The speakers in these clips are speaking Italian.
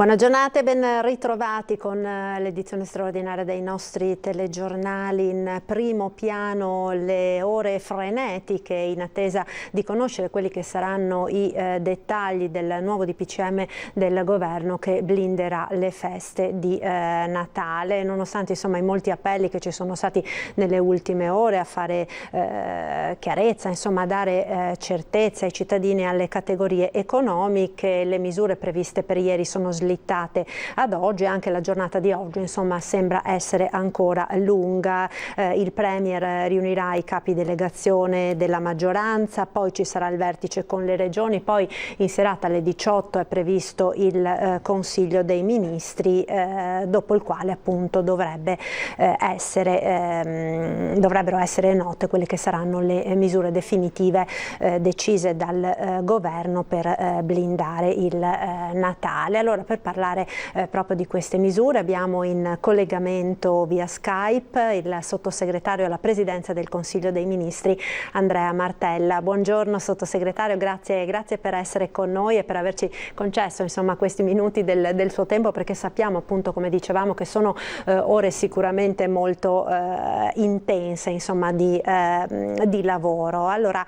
Buona giornata e ben ritrovati con l'edizione straordinaria dei nostri telegiornali. In primo piano le ore frenetiche in attesa di conoscere quelli che saranno i dettagli del nuovo DPCM del governo che blinderà le feste di Natale, nonostante insomma i molti appelli che ci sono stati nelle ultime ore a fare chiarezza, insomma a dare certezza ai cittadini e alle categorie economiche. Le misure previste per ieri sono slittate ad oggi, anche la giornata di oggi insomma sembra essere ancora lunga. Il Premier riunirà i capi delegazione della maggioranza, poi ci sarà il vertice con le regioni, poi in serata alle 18 è previsto il Consiglio dei Ministri, dopo il quale appunto dovrebbero essere note quelle che saranno le misure definitive decise dal governo per blindare il Natale. Allora, per parlare proprio di queste misure abbiamo in collegamento via Skype il sottosegretario alla Presidenza del Consiglio dei Ministri Andrea Martella. Buongiorno sottosegretario, grazie per essere con noi e per averci concesso insomma questi minuti del suo tempo, perché sappiamo appunto, come dicevamo, che sono ore sicuramente molto intense insomma di lavoro. Allora,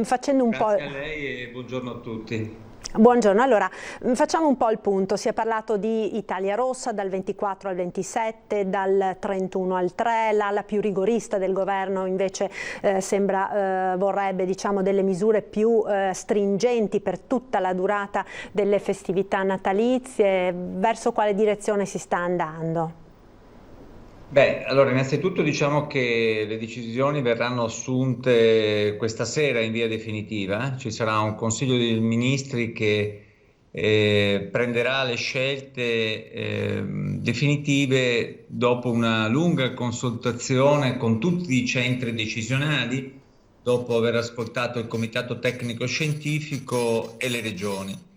facendo un Grazie a lei e buongiorno a tutti. Buongiorno, allora facciamo un po' il punto. Si è parlato di Italia Rossa dal 24 al 27, dal 31 al 3, l'ala più rigorista del governo invece vorrebbe diciamo delle misure più stringenti per tutta la durata delle festività natalizie. Verso quale direzione si sta andando? Beh, allora innanzitutto diciamo che le decisioni verranno assunte questa sera in via definitiva. Ci sarà un Consiglio dei Ministri che prenderà le scelte definitive dopo una lunga consultazione con tutti i centri decisionali, dopo aver ascoltato il Comitato Tecnico Scientifico e le regioni.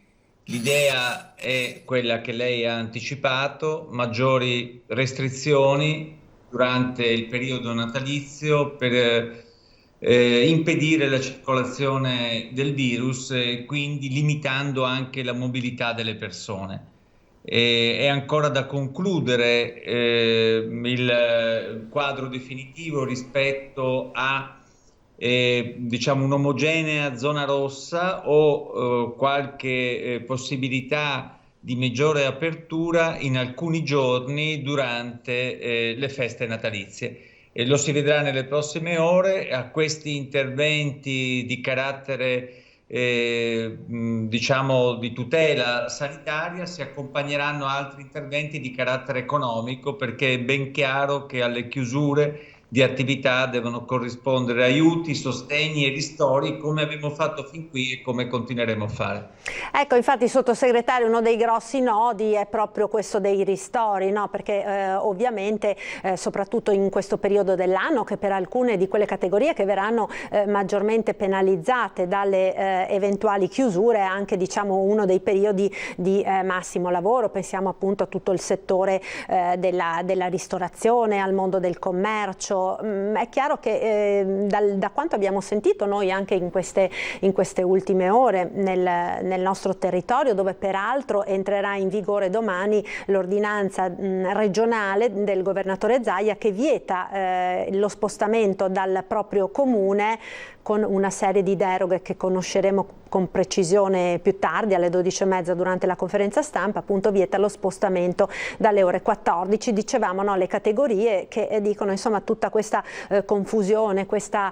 L'idea è quella che lei ha anticipato: maggiori restrizioni durante il periodo natalizio per impedire la circolazione del virus e quindi limitando anche la mobilità delle persone. È ancora da concludere il quadro definitivo rispetto a diciamo un'omogenea zona rossa o qualche possibilità di maggiore apertura in alcuni giorni durante le feste natalizie. E lo si vedrà nelle prossime ore. A questi interventi di carattere diciamo di tutela sanitaria si accompagneranno altri interventi di carattere economico, perché è ben chiaro che alle chiusure di attività devono corrispondere aiuti, sostegni e ristori, come abbiamo fatto fin qui e come continueremo a fare. Ecco, infatti sottosegretario, uno dei grossi nodi è proprio questo dei ristori, no? Perché ovviamente soprattutto in questo periodo dell'anno, che per alcune di quelle categorie che verranno maggiormente penalizzate dalle eventuali chiusure è anche diciamo uno dei periodi di massimo lavoro. Pensiamo appunto a tutto il settore della ristorazione, al mondo del commercio. È chiaro che da quanto abbiamo sentito noi anche in queste ultime ore nel nostro territorio, dove peraltro entrerà in vigore domani l'ordinanza regionale del governatore Zaia che vieta lo spostamento dal proprio comune, con una serie di deroghe che conosceremo con precisione più tardi alle 12:30 durante la conferenza stampa. Appunto vieta lo spostamento dalle ore 14. Dicevamo, no, le categorie che dicono insomma tutta questa confusione, questa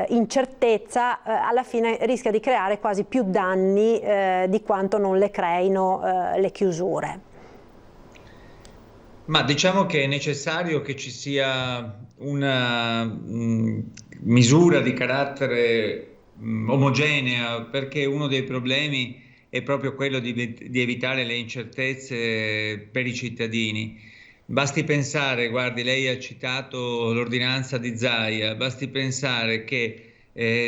incertezza alla fine rischia di creare quasi più danni di quanto non le creino le chiusure. Ma diciamo che è necessario che ci sia una misura di carattere omogenea, perché uno dei problemi è proprio quello di evitare le incertezze per i cittadini. Basti pensare, guardi, lei ha citato l'ordinanza di Zaia, basti pensare che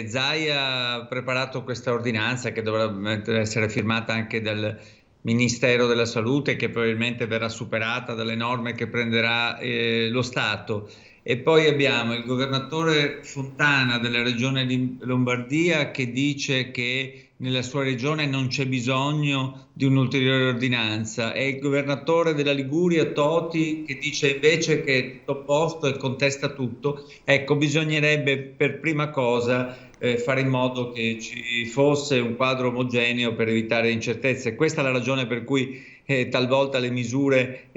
Zaia ha preparato questa ordinanza che dovrebbe essere firmata anche dal Ministero della Salute, che probabilmente verrà superata dalle norme che prenderà lo Stato, E poi abbiamo il governatore Fontana della regione di Lombardia che dice che nella sua regione non c'è bisogno di un'ulteriore ordinanza, e il governatore della Liguria Toti che dice invece che è tutto a posto e contesta tutto. Ecco, bisognerebbe per prima cosa fare in modo che ci fosse un quadro omogeneo per evitare incertezze. Questa è la ragione per cui talvolta le misure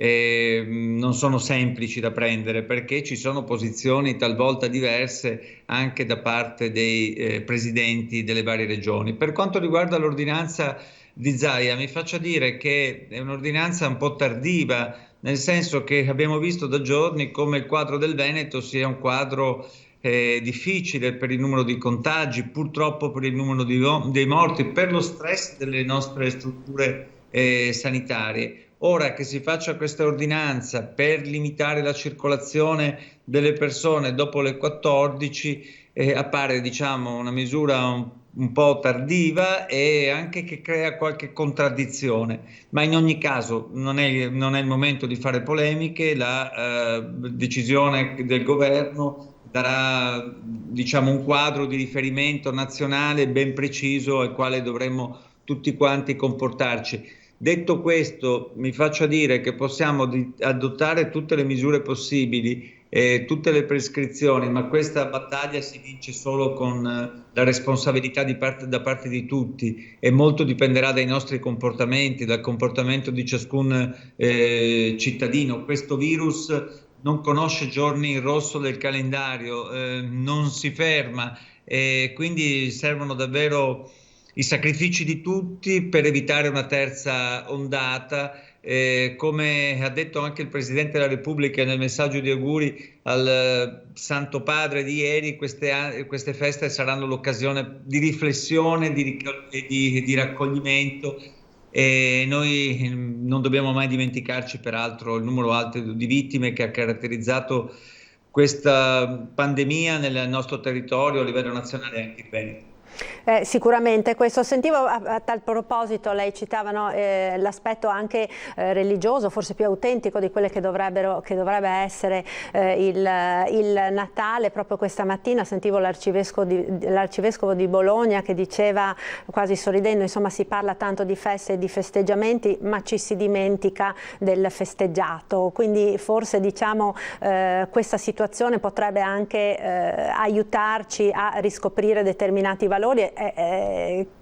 non sono semplici da prendere, perché ci sono posizioni talvolta diverse anche da parte dei presidenti delle varie regioni. Per quanto riguarda l'ordinanza di Zaia, mi faccia dire che è un'ordinanza un po' tardiva, nel senso che abbiamo visto da giorni come il quadro del Veneto sia un quadro difficile per il numero di contagi, purtroppo per il numero dei morti, per lo stress delle nostre strutture sanitarie. Ora che si faccia questa ordinanza per limitare la circolazione delle persone dopo le 14 appare, diciamo, una misura un po' tardiva e anche che crea qualche contraddizione, ma in ogni caso non è il momento di fare polemiche. La decisione del governo darà, diciamo, un quadro di riferimento nazionale ben preciso al quale dovremmo tutti quanti comportarci. Detto questo, mi faccia dire che possiamo adottare tutte le misure possibili, tutte le prescrizioni, ma questa battaglia si vince solo con la responsabilità da parte di tutti, e molto dipenderà dai nostri comportamenti, dal comportamento di ciascun cittadino. Questo virus non conosce giorni in rosso del calendario, non si ferma, e quindi servono davvero i sacrifici di tutti per evitare una terza ondata. Come ha detto anche il Presidente della Repubblica nel messaggio di auguri al Santo Padre di ieri, queste feste saranno l'occasione di riflessione, di raccoglimento, e noi non dobbiamo mai dimenticarci peraltro il numero alto di vittime che ha caratterizzato questa pandemia nel nostro territorio a livello nazionale e anche in Veneto. Sicuramente questo. Sentivo a tal proposito, lei citava, no, l'aspetto anche religioso, forse più autentico di quelle che dovrebbe essere il Natale. Proprio questa mattina sentivo l'arcivescovo di Bologna che diceva, quasi sorridendo, insomma, si parla tanto di feste e di festeggiamenti, ma ci si dimentica del festeggiato, quindi forse, diciamo, questa situazione potrebbe anche aiutarci a riscoprire determinati valori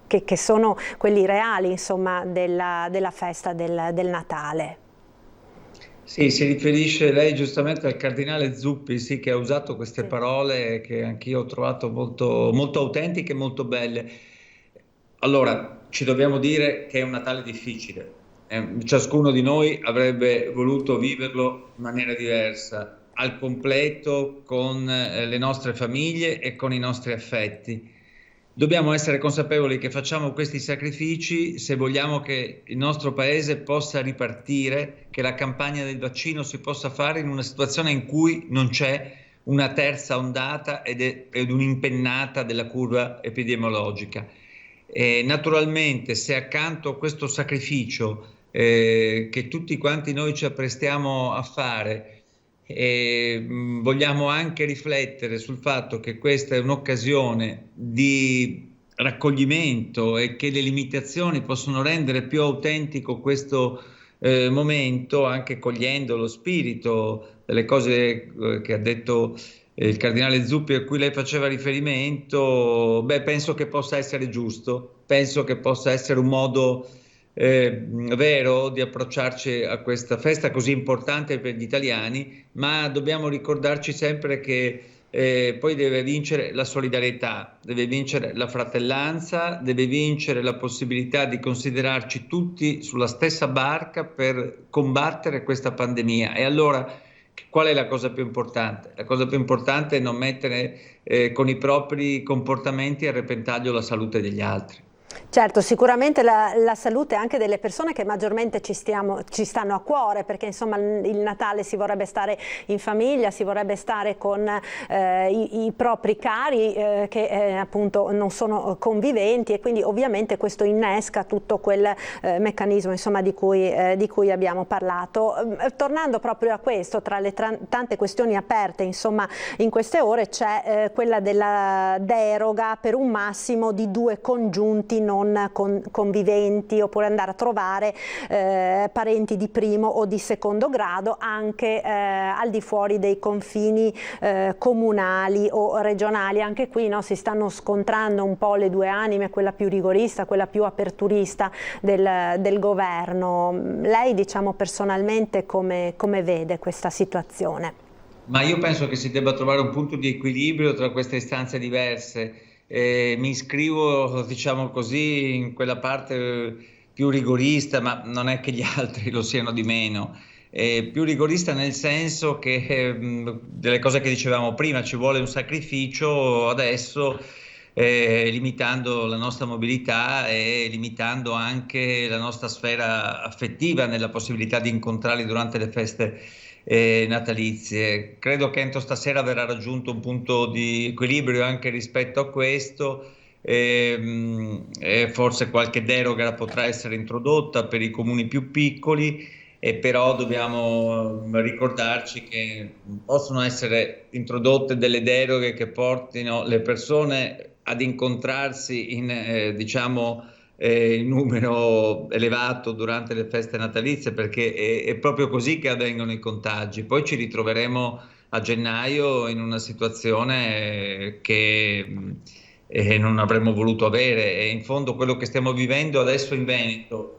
che sono quelli reali, insomma, della festa del Natale. Sì, si riferisce lei giustamente al cardinale Zuppi, sì, che ha usato queste parole che anch'io ho trovato molto, molto autentiche e molto belle. Allora, ci dobbiamo dire che è un Natale difficile. Ciascuno di noi avrebbe voluto viverlo in maniera diversa, al completo, con le nostre famiglie e con i nostri affetti. Dobbiamo essere consapevoli che facciamo questi sacrifici se vogliamo che il nostro paese possa ripartire, che la campagna del vaccino si possa fare in una situazione in cui non c'è una terza ondata ed un'impennata della curva epidemiologica. Naturalmente, se accanto a questo sacrificio che tutti quanti noi ci apprestiamo a fare, vogliamo anche riflettere sul fatto che questa è un'occasione di raccoglimento e che le limitazioni possono rendere più autentico questo momento, anche cogliendo lo spirito delle cose che ha detto il cardinale Zuppi, a cui lei faceva riferimento. Penso che possa essere giusto, penso che possa essere un modo vero di approcciarci a questa festa così importante per gli italiani, ma dobbiamo ricordarci sempre che poi deve vincere la solidarietà, deve vincere la fratellanza, deve vincere la possibilità di considerarci tutti sulla stessa barca per combattere questa pandemia. E allora qual è la cosa più importante? La cosa più importante è non mettere con i propri comportamenti a repentaglio la salute degli altri. Certo, sicuramente la salute anche delle persone che maggiormente ci stanno a cuore, perché insomma il Natale si vorrebbe stare in famiglia, si vorrebbe stare con i propri cari che appunto non sono conviventi, e quindi ovviamente questo innesca tutto quel meccanismo insomma di cui abbiamo parlato. Tornando proprio a questo, tra le tante questioni aperte insomma in queste ore c'è quella della deroga per un massimo di 2 congiunti non conviventi, oppure andare a trovare parenti di primo o di secondo grado anche al di fuori dei confini comunali o regionali. Anche qui, no, si stanno scontrando un po' le due anime, quella più rigorista, quella più aperturista del governo. Lei, diciamo, personalmente come vede questa situazione? Ma io penso che si debba trovare un punto di equilibrio tra queste istanze diverse. Mi iscrivo, diciamo così, in quella parte più rigorista, ma non è che gli altri lo siano di meno. Più rigorista nel senso che delle cose che dicevamo prima, ci vuole un sacrificio adesso, limitando la nostra mobilità e limitando anche la nostra sfera affettiva nella possibilità di incontrarli durante le feste natalizie. Credo che entro stasera verrà raggiunto un punto di equilibrio anche rispetto a questo. Forse qualche deroga potrà essere introdotta per i comuni più piccoli, però dobbiamo ricordarci che possono essere introdotte delle deroghe che portino le persone ad incontrarsi in numero elevato durante le feste natalizie, perché è proprio così che avvengono i contagi. Poi ci ritroveremo a gennaio in una situazione che non avremmo voluto avere, e in fondo quello che stiamo vivendo adesso in Veneto,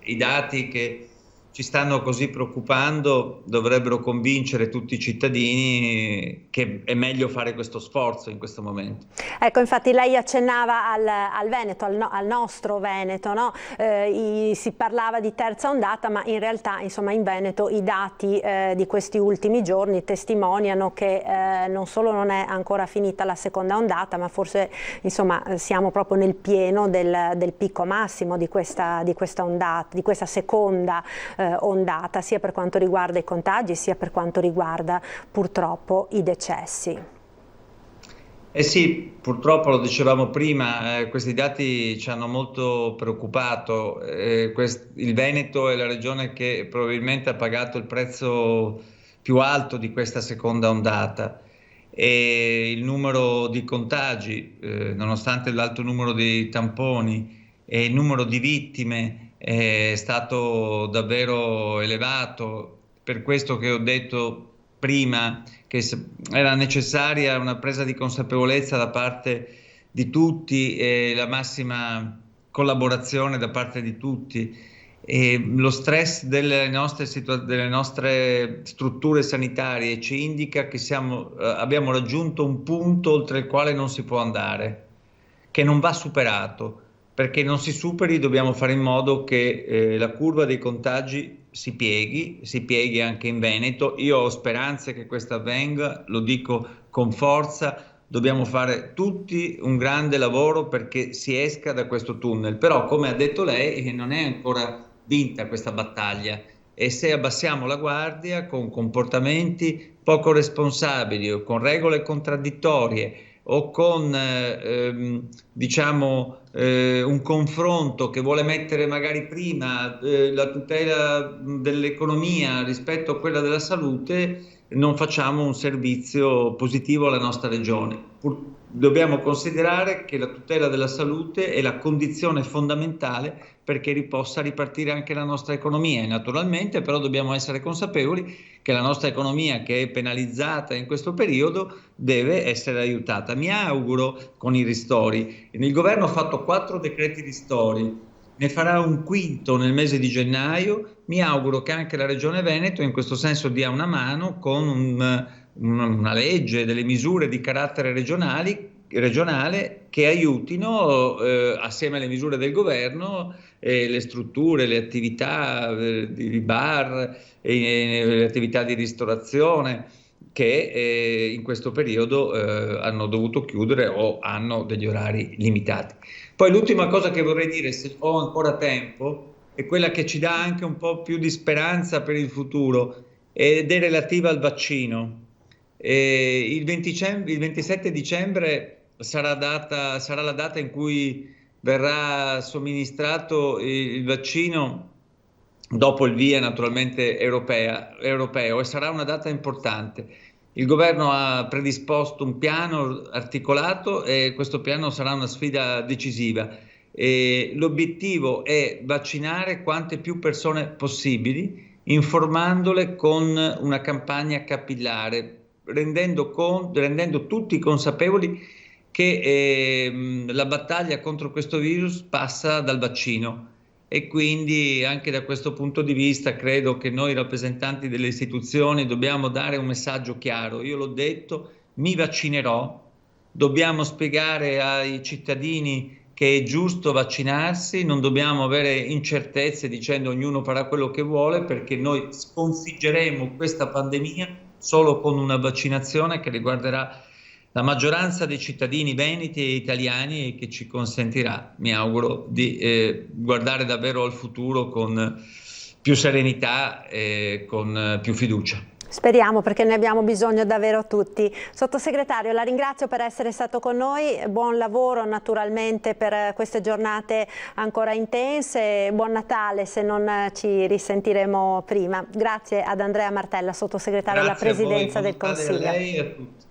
i dati che ci stanno così preoccupando dovrebbero convincere tutti i cittadini che è meglio fare questo sforzo in questo momento. Ecco, infatti lei accennava al Veneto, al nostro Veneto, no? Si parlava di terza ondata, ma in realtà insomma in Veneto i dati di questi ultimi giorni testimoniano che non solo non è ancora finita la seconda ondata, ma forse insomma siamo proprio nel pieno del picco massimo di questa ondata, di questa seconda ondata, sia per quanto riguarda i contagi sia per quanto riguarda purtroppo i decessi. Eh sì, purtroppo lo dicevamo prima, questi dati ci hanno molto preoccupato. Il Veneto è la regione che probabilmente ha pagato il prezzo più alto di questa seconda ondata, e il numero di contagi, nonostante l'alto numero di tamponi e il numero di vittime, è stato davvero elevato. Per questo che ho detto prima che era necessaria una presa di consapevolezza da parte di tutti e la massima collaborazione da parte di tutti. E lo stress delle nostre strutture sanitarie ci indica che abbiamo raggiunto un punto oltre il quale non si può andare, che non va superato. Perché non si superi, dobbiamo fare in modo che la curva dei contagi si pieghi anche in Veneto. Io ho speranze che questo avvenga, lo dico con forza. Dobbiamo fare tutti un grande lavoro perché si esca da questo tunnel. Però, come ha detto lei, non è ancora vinta questa battaglia, e se abbassiamo la guardia con comportamenti poco responsabili o con regole contraddittorie o con un confronto che vuole mettere magari prima la tutela dell'economia rispetto a quella della salute, non facciamo un servizio positivo alla nostra regione. Dobbiamo considerare che la tutela della salute è la condizione fondamentale perché possa ripartire anche la nostra economia, e naturalmente però dobbiamo essere consapevoli che la nostra economia, che è penalizzata in questo periodo, deve essere aiutata. Mi auguro con i ristori. Il governo ha fatto 4 decreti ristori, ne farà un quinto nel mese di gennaio. Mi auguro che anche la Regione Veneto in questo senso dia una mano con una legge, delle misure di carattere regionale che aiutino assieme alle misure del governo le strutture, le attività di bar, le attività di ristorazione che in questo periodo hanno dovuto chiudere o hanno degli orari limitati. Poi l'ultima cosa che vorrei dire, se ho ancora tempo, è quella che ci dà anche un po' più di speranza per il futuro ed è relativa al vaccino. Il 27 dicembre sarà la data in cui verrà somministrato il vaccino dopo il via naturalmente europeo, e sarà una data importante. Il governo ha predisposto un piano articolato e questo piano sarà una sfida decisiva. L'obiettivo è vaccinare quante più persone possibili, informandole con una campagna capillare, rendendo tutti consapevoli che la battaglia contro questo virus passa dal vaccino. E quindi anche da questo punto di vista credo che noi rappresentanti delle istituzioni dobbiamo dare un messaggio chiaro. Io l'ho detto, mi vaccinerò, dobbiamo spiegare ai cittadini che è giusto vaccinarsi, non dobbiamo avere incertezze dicendo ognuno farà quello che vuole, perché noi sconfiggeremo questa pandemia solo con una vaccinazione che riguarderà la maggioranza dei cittadini veneti e italiani e che ci consentirà, mi auguro, di guardare davvero al futuro con più serenità e con più fiducia. Speriamo, perché ne abbiamo bisogno davvero tutti. Sottosegretario, la ringrazio per essere stato con noi, buon lavoro naturalmente per queste giornate ancora intense, buon Natale se non ci risentiremo prima. Grazie ad Andrea Martella, Sottosegretario alla Presidenza del Consiglio. Grazie a lei e a tutti.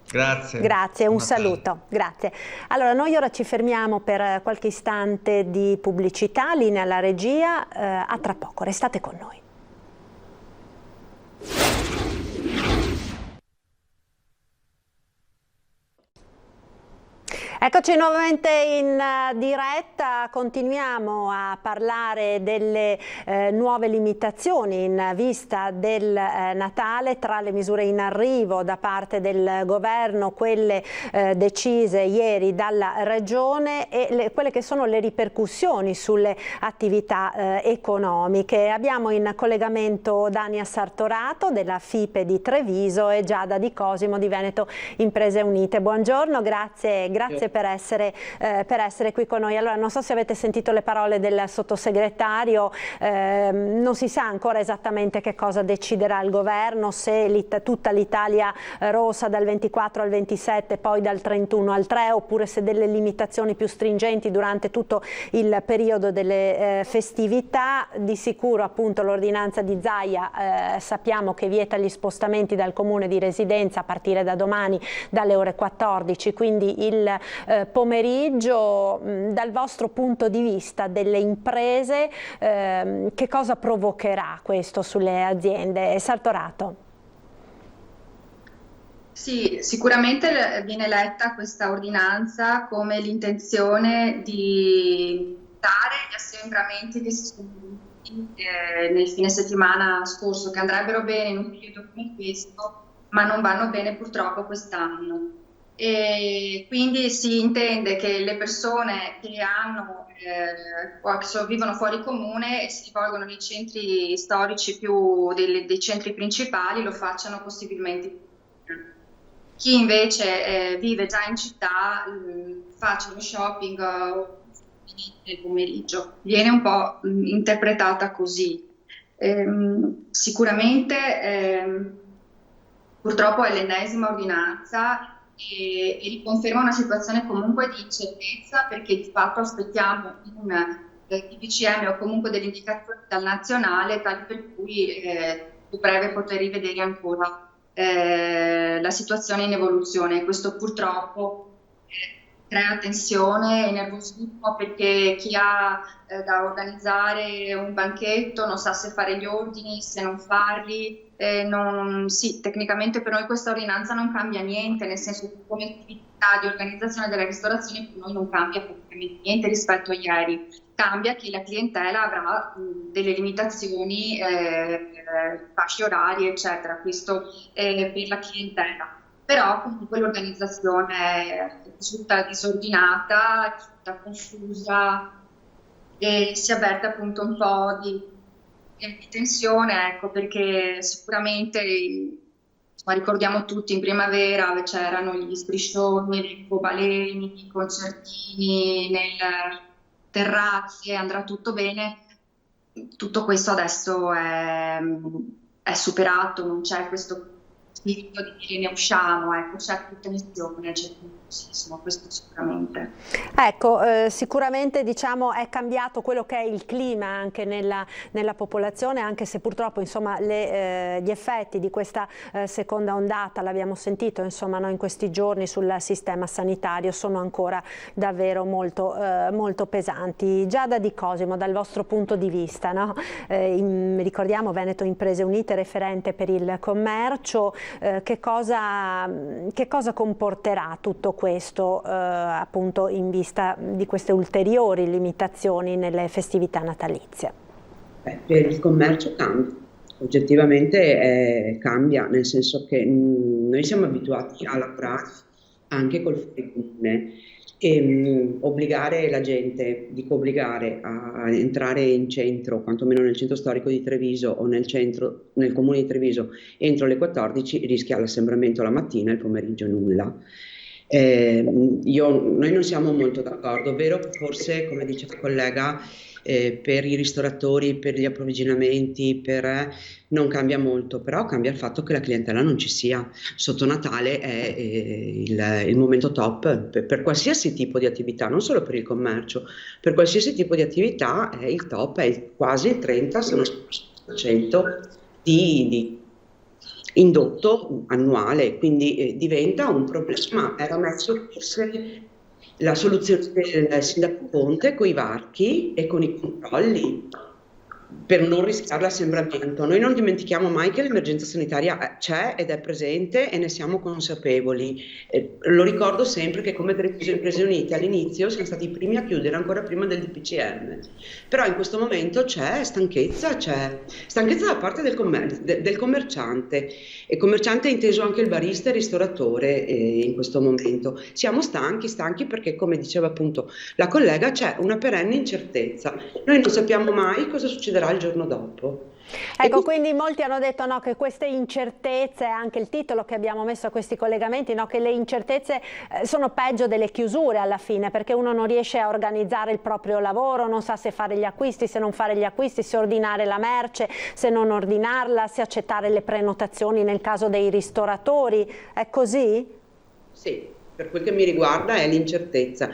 Grazie. Grazie, un saluto. Grazie. Allora, noi ora ci fermiamo per qualche istante di pubblicità, linea alla regia, a tra poco, restate con noi. Eccoci nuovamente in diretta, continuiamo a parlare delle nuove limitazioni in vista del Natale. Tra le misure in arrivo da parte del governo, quelle decise ieri dalla Regione e quelle che sono le ripercussioni sulle attività economiche. Abbiamo in collegamento Dania Sartorato della FIPE di Treviso e Giada Di Cosimo di Veneto Imprese Unite. Buongiorno, grazie per essere qui con noi. Allora, non so se avete sentito le parole del sottosegretario, non si sa ancora esattamente che cosa deciderà il governo, se tutta l'Italia rossa dal 24 al 27, poi dal 31 al 3, oppure se delle limitazioni più stringenti durante tutto il periodo delle festività. Di sicuro appunto l'ordinanza di Zaia sappiamo che vieta gli spostamenti dal comune di residenza a partire da domani dalle ore 14, quindi il pomeriggio. Dal vostro punto di vista delle imprese, che cosa provocherà questo sulle aziende? Sartorato. Sì, sicuramente viene letta questa ordinanza come l'intenzione di dare gli assembramenti che si sono venuti nel fine settimana scorso, che andrebbero bene in un periodo come questo, ma non vanno bene purtroppo quest'anno. E quindi si intende che le persone che vivono fuori comune e si rivolgono nei centri storici dei centri principali lo facciano possibilmente. Chi invece vive già in città faccia lo shopping nel pomeriggio. Viene un po' interpretata così. Sicuramente purtroppo è l'ennesima ordinanza e riconferma una situazione comunque di incertezza, perché di fatto aspettiamo un DPCM o comunque delle indicazioni dal nazionale tali per cui dovrebbe poter rivedere ancora la situazione in evoluzione. Questo purtroppo crea tensione e nervosismo, perché chi ha da organizzare un banchetto non sa se fare gli ordini, se non farli. Sì, tecnicamente per noi questa ordinanza non cambia niente, nel senso che come attività di organizzazione della ristorazione per noi non cambia praticamente niente rispetto a ieri. Cambia che la clientela avrà delle limitazioni, fasce orarie, eccetera. Questo per la clientela. Però comunque l'organizzazione risulta disordinata, risulta confusa e si avverte appunto un po' di tensione, ecco, perché sicuramente ricordiamo tutti in primavera c'erano gli striscioni, gli arcobaleni, i concertini nelle terrazze, andrà tutto bene. Tutto questo adesso è superato, non c'è questo spirito di dire ne usciamo, ecco, c'è più tensione, c'è più nervosismo, questo sicuramente. Ecco, sicuramente diciamo è cambiato quello che è il clima anche nella popolazione, anche se purtroppo insomma gli effetti di questa seconda ondata, l'abbiamo sentito insomma in questi giorni sul sistema sanitario, sono ancora davvero molto pesanti. Giada Di Cosimo, dal vostro punto di vista, no? Ricordiamo Veneto Imprese Unite, referente per il commercio, che cosa comporterà tutto questo appunto in vista di queste ulteriori limitazioni nelle festività natalizie? Per il commercio cambia, oggettivamente cambia, nel senso che noi siamo abituati a lavorare anche col fuori comune e obbligare la gente, dico obbligare a entrare in centro, quantomeno nel centro storico di Treviso o nel comune di Treviso entro le 14, rischia l'assembramento la mattina e il pomeriggio nulla. Noi non siamo molto d'accordo, ovvero forse, come dice la collega, per i ristoratori, per gli approvvigionamenti, non cambia molto, però cambia il fatto che la clientela non ci sia. Sotto Natale è il momento top per qualsiasi tipo di attività, non solo per il commercio, per qualsiasi tipo di attività è il top, è quasi il 30, se non 40% di indotto annuale, quindi diventa un problema. Era messo forse la soluzione del sindaco Conte con i varchi e con i controlli per non rischiare l'assembramento. Noi non dimentichiamo mai che l'emergenza sanitaria c'è ed è presente e ne siamo consapevoli. Lo ricordo sempre che come Treviso Imprese Unite all'inizio siamo stati i primi a chiudere ancora prima del DPCM, però in questo momento c'è stanchezza da parte del commerciante, e commerciante inteso anche il barista e il ristoratore in questo momento. Siamo stanchi perché, come diceva appunto la collega, c'è una perenne incertezza. Noi non sappiamo mai cosa succederà il giorno dopo. Ecco, quindi molti hanno detto no, che queste incertezze, anche il titolo che abbiamo messo a questi collegamenti, no, che le incertezze sono peggio delle chiusure alla fine, perché uno non riesce a organizzare il proprio lavoro, non sa se fare gli acquisti, se non fare gli acquisti, se ordinare la merce, se non ordinarla, se accettare le prenotazioni nel caso dei ristoratori. È così? Sì, per quel che mi riguarda è l'incertezza.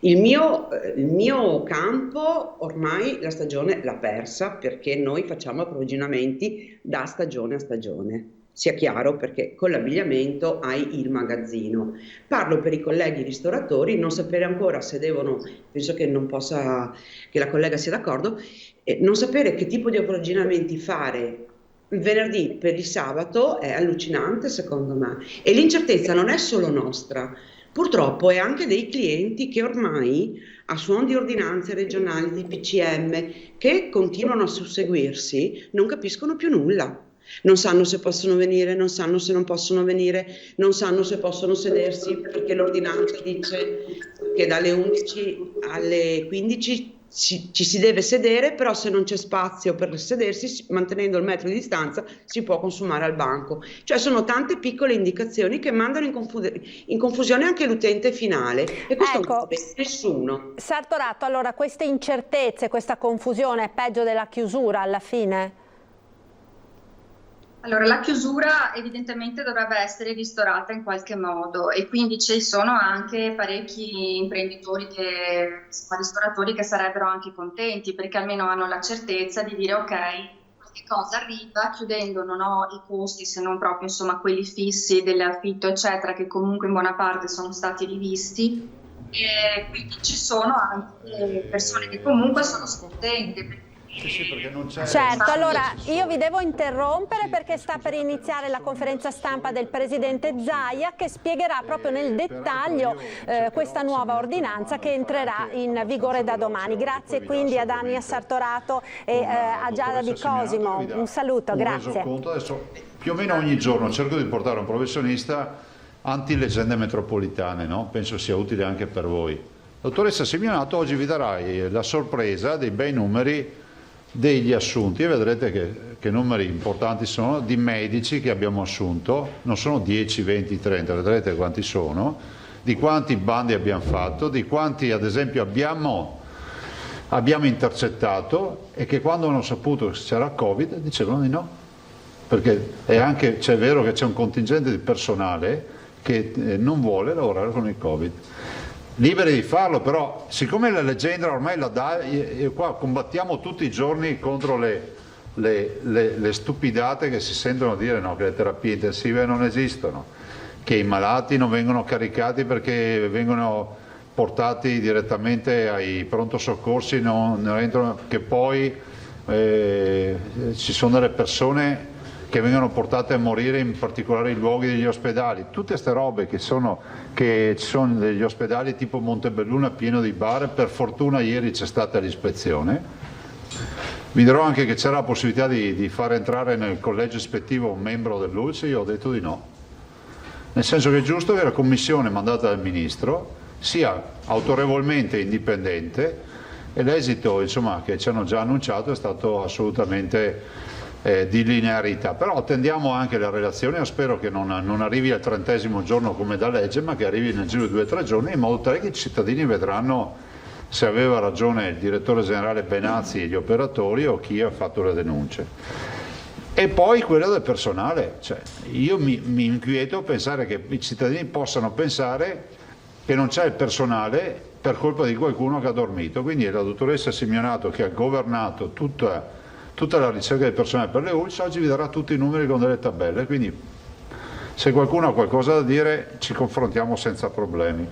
Il mio campo ormai la stagione l'ha persa, perché noi facciamo approvvigionamenti da stagione a stagione. Sia chiaro, perché con l'abbigliamento hai il magazzino. Parlo per i colleghi ristoratori, non sapere ancora se devono, penso che non possa, che la collega sia d'accordo, non sapere che tipo di approvvigionamenti fare il venerdì per il sabato è allucinante secondo me. E l'incertezza non è solo nostra. Purtroppo è anche dei clienti che ormai, a suon di ordinanze regionali, di PCM, che continuano a susseguirsi, non capiscono più nulla. Non sanno se possono venire, non sanno se non possono venire, non sanno se possono sedersi, perché l'ordinanza dice che dalle 11 alle 15 ci si deve sedere, però se non c'è spazio per sedersi, mantenendo il metro di distanza, si può consumare al banco. Cioè sono tante piccole indicazioni che mandano in confusione anche l'utente finale, e questo non lo vede nessuno. Sartorato, allora queste incertezze, questa confusione è peggio della chiusura alla fine? Allora, la chiusura evidentemente dovrebbe essere ristorata in qualche modo, e quindi ci sono anche parecchi imprenditori, ristoratori che sarebbero anche contenti, perché almeno hanno la certezza di dire ok, qualche cosa arriva, chiudendo non ho i costi, se non proprio insomma quelli fissi dell'affitto eccetera, che comunque in buona parte sono stati rivisti, e quindi ci sono anche persone che comunque sono scontente. Sì, perché non c'è... Certo, allora io vi devo interrompere perché sta per iniziare la conferenza stampa del Presidente Zaia, che spiegherà proprio nel dettaglio questa nuova ordinanza che entrerà in vigore da domani. Grazie quindi ad Ania Sartorato e a Giada Di Cosimo. Un saluto, grazie. Adesso più o meno ogni giorno cerco di portare un professionista anti-leggende metropolitane, no? Penso sia utile anche per voi. Dottoressa Simeonato oggi vi darà la sorpresa dei bei numeri degli assunti e vedrete che numeri importanti sono di medici che abbiamo assunto, non sono 10, 20, 30, vedrete quanti sono, di quanti bandi abbiamo fatto, di quanti ad esempio abbiamo intercettato e che quando hanno saputo che c'era il Covid dicevano di no, perché è vero che c'è un contingente di personale che non vuole lavorare con il Covid. Liberi di farlo, però siccome la leggenda ormai la dà, e qua combattiamo tutti i giorni contro le stupidate che si sentono dire, no, che le terapie intensive non esistono, che i malati non vengono caricati perché vengono portati direttamente ai pronto soccorsi, non entrano, che poi ci sono delle persone che vengono portate a morire in particolari luoghi degli ospedali, tutte queste robe che ci sono degli ospedali tipo Montebelluna pieno di bar. Per fortuna ieri c'è stata l'ispezione. Vi dirò anche che c'era la possibilità di far entrare nel collegio ispettivo un membro dell'ULSS, io ho detto di no, nel senso che è giusto che la commissione mandata dal ministro sia autorevolmente indipendente e l'esito, insomma, che ci hanno già annunciato è stato assolutamente di linearità, però attendiamo anche la relazione. Io spero che non arrivi al 30° giorno come da legge, ma che arrivi nel giro di 2 o 3 giorni, in modo tale che i cittadini vedranno se aveva ragione il direttore generale Benazzi e gli operatori o chi ha fatto le denunce. E poi quello del personale, cioè, io mi inquieto a pensare che i cittadini possano pensare che non c'è il personale per colpa di qualcuno che ha dormito, quindi la dottoressa Simeonato, che ha governato tutta la ricerca del personale per le ULSS, oggi vi darà tutti i numeri con delle tabelle, quindi se qualcuno ha qualcosa da dire ci confrontiamo senza problemi.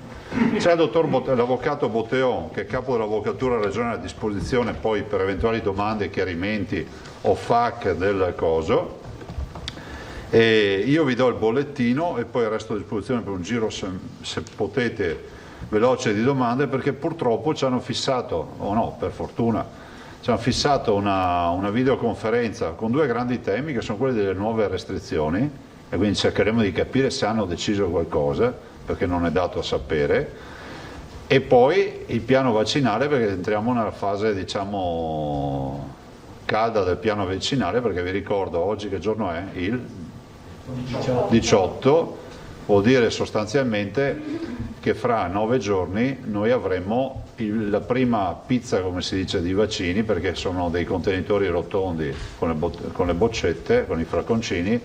C'è l'avvocato Botteon, che è capo dell'avvocatura regionale, a disposizione poi per eventuali domande, chiarimenti o FAQ del coso, e io vi do il bollettino e poi resto a disposizione per un giro, se potete, veloce di domande, perché purtroppo ci hanno fissato, o no, per fortuna, ci hanno fissato una videoconferenza con 2 grandi temi che sono quelli delle nuove restrizioni, e quindi cercheremo di capire se hanno deciso qualcosa, perché non è dato a sapere, e poi il piano vaccinale, perché entriamo nella fase, diciamo, calda del piano vaccinale, perché vi ricordo oggi che giorno è? Il 18, vuol dire sostanzialmente che fra 9 giorni noi avremo la prima pizza, come si dice, di vaccini, perché sono dei contenitori rotondi con le boccette, con i flacconcini,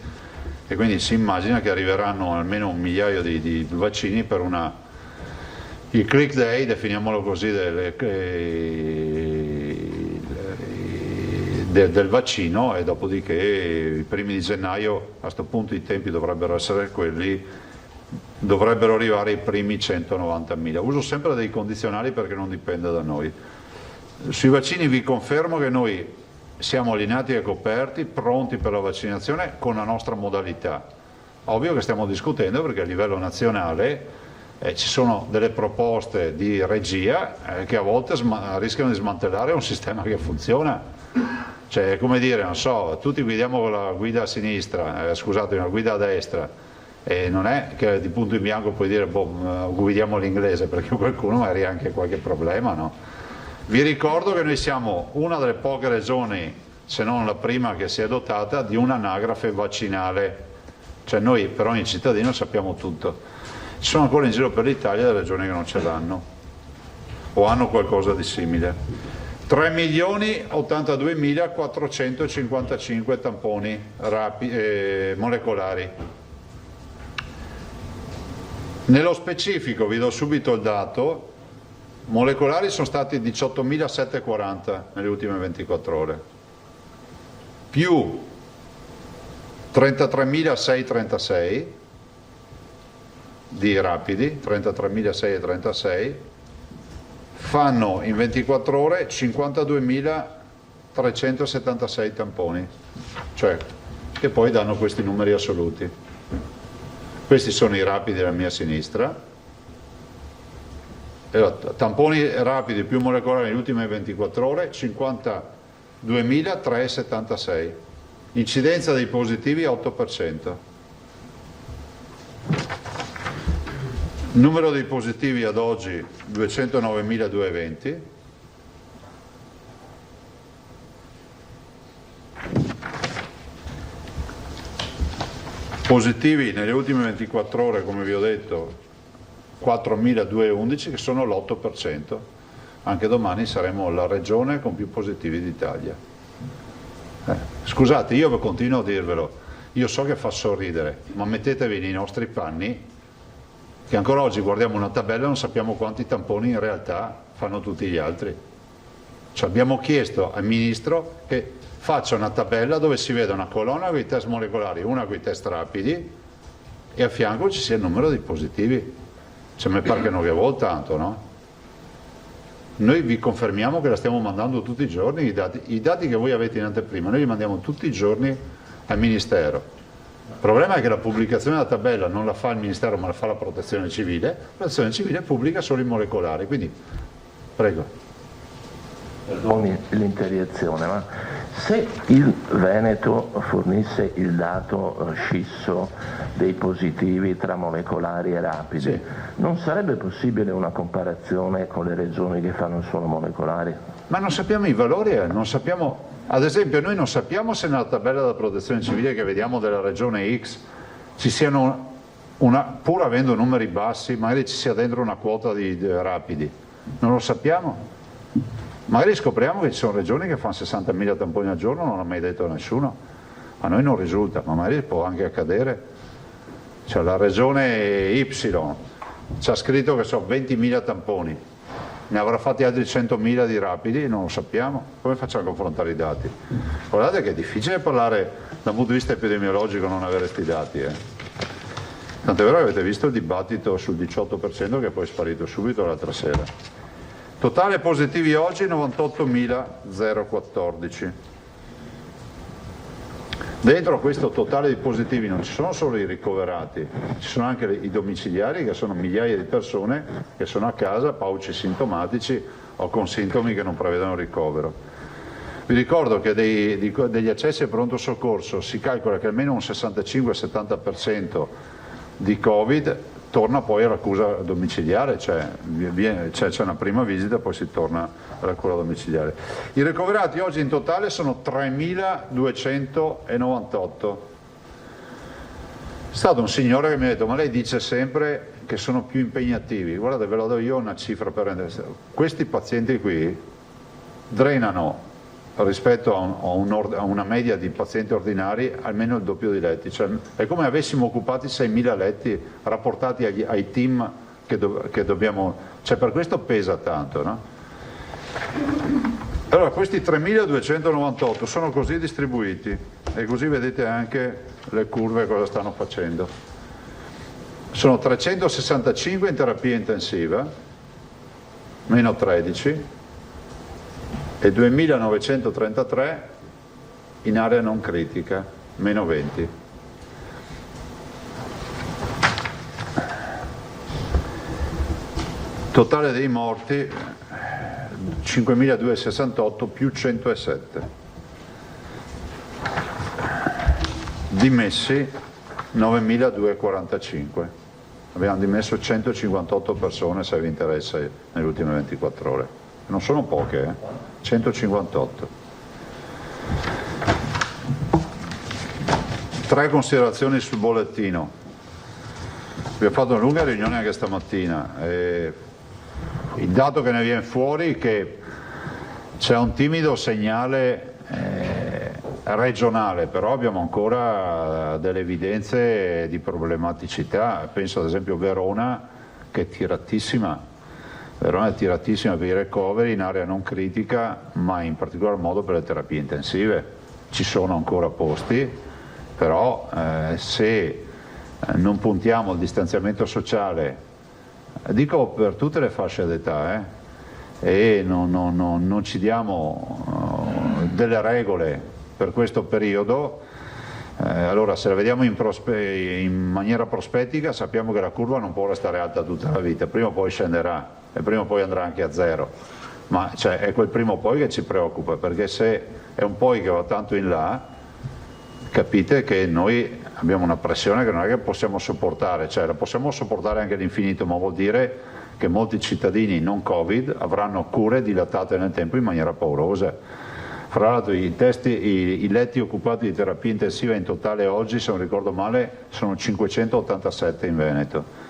e quindi si immagina che arriveranno almeno 1 migliaio di vaccini per il click day, definiamolo così, del vaccino, e dopodiché i primi di gennaio, a questo punto i tempi dovrebbero essere quelli, dovrebbero arrivare i primi 190.000. Uso sempre dei condizionali perché non dipende da noi. Sui vaccini vi confermo che noi siamo allineati e coperti, pronti per la vaccinazione con la nostra modalità. Ovvio che stiamo discutendo, perché a livello nazionale ci sono delle proposte di regia che a volte rischiano di smantellare un sistema che funziona. Cioè, è come dire, non so, tutti guidiamo con la guida a sinistra, scusate, una guida a destra, e non è che di punto in bianco puoi dire guidiamo l'inglese, perché qualcuno magari ha anche qualche problema, no? Vi ricordo che noi siamo una delle poche regioni, se non la prima, che si è dotata di un'anagrafe vaccinale, cioè noi per ogni cittadino sappiamo tutto. Ci sono ancora in giro per l'Italia delle regioni che non ce l'hanno o hanno qualcosa di simile. 3.082.455 tamponi molecolari. Nello specifico vi do subito il dato: molecolari sono stati 18.740 nelle ultime 24 ore, più 33.636 di rapidi, 33.636, fanno in 24 ore 52.376 tamponi, cioè che poi danno questi numeri assoluti. Questi sono i rapidi alla mia sinistra. Tamponi rapidi più molecolari nelle ultime 24 ore, 52.376. Incidenza dei positivi 8%. Numero dei positivi ad oggi 209.220. Positivi nelle ultime 24 ore, come vi ho detto, 4.211, che sono l'8%. Anche domani saremo la regione con più positivi d'Italia. Scusate, io continuo a dirvelo, io so che fa sorridere, ma mettetevi nei nostri panni, che ancora oggi guardiamo una tabella e non sappiamo quanti tamponi in realtà fanno tutti gli altri. Cioè, abbiamo chiesto al Ministro che faccia una tabella dove si veda una colonna con i test molecolari, una con i test rapidi e a fianco ci sia il numero di positivi. Cioè, mi pare che non vi vuol tanto, no? Noi vi confermiamo che la stiamo mandando tutti i giorni, i dati che voi avete in anteprima, noi li mandiamo tutti i giorni al Ministero. Il problema è che la pubblicazione della tabella non la fa il Ministero, ma la fa la Protezione Civile. La Protezione Civile pubblica solo i molecolari, quindi prego. Perdoni l'interiezione, ma se il Veneto fornisse il dato scisso dei positivi tra molecolari e rapidi, sì, non sarebbe possibile una comparazione con le regioni che fanno solo molecolari? Ma non sappiamo i valori, non sappiamo, ad esempio noi non sappiamo se nella tabella della Protezione Civile che vediamo della regione X ci siano, pur avendo numeri bassi, magari ci sia dentro una quota di rapidi, non lo sappiamo. Magari scopriamo che ci sono regioni che fanno 60.000 tamponi al giorno, non l'ha mai detto nessuno, a noi non risulta, ma magari può anche accadere. Cioè la regione Y ci ha scritto che sono 20.000 tamponi, ne avrà fatti altri 100.000 di rapidi, non lo sappiamo, come facciamo a confrontare i dati? Guardate che è difficile parlare dal punto di vista epidemiologico non avere questi dati. Tant'è vero che avete visto il dibattito sul 18% che poi è sparito subito l'altra sera. Totale positivi oggi 98.014. Dentro questo totale di positivi non ci sono solo i ricoverati, ci sono anche i domiciliari, che sono migliaia di persone che sono a casa, pauci sintomatici o con sintomi che non prevedono ricovero. Vi ricordo che degli accessi al pronto soccorso si calcola che almeno un 65-70% di Covid torna poi alla cura domiciliare, cioè c'è una prima visita, poi si torna alla cura domiciliare. I ricoverati oggi in totale sono 3.298. È stato un signore che mi ha detto, ma lei dice sempre che sono più impegnativi. Guardate, ve lo do io una cifra per rendere. Questi pazienti qui drenano rispetto a una media di pazienti ordinari almeno il doppio di letti, cioè è come avessimo occupati 6.000 letti rapportati ai team che dobbiamo, cioè per questo pesa tanto, no? Allora questi 3.298 sono così distribuiti e così vedete anche le curve cosa stanno facendo. Sono 365 in terapia intensiva, meno 13, e 2.933 in area non critica, meno 20. Totale dei morti 5.268 più 107. Dimessi 9.245. Abbiamo dimesso 158 persone, se vi interessa, nelle ultime 24 ore. Non sono poche, 158. 3 considerazioni sul bollettino. Vi ho fatto una lunga riunione anche stamattina. Il dato che ne viene fuori è che c'è un timido segnale regionale, però abbiamo ancora delle evidenze di problematicità. Penso ad esempio a Verona, che è tiratissima. Verona è tiratissima per i ricoveri in area non critica, ma in particolar modo per le terapie intensive. Ci sono ancora posti, però se non puntiamo al distanziamento sociale, dico per tutte le fasce d'età, e non ci diamo delle regole per questo periodo, allora se la vediamo in maniera prospettica sappiamo che la curva non può restare alta tutta la vita, prima o poi scenderà e prima o poi andrà anche a zero, ma cioè, è quel prima o poi che ci preoccupa, perché se è un poi che va tanto in là, capite che noi abbiamo una pressione che non è che possiamo sopportare, cioè la possiamo sopportare anche all'infinito, ma vuol dire che molti cittadini non Covid avranno cure dilatate nel tempo in maniera paurosa. Fra l'altro i letti occupati di terapia intensiva in totale oggi, se non ricordo male, sono 587 in Veneto.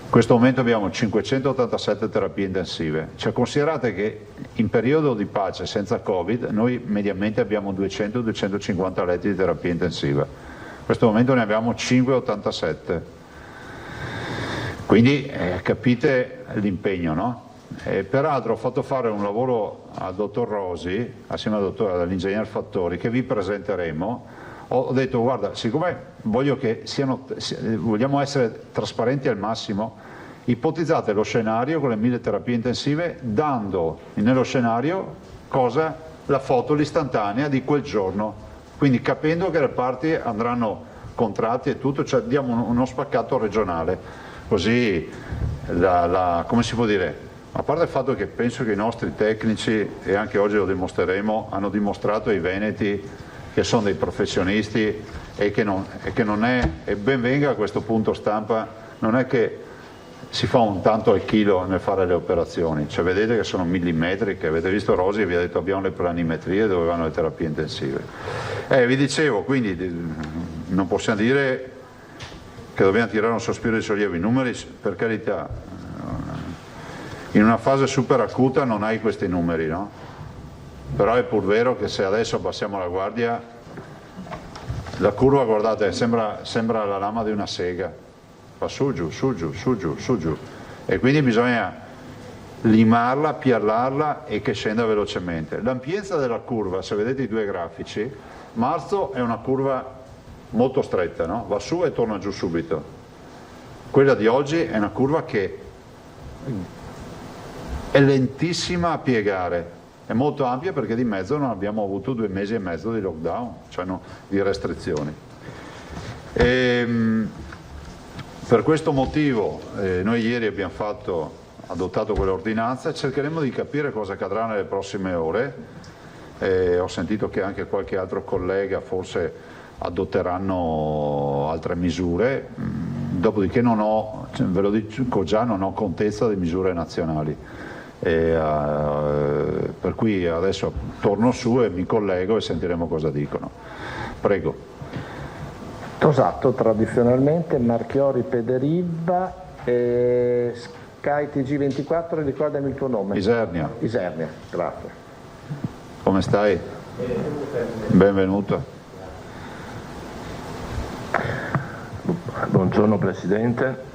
In questo momento abbiamo 587 terapie intensive. Cioè, considerate che in periodo di pace senza Covid noi mediamente abbiamo 200-250 letti di terapia intensiva. In questo momento ne abbiamo 587. Quindi capite l'impegno, no? Peraltro ho fatto fare un lavoro al dottor Rosi, assieme all'ingegner Fattori, che vi presenteremo. Ho detto, guarda, siccome vogliamo essere trasparenti al massimo, ipotizzate lo scenario con le 1000 terapie intensive, dando nello scenario la foto, l'istantanea di quel giorno, quindi capendo che le parti andranno contratti e tutto, cioè diamo uno spaccato regionale. Così, come si può dire, a parte il fatto che penso che i nostri tecnici, e anche oggi lo dimostreremo, hanno dimostrato ai veneti che sono dei professionisti e ben venga a questo punto stampa, non è che si fa un tanto al chilo nel fare le operazioni, cioè vedete che sono millimetriche, avete visto Rosi e vi ha detto abbiamo le planimetrie dove vanno le terapie intensive. Vi dicevo, quindi non possiamo dire che dobbiamo tirare un sospiro di sollievo. I numeri, per carità, in una fase super acuta non hai questi numeri, no? Però è pur vero che se adesso abbassiamo la guardia, la curva, guardate, sembra la lama di una sega, va su giù, su giù, su giù, su giù, e quindi bisogna limarla, piallarla e che scenda velocemente. L'ampiezza della curva, se vedete i due grafici, marzo è una curva molto stretta, no? Va su e torna giù subito. Quella di oggi è una curva che è lentissima a piegare, è molto ampia perché di mezzo non abbiamo avuto 2 mesi e mezzo di lockdown, cioè di restrizioni. Per questo motivo noi ieri abbiamo adottato quell'ordinanza e cercheremo di capire cosa accadrà nelle prossime ore. Ho sentito che anche qualche altro collega forse adotteranno altre misure, dopodiché ve lo dico già, non ho contezza di misure nazionali, per cui adesso torno su e mi collego e sentiremo cosa dicono. Prego. Tosato tradizionalmente, Marchiori Pederiba, Sky TG24, ricordami il tuo nome. Isernia. Isernia, grazie. Come stai? Benvenuto. Buongiorno Presidente.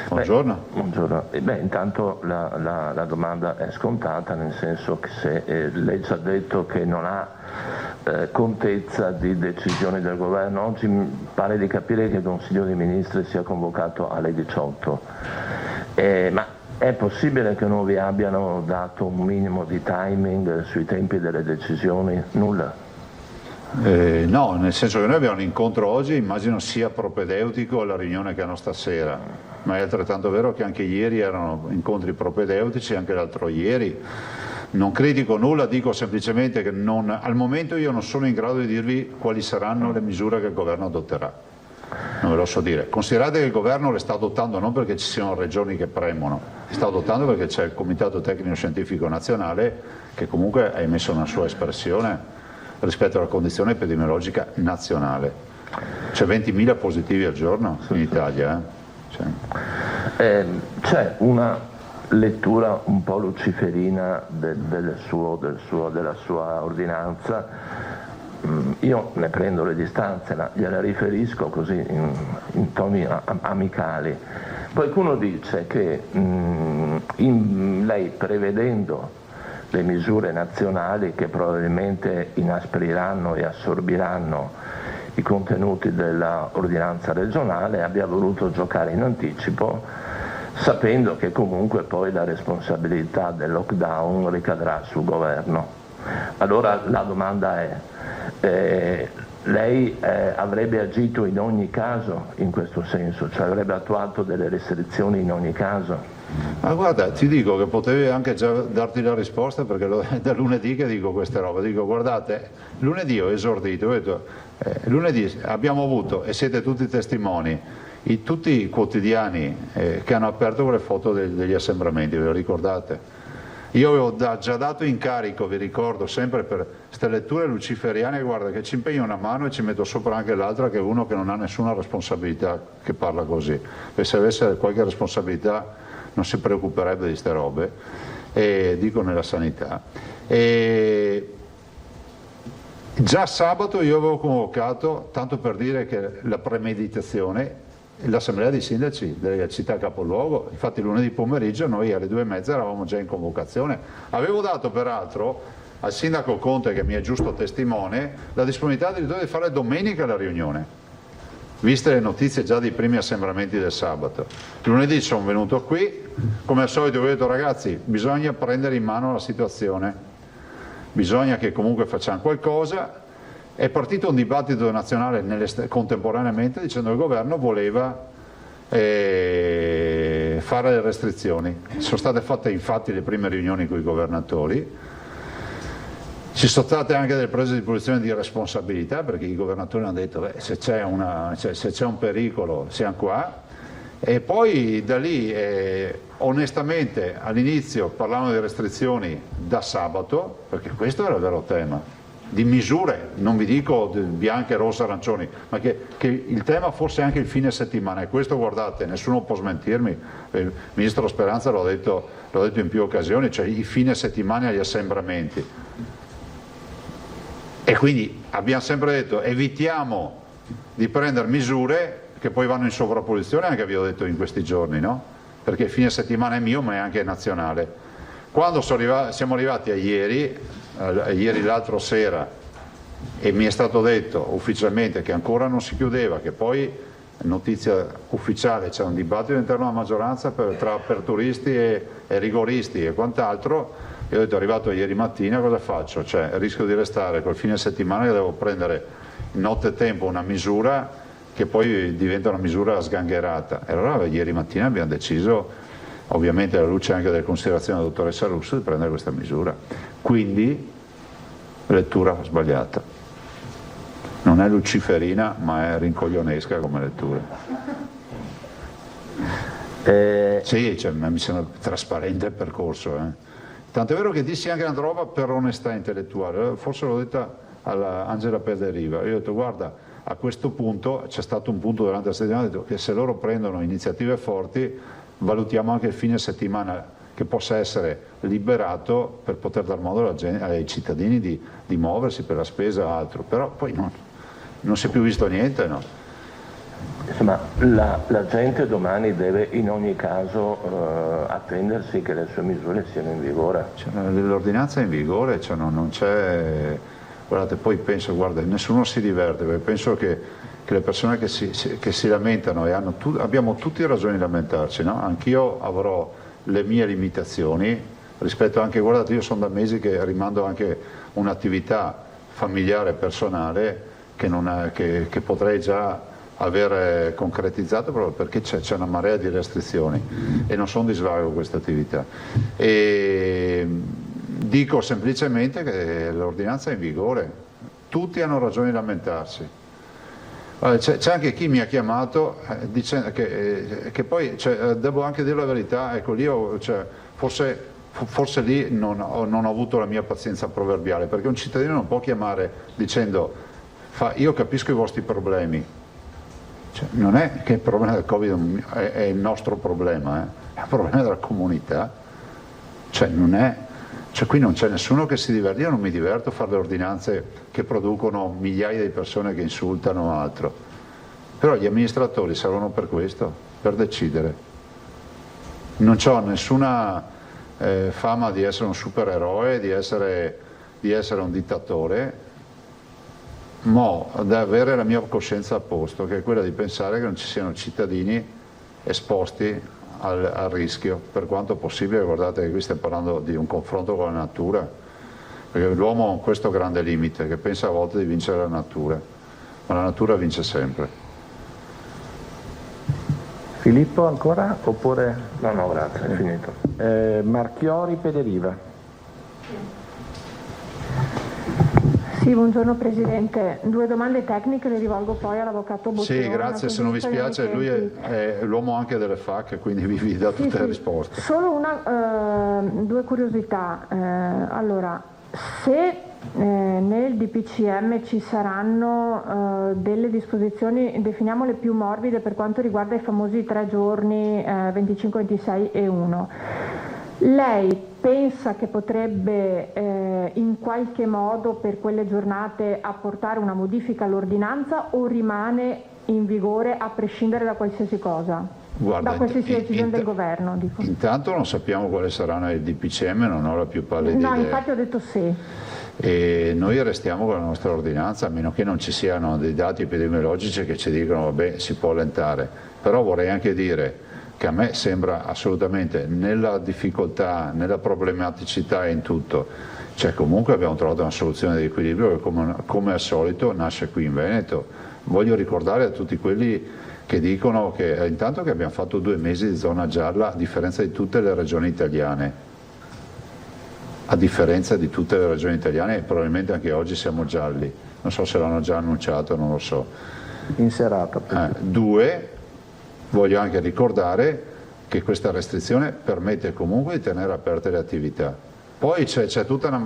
Buongiorno. Buongiorno. Intanto la domanda è scontata, nel senso che se lei ci ha detto che non ha contezza di decisioni del governo, oggi mi pare di capire che il Consiglio dei Ministri sia convocato alle 18. Ma è possibile che non vi abbiano dato un minimo di timing sui tempi delle decisioni? Nulla? No, nel senso che noi abbiamo un incontro oggi, immagino sia propedeutico alla riunione che hanno stasera, ma è altrettanto vero che anche ieri erano incontri propedeutici, anche l'altro ieri. Non critico nulla, dico semplicemente che al momento io non sono in grado di dirvi quali saranno le misure che il governo adotterà. Non ve lo so dire. Considerate che il governo le sta adottando non perché ci siano regioni che premono, le sta adottando perché c'è il Comitato Tecnico Scientifico Nazionale che comunque ha emesso una sua espressione rispetto alla condizione epidemiologica nazionale. C'è 20.000 positivi al giorno in Italia. C'è una lettura un po' luciferina della sua ordinanza. Io ne prendo le distanze, gliela riferisco così in toni amicali. Qualcuno dice che lei, prevedendo le misure nazionali che probabilmente inaspriranno e assorbiranno i contenuti dell'ordinanza regionale, abbia voluto giocare in anticipo, sapendo che comunque poi la responsabilità del lockdown ricadrà sul governo. Allora la domanda è, lei avrebbe agito in ogni caso in questo senso, cioè avrebbe attuato delle restrizioni in ogni caso? Ma guarda, ti dico che potevi anche già darti la risposta, perché è da lunedì che dico queste robe. Dico, guardate, lunedì ho esordito, ho detto, lunedì abbiamo avuto, e siete tutti testimoni, tutti i quotidiani che hanno aperto con le foto degli assembramenti, ve lo ricordate? Io avevo già dato incarico, vi ricordo, sempre per queste letture luciferiane, guarda che ci impegno una mano e ci metto sopra anche l'altra, che è uno che non ha nessuna responsabilità che parla così, e se avesse qualche responsabilità non si preoccuperebbe di ste robe, e dico nella sanità. E già sabato io avevo convocato, tanto per dire che la premeditazione, l'assemblea dei sindaci della città capoluogo. Infatti lunedì pomeriggio noi alle 2:30 eravamo già in convocazione. Avevo dato peraltro al sindaco Conte, che mi è giusto testimone, la disponibilità addirittura di fare domenica la riunione, viste le notizie già dei primi assembramenti del sabato. Lunedì sono venuto qui, come al solito vi ho detto: ragazzi, bisogna prendere in mano la situazione, bisogna che comunque facciamo qualcosa. È partito un dibattito nazionale contemporaneamente dicendo che il governo voleva fare le restrizioni. Sono state fatte infatti le prime riunioni con i governatori, ci sono state anche delle prese di posizione di responsabilità, perché i governatori hanno detto se c'è un pericolo siamo qua, e poi da lì onestamente all'inizio parlavano di restrizioni da sabato, perché questo era il vero tema, di misure, non vi dico bianche, rosse, arancioni, ma che il tema fosse anche il fine settimana. E questo, guardate, nessuno può smentirmi, il ministro Speranza l'ho detto in più occasioni, cioè i fine settimana agli assembramenti. E quindi abbiamo sempre detto: evitiamo di prendere misure che poi vanno in sovrapposizione, anche vi ho detto in questi giorni, no? Perché il fine settimana è mio, ma è anche nazionale. Quando siamo arrivati a ieri l'altro sera, e mi è stato detto ufficialmente che ancora non si chiudeva, che poi notizia ufficiale c'è un dibattito all'interno della maggioranza tra aperturisti e rigoristi e quant'altro, io ho detto: arrivato ieri mattina cosa faccio? Cioè rischio di restare col fine settimana che devo prendere in nottetempo una misura che poi diventa una misura sgangherata. E allora ieri mattina abbiamo deciso, ovviamente alla luce anche delle considerazioni della dottoressa Russo, di prendere questa misura. Quindi lettura sbagliata, non è luciferina ma è rincoglionesca come lettura. Sì, cioè, mi sembra trasparente il percorso, Tanto è vero che dissi anche una roba per onestà intellettuale, forse l'ho detta alla Angela Pederiva. Io ho detto: guarda, a questo punto c'è stato un punto durante la settimana, ho detto che se loro prendono iniziative forti valutiamo anche il fine settimana che possa essere liberato per poter dar modo ai cittadini di muoversi per la spesa o altro, però poi non si è più visto niente, no? Insomma, la gente domani deve in ogni caso attendersi che le sue misure siano in vigore. L'ordinanza è in vigore, cioè non c'è. Guardate, poi penso, guarda, nessuno si diverte, perché penso che le persone che si lamentano, e abbiamo tutti ragioni di lamentarci, no? Anch'io avrò le mie limitazioni rispetto anche, guardate, io sono da mesi che rimando anche un'attività familiare personale che potrei già aver concretizzato, proprio perché c'è una marea di restrizioni e non sono di svago questa attività. E dico semplicemente che l'ordinanza è in vigore, tutti hanno ragione di lamentarsi. C'è anche chi mi ha chiamato dicendo che poi, devo anche dire la verità, ecco, lì forse lì non ho avuto la mia pazienza proverbiale, perché un cittadino non può chiamare dicendo: io capisco i vostri problemi. Cioè, non è che il problema del Covid è il nostro problema, è un problema della comunità. Qui non c'è nessuno che si diverte. Io non mi diverto a fare le ordinanze che producono migliaia di persone che insultano o altro, però gli amministratori servono per questo, per decidere. Non ho nessuna fama di essere un supereroe, di essere un dittatore, ma da avere la mia coscienza a posto, che è quella di pensare che non ci siano cittadini esposti al rischio, per quanto possibile. Guardate che qui stiamo parlando di un confronto con la natura, perché l'uomo ha questo grande limite, che pensa a volte di vincere la natura, ma la natura vince sempre. Filippo ancora? Oppure? No, grazie, è finito. Marchiori, Pederiva. Sì, buongiorno Presidente. 2 domande tecniche le rivolgo poi all'Avvocato Bottione. Sì, grazie, se non vi spiace, lui è l'uomo anche delle FAQ, quindi vi dà tutte le risposte. Solo 2 curiosità. Allora, se nel DPCM ci saranno delle disposizioni, definiamole più morbide, per quanto riguarda i famosi 3 giorni, 25, 26 e 1, lei pensa che potrebbe in qualche modo per quelle giornate apportare una modifica all'ordinanza o rimane in vigore a prescindere da qualsiasi cosa? Guarda, da qualsiasi decisione del governo? Dico. Intanto non sappiamo quale saranno i DPCM, non ho la più pallida idea. No, infatti ho detto sì. E noi restiamo con la nostra ordinanza, a meno che non ci siano dei dati epidemiologici che ci dicono vabbè, si può allentare. Però vorrei anche dire che a me sembra assolutamente nella difficoltà, nella problematicità e in tutto, cioè comunque abbiamo trovato una soluzione di equilibrio che come al solito nasce qui in Veneto. Voglio ricordare a tutti quelli che dicono che intanto che abbiamo fatto 2 mesi di zona gialla a differenza di tutte le regioni italiane, e probabilmente anche oggi siamo gialli, non so se l'hanno già annunciato, non lo so. In serata. 2, voglio anche ricordare che questa restrizione permette comunque di tenere aperte le attività. Poi c'è tutta una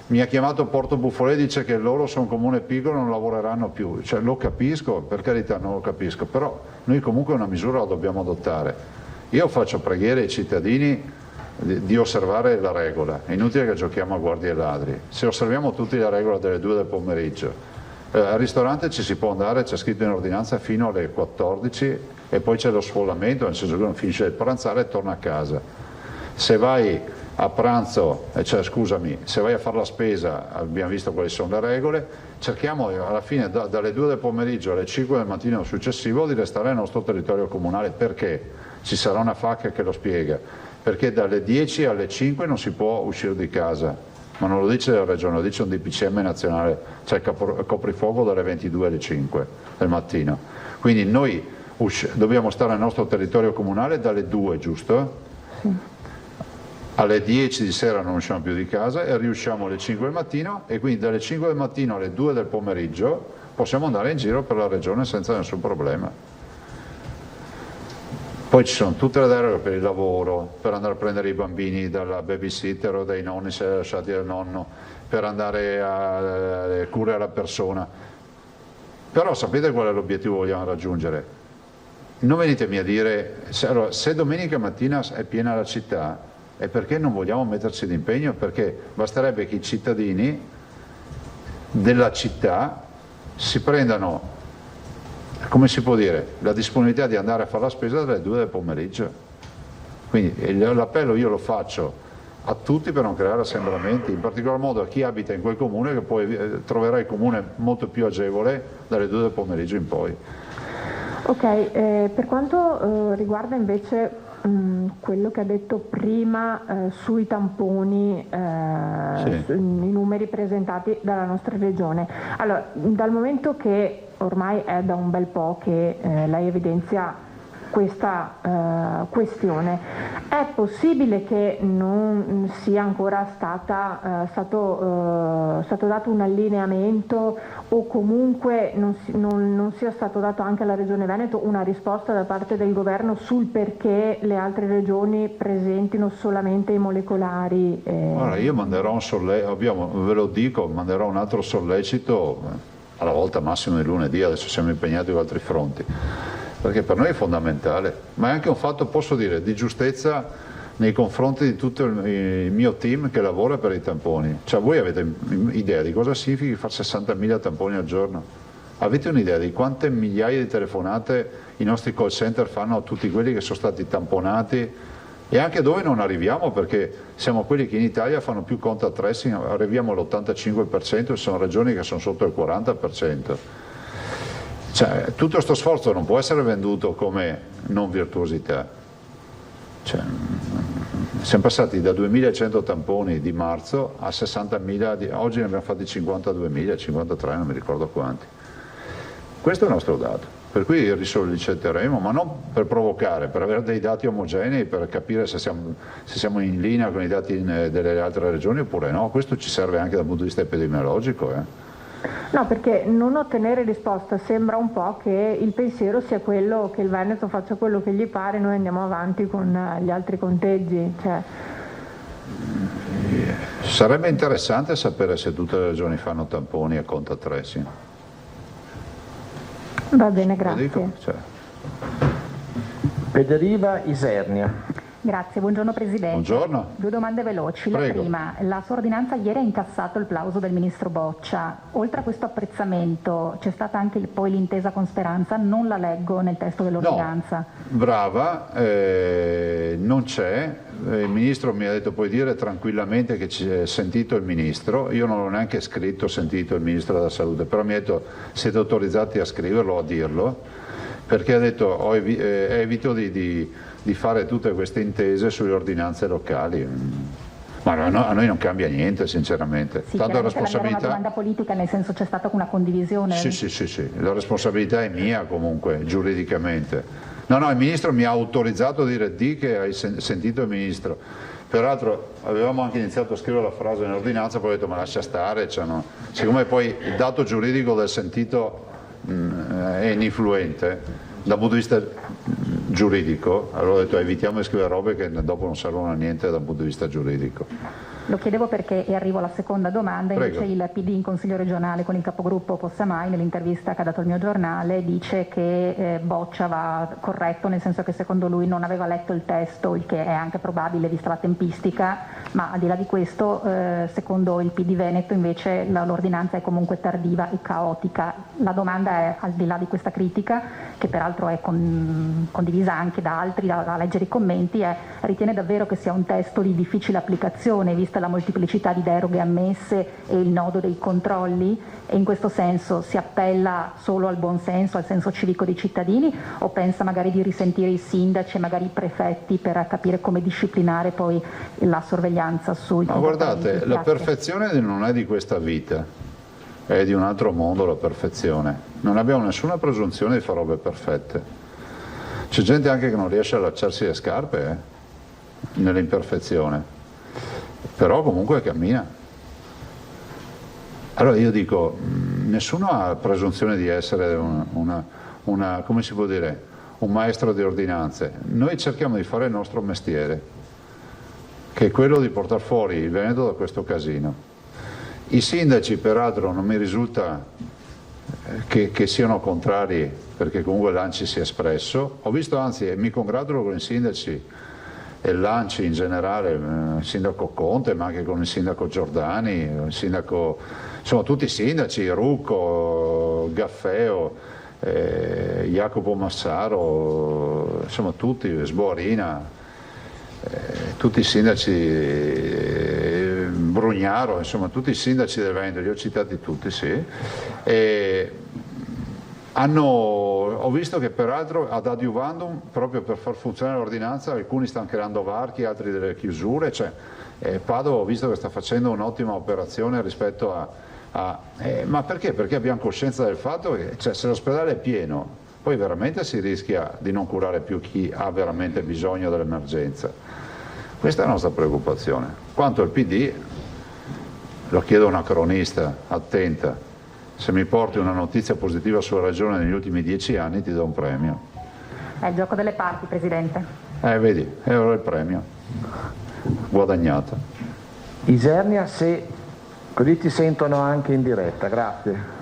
mi ha chiamato Porto Buffolè e dice che loro sono un comune piccolo e non lavoreranno più, cioè, lo capisco, per carità non lo capisco, però noi comunque una misura la dobbiamo adottare. Io faccio preghiere ai cittadini di osservare la regola, è inutile che giochiamo a guardie e ladri, se osserviamo tutti la regola delle 2 del pomeriggio, al ristorante ci si può andare, c'è scritto in ordinanza, fino alle 14 e poi c'è lo sfollamento, nel senso che uno finisce di pranzare e torna a casa. Se vai a pranzo, se vai a fare la spesa, abbiamo visto quali sono le regole, cerchiamo alla fine dalle 2 del pomeriggio alle 5 del mattino successivo di restare nel nostro territorio comunale. Perché? Ci sarà una FAQ che lo spiega, perché dalle 10 alle 5 non si può uscire di casa, ma non lo dice la regione, lo dice un DPCM nazionale, cioè il coprifuoco dalle 22 alle 5 del mattino. Quindi noi dobbiamo stare nel nostro territorio comunale dalle 2, giusto? Sì. Alle 10 di sera non usciamo più di casa e riusciamo alle 5 del mattino, e quindi dalle 5 del mattino alle 2 del pomeriggio possiamo andare in giro per la regione senza nessun problema. Poi ci sono tutte le deroghe per il lavoro, per andare a prendere i bambini dalla babysitter o dai nonni se li ha lasciati dal nonno, per andare a curare la persona. Però sapete qual è l'obiettivo che vogliamo raggiungere? Non venitemi a dire, se domenica mattina è piena la città, è perché non vogliamo metterci d'impegno, perché basterebbe che i cittadini della città si prendano, come si può dire, la disponibilità di andare a fare la spesa dalle 2 del pomeriggio. Quindi l'appello io lo faccio a tutti per non creare assembramenti, in particolar modo a chi abita in quel comune, che poi troverà il comune molto più agevole dalle 2 del pomeriggio in poi. Ok, per quanto riguarda invece quello che ha detto prima sui tamponi, sì, i numeri presentati dalla nostra regione. Allora, dal momento che ormai è da un bel po' che lei evidenzia questa questione, è possibile che non sia ancora stato dato un allineamento, o comunque non sia stato dato anche alla Regione Veneto una risposta da parte del governo sul perché le altre regioni presentino solamente i molecolari? Allora, io manderò un sollecito, ve lo dico, manderò un altro sollecito alla volta massimo di lunedì, adesso siamo impegnati su altri fronti, perché per noi è fondamentale, ma è anche un fatto, posso dire, di giustezza nei confronti di tutto il mio team che lavora per i tamponi. Cioè, voi avete idea di cosa significa fare 60.000 tamponi al giorno? Avete un'idea di quante migliaia di telefonate i nostri call center fanno a tutti quelli che sono stati tamponati, e anche dove non arriviamo, perché siamo quelli che in Italia fanno più contact tracing, arriviamo all'85%, e sono regioni che sono sotto il 40%. Cioè, tutto questo sforzo non può essere venduto come non virtuosità. Cioè, siamo passati da 2.100 tamponi di marzo a 60.000, oggi ne abbiamo fatti 52.000, 53, non mi ricordo quanti. Questo è il nostro dato. per cui risolliciteremo, ma non per provocare, per avere dei dati omogenei, per capire se siamo in linea con i dati delle altre regioni oppure no. Questo ci serve anche dal punto di vista epidemiologico. No, perché non ottenere risposta sembra un po' che il pensiero sia quello che il Veneto faccia quello che gli pare, noi andiamo avanti con gli altri conteggi. Sarebbe interessante sapere se tutte le regioni fanno tamponi a conto a 3, sì. Va bene, grazie. Pederiva Isernia. Grazie, buongiorno Presidente. Buongiorno. 2 domande veloci. Prego. La prima, la sua ordinanza ieri ha incassato il plauso del Ministro Boccia. Oltre a questo apprezzamento c'è stata anche poi l'intesa con Speranza, non la leggo nel testo dell'ordinanza. No, brava, non c'è. Il Ministro mi ha detto puoi dire tranquillamente che ci è sentito il Ministro, io non ho neanche scritto sentito il Ministro della Salute, però mi ha detto siete autorizzati a scriverlo, a dirlo, perché ha detto evito di fare tutte queste intese sulle ordinanze locali. Ma a noi non cambia niente, sinceramente. Sì, Tanto la responsabilità... una domanda politica, nel senso c'è stata una condivisione. Sì, la responsabilità è mia comunque, giuridicamente. No, il Ministro mi ha autorizzato a dire di che hai sentito il Ministro. Peraltro avevamo anche iniziato a scrivere la frase in ordinanza, poi ho detto ma lascia stare, siccome poi il dato giuridico del sentito è ininfluente dal punto di vista giuridico, allora ho detto evitiamo di scrivere robe che dopo non servono a niente dal punto di vista giuridico. Lo chiedevo perché, e arrivo alla seconda domanda, Prego. invece il PD in Consiglio regionale con il capogruppo Possamai, nell'intervista che ha dato il mio giornale, dice che Boccia va corretto, nel senso che secondo lui non aveva letto il testo, il che è anche probabile vista la tempistica, ma al di là di questo, secondo il PD Veneto invece l'ordinanza è comunque tardiva e caotica. La domanda è, al di là di questa critica, che peraltro è condivisa anche da altri, da leggere i commenti, ritiene davvero che sia un testo di difficile applicazione, vista la molteplicità di deroghe ammesse e il nodo dei controlli, e in questo senso si appella solo al buon senso, al senso civico dei cittadini, o pensa magari di risentire i sindaci e magari i prefetti per capire come disciplinare poi la sorveglianza sui comportamenti? Ma guardate, la perfezione non è di questa vita, è di un altro mondo la perfezione. Non abbiamo nessuna presunzione di fare robe perfette. C'è gente anche che non riesce a allacciarsi le scarpe nell'imperfezione, però comunque cammina. Allora io dico, nessuno ha presunzione di essere come si può dire, un maestro di ordinanze. Noi cerchiamo di fare il nostro mestiere, che è quello di portare fuori il Veneto da questo casino. I sindaci peraltro non mi risulta che siano contrari, perché comunque l'ANCI si è espresso. Ho visto, anzi, e mi congratulo con i sindaci e l'ANCI in generale, il sindaco Conte, ma anche con il sindaco Giordani, il sindaco, insomma tutti i sindaci, Rucco, Gaffeo, Jacopo Massaro, insomma tutti, Sborina, tutti i sindaci, Brugnaro, insomma tutti i sindaci del Veneto, li ho citati tutti, sì. Ho visto che peraltro ad adiuvandum, proprio per far funzionare l'ordinanza, alcuni stanno creando varchi, altri delle chiusure, Padova ho visto che sta facendo un'ottima operazione rispetto ma perché? Perché abbiamo coscienza del fatto che se l'ospedale è pieno, poi veramente si rischia di non curare più chi ha veramente bisogno dell'emergenza. Questa è la nostra preoccupazione. Quanto al PD, lo chiedo a una cronista attenta, se mi porti una notizia positiva sulla Regione negli ultimi 10 anni ti do un premio. È il gioco delle parti, Presidente. Vedi, e ora il premio. Guadagnato. Isernia, se così ti sentono anche in diretta, grazie.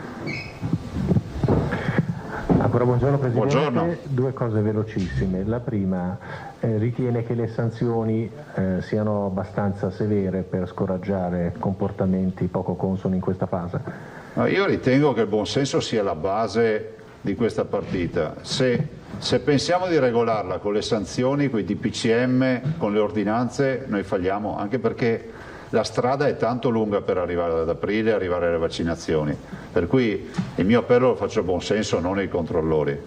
Ancora buongiorno Presidente. Buongiorno. 2 cose velocissime. La prima, ritiene che le sanzioni siano abbastanza severe per scoraggiare comportamenti poco consoni in questa fase? Io ritengo che il buonsenso sia la base di questa partita. Se pensiamo di regolarla con le sanzioni, con i DPCM, con le ordinanze, noi falliamo, anche perché la strada è tanto lunga per arrivare ad aprile e arrivare alle vaccinazioni. Per cui il mio appello lo faccio a buonsenso, non ai controllori.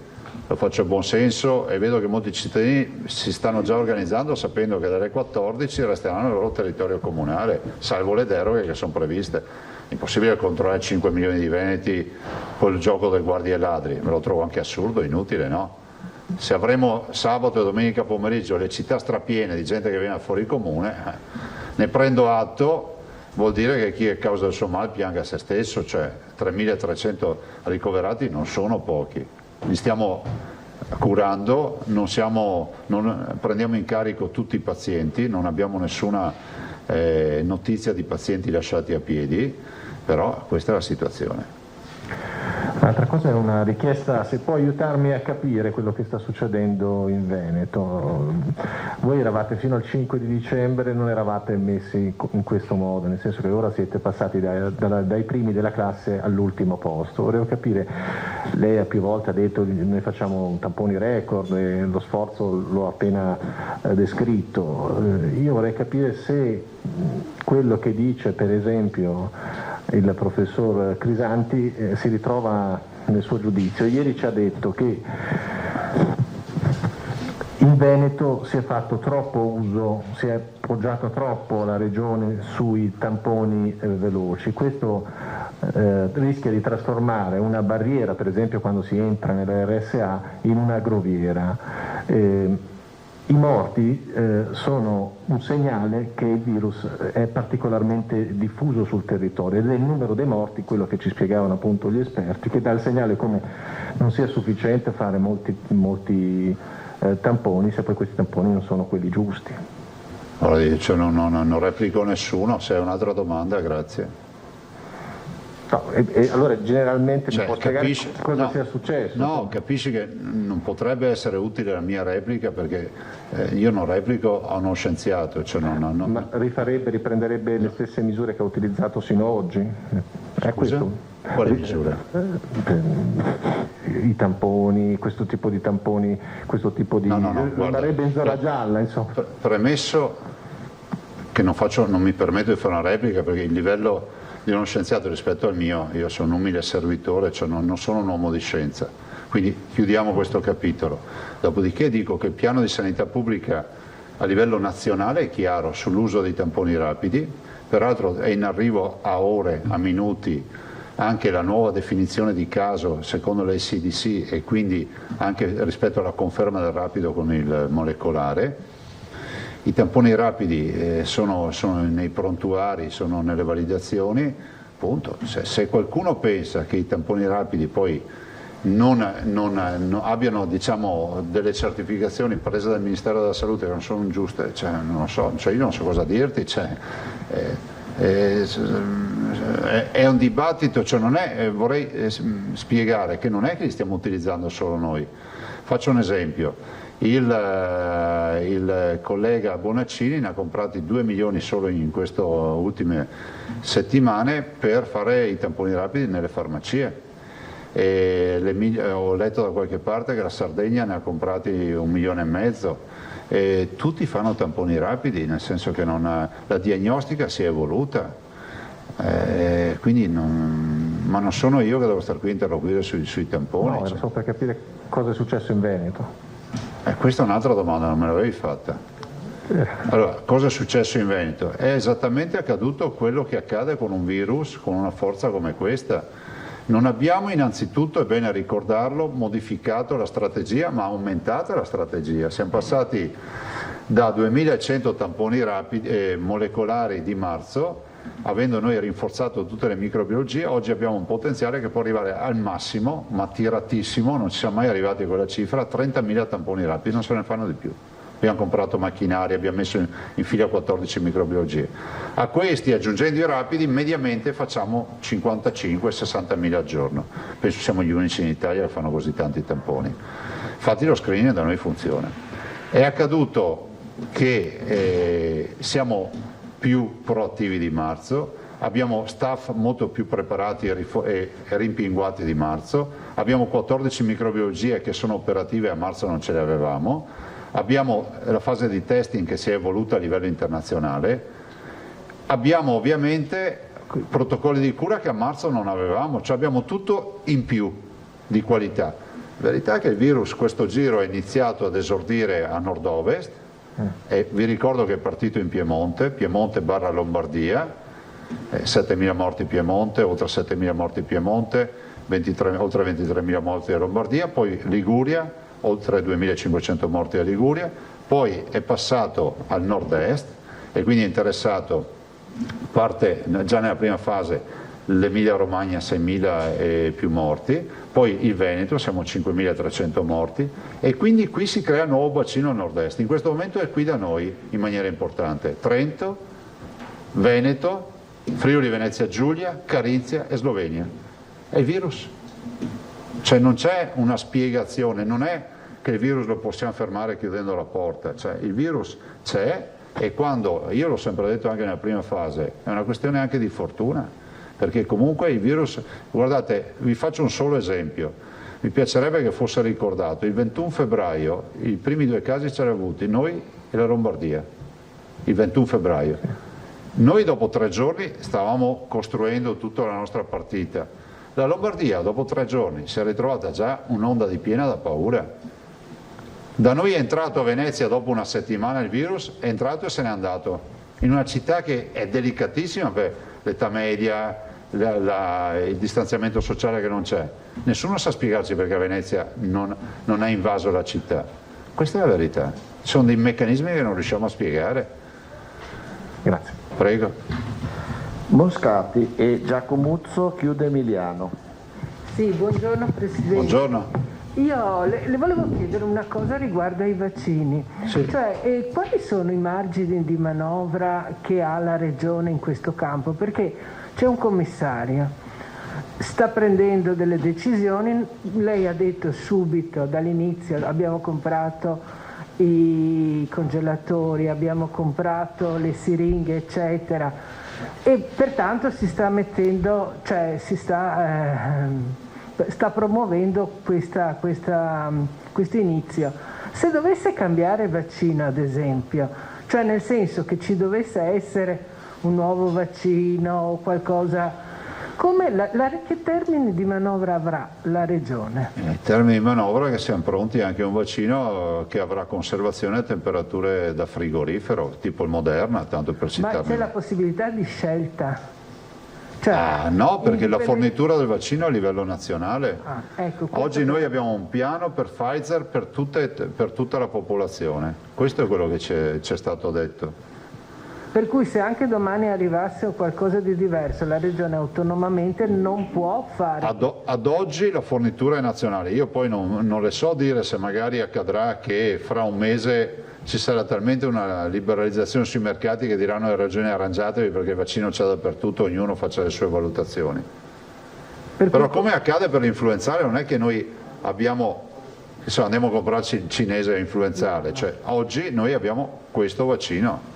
Lo faccio a buonsenso e vedo che molti cittadini si stanno già organizzando sapendo che dalle 14 resteranno nel loro territorio comunale, salvo le deroghe che sono previste. Impossibile controllare 5 milioni di veneti quel gioco del guardia e ladri, me lo trovo anche assurdo, inutile, no? Se avremo sabato e domenica pomeriggio le città strapiene di gente che viene fuori comune, ne prendo atto, vuol dire che chi è causa del suo male pianga se stesso, cioè 3.300 ricoverati non sono pochi, li stiamo curando, non prendiamo in carico tutti i pazienti, non abbiamo nessuna notizia di pazienti lasciati a piedi, però questa è la situazione. L'altra cosa è una richiesta, se può aiutarmi a capire quello che sta succedendo in Veneto. Voi eravate fino al 5 di dicembre, non eravate messi in questo modo, nel senso che ora siete passati dai primi della classe all'ultimo posto. Volevo capire, lei più volte ha detto noi facciamo tamponi record e lo sforzo l'ho appena descritto. Io vorrei capire se quello che dice per esempio il professor Crisanti si ritrova nel suo giudizio. Ieri ci ha detto che in Veneto si è fatto troppo uso, si è poggiato troppo la regione sui tamponi veloci. Questo rischia di trasformare una barriera, per esempio quando si entra nella RSA, in una groviera. I morti sono un segnale che il virus è particolarmente diffuso sul territorio ed è il numero dei morti, quello che ci spiegavano appunto gli esperti, che dà il segnale come non sia sufficiente fare molti tamponi se poi questi tamponi non sono quelli giusti. Allora, non replico nessuno, se è un'altra domanda, grazie. No, allora generalmente mi può spiegare cosa sia successo? No, capisci che non potrebbe essere utile la mia replica perché io non replico a uno scienziato. Cioè Ma riprenderebbe le stesse misure che ha utilizzato sino ad oggi? È questo? Quali misure? I tamponi, questo tipo di tamponi, questo tipo di... rimarrebbe in zona gialla, insomma. Premesso che non mi permetto di fare una replica perché il livello di uno scienziato rispetto al mio, io sono un umile servitore, cioè non sono un uomo di scienza, quindi chiudiamo questo capitolo. Dopodiché dico che il piano di sanità pubblica a livello nazionale è chiaro sull'uso dei tamponi rapidi, peraltro è in arrivo a ore, a minuti, anche la nuova definizione di caso secondo l'ECDC e quindi anche rispetto alla conferma del rapido con il molecolare. I tamponi rapidi sono nei prontuari, sono nelle validazioni, punto. Se qualcuno pensa che i tamponi rapidi poi non abbiano delle certificazioni prese dal Ministero della Salute che non sono giuste, non lo so, io non so cosa dirti, è un dibattito, vorrei spiegare che non è che li stiamo utilizzando solo noi. Faccio un esempio. Il collega Bonaccini ne ha comprati 2 milioni solo in queste ultime settimane per fare i tamponi rapidi nelle farmacie. Ho letto da qualche parte che la Sardegna ne ha comprati 1,5 milioni. Tutti fanno tamponi rapidi, nel senso che la diagnostica si è evoluta. Quindi ma non sono io che devo stare qui a interloquire sui tamponi. No, era solo per capire cosa è successo in Veneto. Questa è un'altra domanda, non me l'avevi fatta. Allora, cosa è successo in Veneto? È esattamente accaduto quello che accade con un virus, con una forza come questa. Non abbiamo innanzitutto, è bene ricordarlo, modificato la strategia, ma aumentato la strategia. Siamo passati da 2100 tamponi rapidi, molecolari di marzo, avendo noi rinforzato tutte le microbiologie, oggi abbiamo un potenziale che può arrivare al massimo, ma tiratissimo, non ci siamo mai arrivati a quella cifra, 30.000 tamponi rapidi, non se ne fanno di più. Abbiamo comprato macchinari, abbiamo messo in fila 14 microbiologie. A questi, aggiungendo i rapidi, mediamente facciamo 55-60.000 al giorno. Penso siamo gli unici in Italia che fanno così tanti tamponi. Infatti lo screening da noi funziona. È accaduto che siamo più proattivi di marzo, abbiamo staff molto più preparati e rimpinguati di marzo, abbiamo 14 microbiologie che sono operative, a marzo non ce le avevamo, abbiamo la fase di testing che si è evoluta a livello internazionale, abbiamo ovviamente protocolli di cura che a marzo non avevamo, cioè abbiamo tutto in più di qualità. La verità è che il virus questo giro è iniziato ad esordire a nord-ovest, e vi ricordo che è partito in Piemonte barra Lombardia, 7.000 morti Piemonte, oltre 7.000 morti Piemonte, oltre 23.000 morti in Lombardia, poi Liguria, oltre 2.500 morti a Liguria, poi è passato al nord-est e quindi è interessato, parte già nella prima fase l'Emilia Romagna 6.000 e più morti, poi il Veneto siamo a 5.300 morti e quindi qui si crea un nuovo bacino al nord-est. In questo momento è qui da noi in maniera importante Trento, Veneto, Friuli Venezia Giulia, Carinzia e Slovenia. È il virus. Cioè non c'è una spiegazione, non è che il virus lo possiamo fermare chiudendo la porta, cioè il virus c'è e quando, io l'ho sempre detto anche nella prima fase, è una questione anche di fortuna. Perché comunque il virus, guardate, vi faccio un solo esempio, mi piacerebbe che fosse ricordato, il 21 febbraio i primi 2 casi ce li abbiamo avuti noi e la Lombardia, il 21 febbraio. Noi dopo 3 giorni stavamo costruendo tutta la nostra partita, la Lombardia dopo 3 giorni si è ritrovata già un'onda di piena da paura. Da noi è entrato a Venezia dopo una settimana il virus, è entrato e se n'è andato, in una città che è delicatissima per l'età media, il distanziamento sociale che non c'è. Nessuno sa spiegarci perché Venezia non ha invaso la città. Questa è la verità. Ci sono dei meccanismi che non riusciamo a spiegare. Grazie. Prego. Moscati e Giacomuzzo chiude Emiliano. Sì, buongiorno Presidente. Buongiorno. Io le volevo chiedere una cosa riguardo ai vaccini, sì. Cioè quali sono i margini di manovra che ha la Regione in questo campo? Perché c'è un commissario, sta prendendo delle decisioni, lei ha detto subito dall'inizio abbiamo comprato i congelatori, abbiamo comprato le siringhe eccetera e pertanto si sta mettendo, cioè si sta promuovendo questo inizio. Se dovesse cambiare vaccino ad esempio, cioè nel senso che ci dovesse essere un nuovo vaccino o qualcosa, che termini di manovra avrà la Regione? In termini di manovra che siamo pronti anche a un vaccino che avrà conservazione a temperature da frigorifero, tipo il Moderna, tanto per citarne. Ma c'è la possibilità di scelta? Cioè, no, perché la fornitura del vaccino è a livello nazionale. Ecco, oggi noi abbiamo un piano per Pfizer per tutta la popolazione. Questo è quello che ci è stato detto. Per cui se anche domani arrivasse qualcosa di diverso, la Regione autonomamente non può fare... Ad oggi la fornitura è nazionale. Io poi non le so dire se magari accadrà che fra un mese ci sarà talmente una liberalizzazione sui mercati che diranno alle regioni arrangiatevi perché il vaccino c'è dappertutto, ognuno faccia le sue valutazioni. Però come accade per l'influenzale non è che noi andiamo a comprarci il cinese a influenzale, cioè oggi noi abbiamo questo vaccino.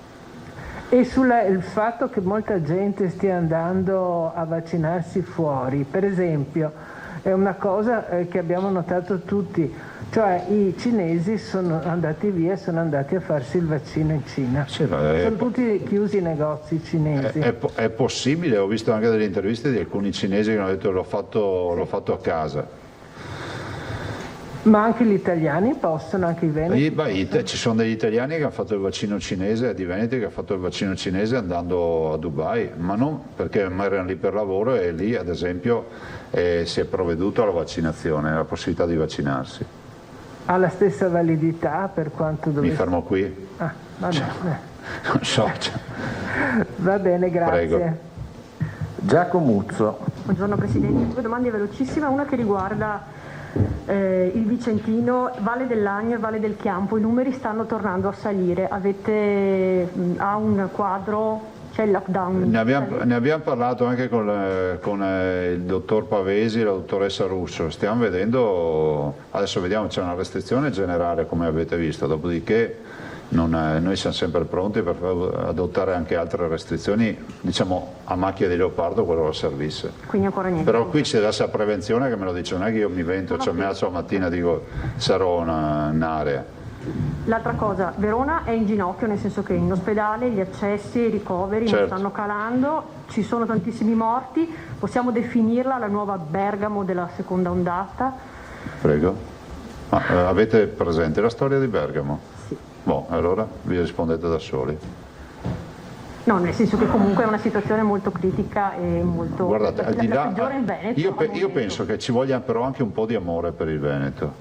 E il fatto che molta gente stia andando a vaccinarsi fuori, per esempio, è una cosa che abbiamo notato tutti, cioè i cinesi sono andati via, sono andati a farsi il vaccino in Cina. Sì, sono tutti chiusi i negozi cinesi. È possibile, ho visto anche delle interviste di alcuni cinesi che hanno detto l'ho fatto a casa. Ma anche gli italiani possono, anche i veneti? Ci sono degli italiani che hanno fatto il vaccino cinese, di Veneti che hanno fatto il vaccino cinese andando a Dubai, ma non perché erano lì per lavoro e lì ad esempio si è provveduto alla vaccinazione, alla possibilità di vaccinarsi. Ha la stessa validità per quanto dovesse... Mi fermo qui. Va bene. Non so. Va bene, grazie. Prego. Giacomuzzo. Buongiorno Presidente, 2 domande velocissime, una che riguarda il Vicentino, Valle dell'Agno e Valle del Chiampo, i numeri stanno tornando a salire, ha un quadro, c'è il lockdown? Ne abbiamo parlato anche con il dottor Pavesi e la dottoressa Russo, stiamo vedendo, adesso vediamo, c'è una restrizione generale come avete visto, dopodiché noi siamo sempre pronti per adottare anche altre restrizioni, diciamo a macchia di leopardo qualora servisse. Quindi ancora niente. Però qui c'è da prevenzione che me lo dice, non è che io mi vento, mi alzo la mattina e dico sarò un'area. L'altra cosa, Verona è in ginocchio, nel senso che in ospedale gli accessi e i ricoveri non stanno calando, ci sono tantissimi morti, possiamo definirla la nuova Bergamo della seconda ondata? Prego. Avete presente la storia di Bergamo? Allora vi rispondete da soli. No, nel senso che comunque è una situazione molto critica e molto... Guardate, al di là, peggiore in Veneto. io penso che ci voglia però anche un po' di amore per il Veneto,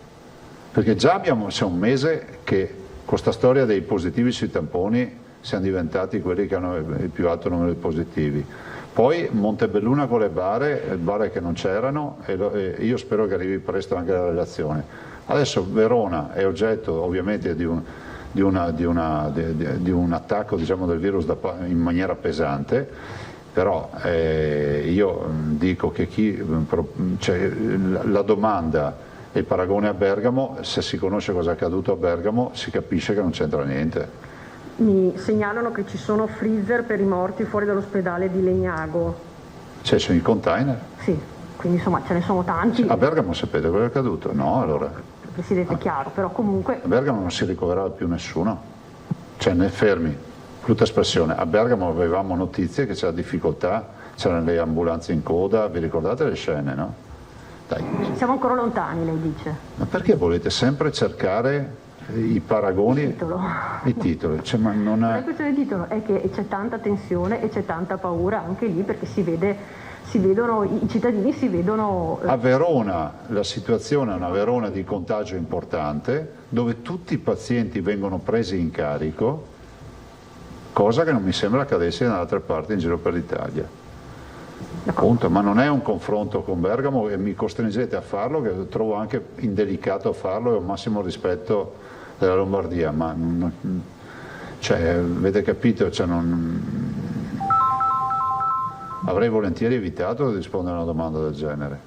perché già c'è un mese che con questa storia dei positivi sui tamponi siamo diventati quelli che hanno il più alto numero di positivi. Poi Montebelluna con le bare che non c'erano, e io spero che arrivi presto anche la relazione. Adesso Verona è oggetto ovviamente di un attacco, diciamo, del virus in maniera pesante, però io dico che la domanda e il paragone a Bergamo, se si conosce cosa è accaduto a Bergamo, si capisce che non c'entra niente. Mi segnalano che ci sono freezer per i morti fuori dall'ospedale di Legnago. Cioè, sono i container? Sì, quindi insomma ce ne sono tanti. A Bergamo sapete cosa è accaduto? No, allora. Presidente, chiaro, però comunque... A Bergamo non si ricoverava più nessuno, cioè ne fermi, brutta espressione. A Bergamo avevamo notizie che c'era difficoltà, c'erano le ambulanze in coda, vi ricordate le scene, no? Dai. Siamo ancora lontani, lei dice. Ma perché volete sempre cercare i paragoni? Il titolo. Cioè, ma non è questione di titolo, è che c'è tanta tensione e c'è tanta paura anche lì, perché i cittadini si vedono... A Verona la situazione è una Verona di contagio importante, dove tutti i pazienti vengono presi in carico, cosa che non mi sembra accadesse da altre parti in giro per l'Italia. Appunto, ma non è un confronto con Bergamo e mi costringete a farlo, che trovo anche indelicato farlo e ho il massimo rispetto della Lombardia, ma cioè, avete capito? Cioè, avrei volentieri evitato di rispondere a una domanda del genere.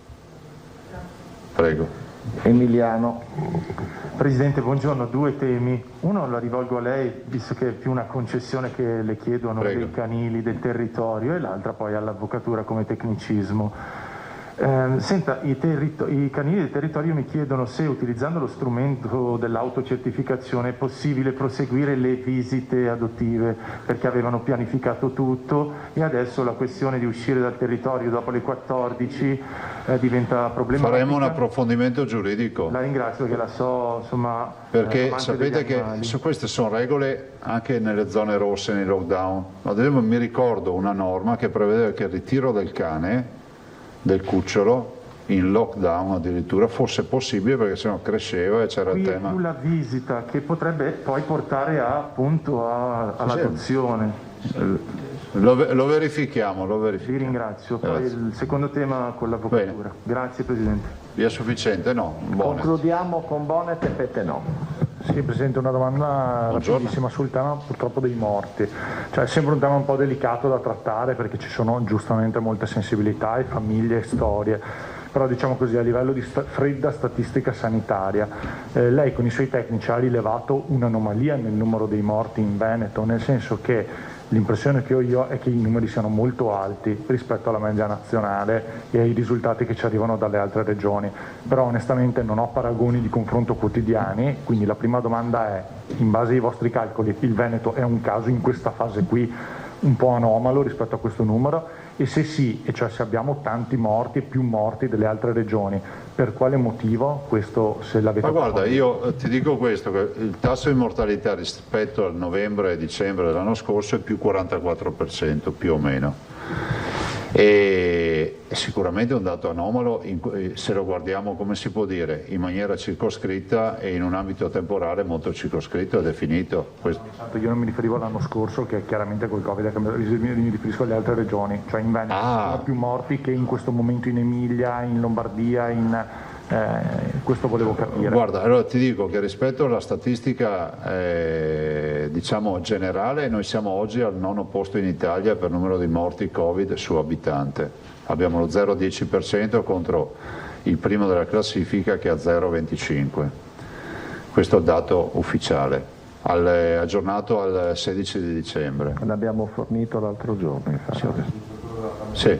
Prego. Emiliano. Presidente, buongiorno. Due temi. Uno lo rivolgo a lei, visto che è più una concessione che le chiedono. Prego. Dei canili del territorio, e l'altra poi all'avvocatura come tecnicismo. Senta, i canili del territorio mi chiedono se, utilizzando lo strumento dell'autocertificazione, è possibile proseguire le visite adottive, perché avevano pianificato tutto e adesso la questione di uscire dal territorio dopo le 14 diventa problematica. Faremo un approfondimento giuridico. La ringrazio, che la so, insomma... Perché sapete che queste sono regole anche nelle zone rosse, nei lockdown. Mi ricordo una norma che prevedeva che il ritiro del cane, del cucciolo, in lockdown addirittura, fosse possibile, perché sennò cresceva e c'era il tema. Qui è più la visita che potrebbe poi portare appunto all'adozione. Lo verifichiamo, Vi ringrazio. Poi il secondo tema con l'avvocatura. Grazie Presidente. Vi è sufficiente? No? Concludiamo con Bonet e Pettenò. Sì, Presidente, una domanda rapidissima sul tema purtroppo dei morti. Cioè, è sempre un tema un po' delicato da trattare, perché ci sono giustamente molte sensibilità e famiglie e storie, però diciamo così, a livello di fredda statistica sanitaria, lei con i suoi tecnici ha rilevato un'anomalia nel numero dei morti in Veneto, nel senso che l'impressione che ho io è che i numeri siano molto alti rispetto alla media nazionale e ai risultati che ci arrivano dalle altre regioni, però onestamente non ho paragoni di confronto quotidiani, quindi la prima domanda è: in base ai vostri calcoli il Veneto è un caso in questa fase qui un po' anomalo rispetto a questo numero? E se sì, e cioè se abbiamo tanti morti e più morti delle altre regioni, per quale motivo? Questo, se l'avete... Ma guarda, io ti dico questo, che il tasso di mortalità rispetto al novembre e dicembre dell'anno scorso è più 44% più o meno, e sicuramente è un dato anomalo se lo guardiamo, come si può dire, in maniera circoscritta e in un ambito temporale molto circoscritto e definito. Io non mi riferivo all'anno scorso, che è chiaramente col Covid, mi riferisco alle altre regioni, cioè in Veneto ci sono più morti che in questo momento in Emilia, in Lombardia, questo volevo capire. Guarda, allora ti dico che rispetto alla statistica diciamo generale, noi siamo oggi al 9° posto in Italia per numero di morti Covid su abitante. Abbiamo lo 0,10% contro il primo della classifica che ha 0,25%. Questo è il dato ufficiale, aggiornato al 16 di dicembre. L'abbiamo fornito l'altro giorno, infatti. Sì.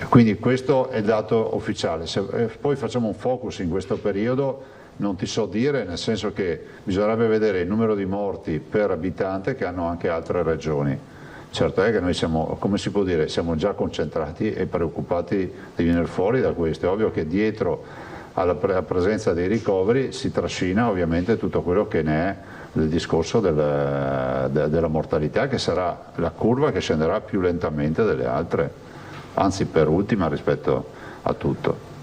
Quindi questo è il dato ufficiale. Se poi facciamo un focus in questo periodo, non ti so dire, nel senso che bisognerebbe vedere il numero di morti per abitante che hanno anche altre regioni. Certo è che noi siamo, come si può dire, siamo già concentrati e preoccupati di venire fuori da questo. È ovvio che dietro alla presenza dei ricoveri si trascina ovviamente tutto quello che ne è del discorso della mortalità, che sarà la curva che scenderà più lentamente delle altre, anzi per ultima rispetto a tutto.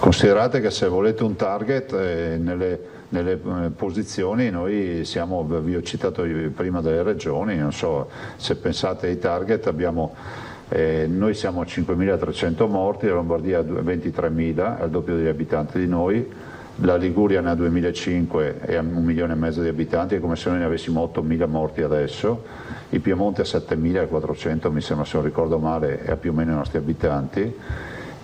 Considerate che se volete un target nelle posizioni, noi siamo, vi ho citato prima delle regioni, non so se pensate ai target, noi siamo a 5.300 morti, la Lombardia a 23.000, al doppio degli abitanti di noi, la Liguria ne ha 2.500 e ha 1,5 milioni di abitanti, è come se noi ne avessimo 8.000 morti adesso, il Piemonte a 7.400, mi sembra, se non ricordo male, è più o meno i nostri abitanti,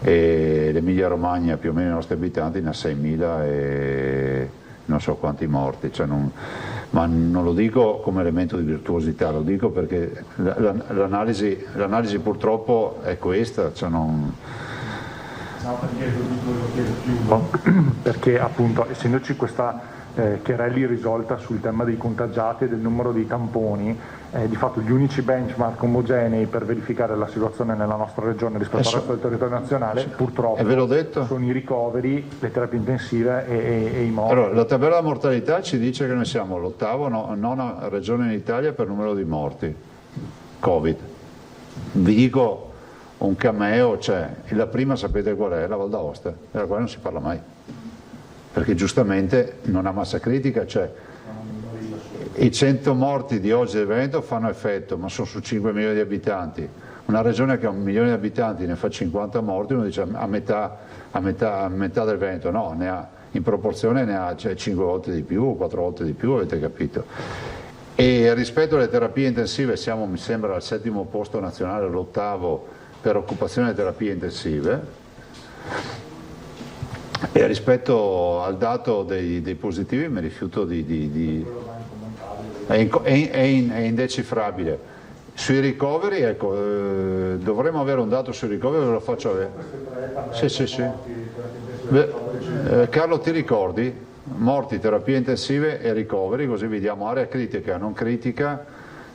e l'Emilia Romagna più o meno i nostri abitanti ne ha 6.000 e non so quanti morti, ma non lo dico come elemento di virtuosità, lo dico perché l'analisi purtroppo è questa, perché appunto essendoci questa querela irrisolta sul tema dei contagiati e del numero dei tamponi, di fatto gli unici benchmark omogenei per verificare la situazione nella nostra regione rispetto al resto del territorio nazionale purtroppo sono i ricoveri, le terapie intensive e i morti. Allora, la tabella della mortalità ci dice che noi siamo l'ottava, nona regione in Italia per numero di morti Covid. Vi dico un cameo, la prima sapete qual è? La Val d'Aosta, della quale non si parla mai, perché giustamente non ha massa critica, i 100 morti di oggi del Veneto fanno effetto, ma sono su 5 milioni di abitanti. Una regione che ha 1 milione di abitanti ne fa 50 morti, uno dice a metà del Veneto, no, in proporzione ne ha 5 volte di più, 4 volte di più, avete capito. E rispetto alle terapie intensive siamo, mi sembra, al 7° posto nazionale, l'8° per occupazione delle terapie intensive. E rispetto al dato dei positivi mi rifiuto è indecifrabile. Sui ricoveri, ecco, dovremmo avere un dato sui ricoveri, ve lo faccio avere. Sì. Carlo, ti ricordi? Morti, terapie intensive e ricoveri, così vediamo area critica, non critica,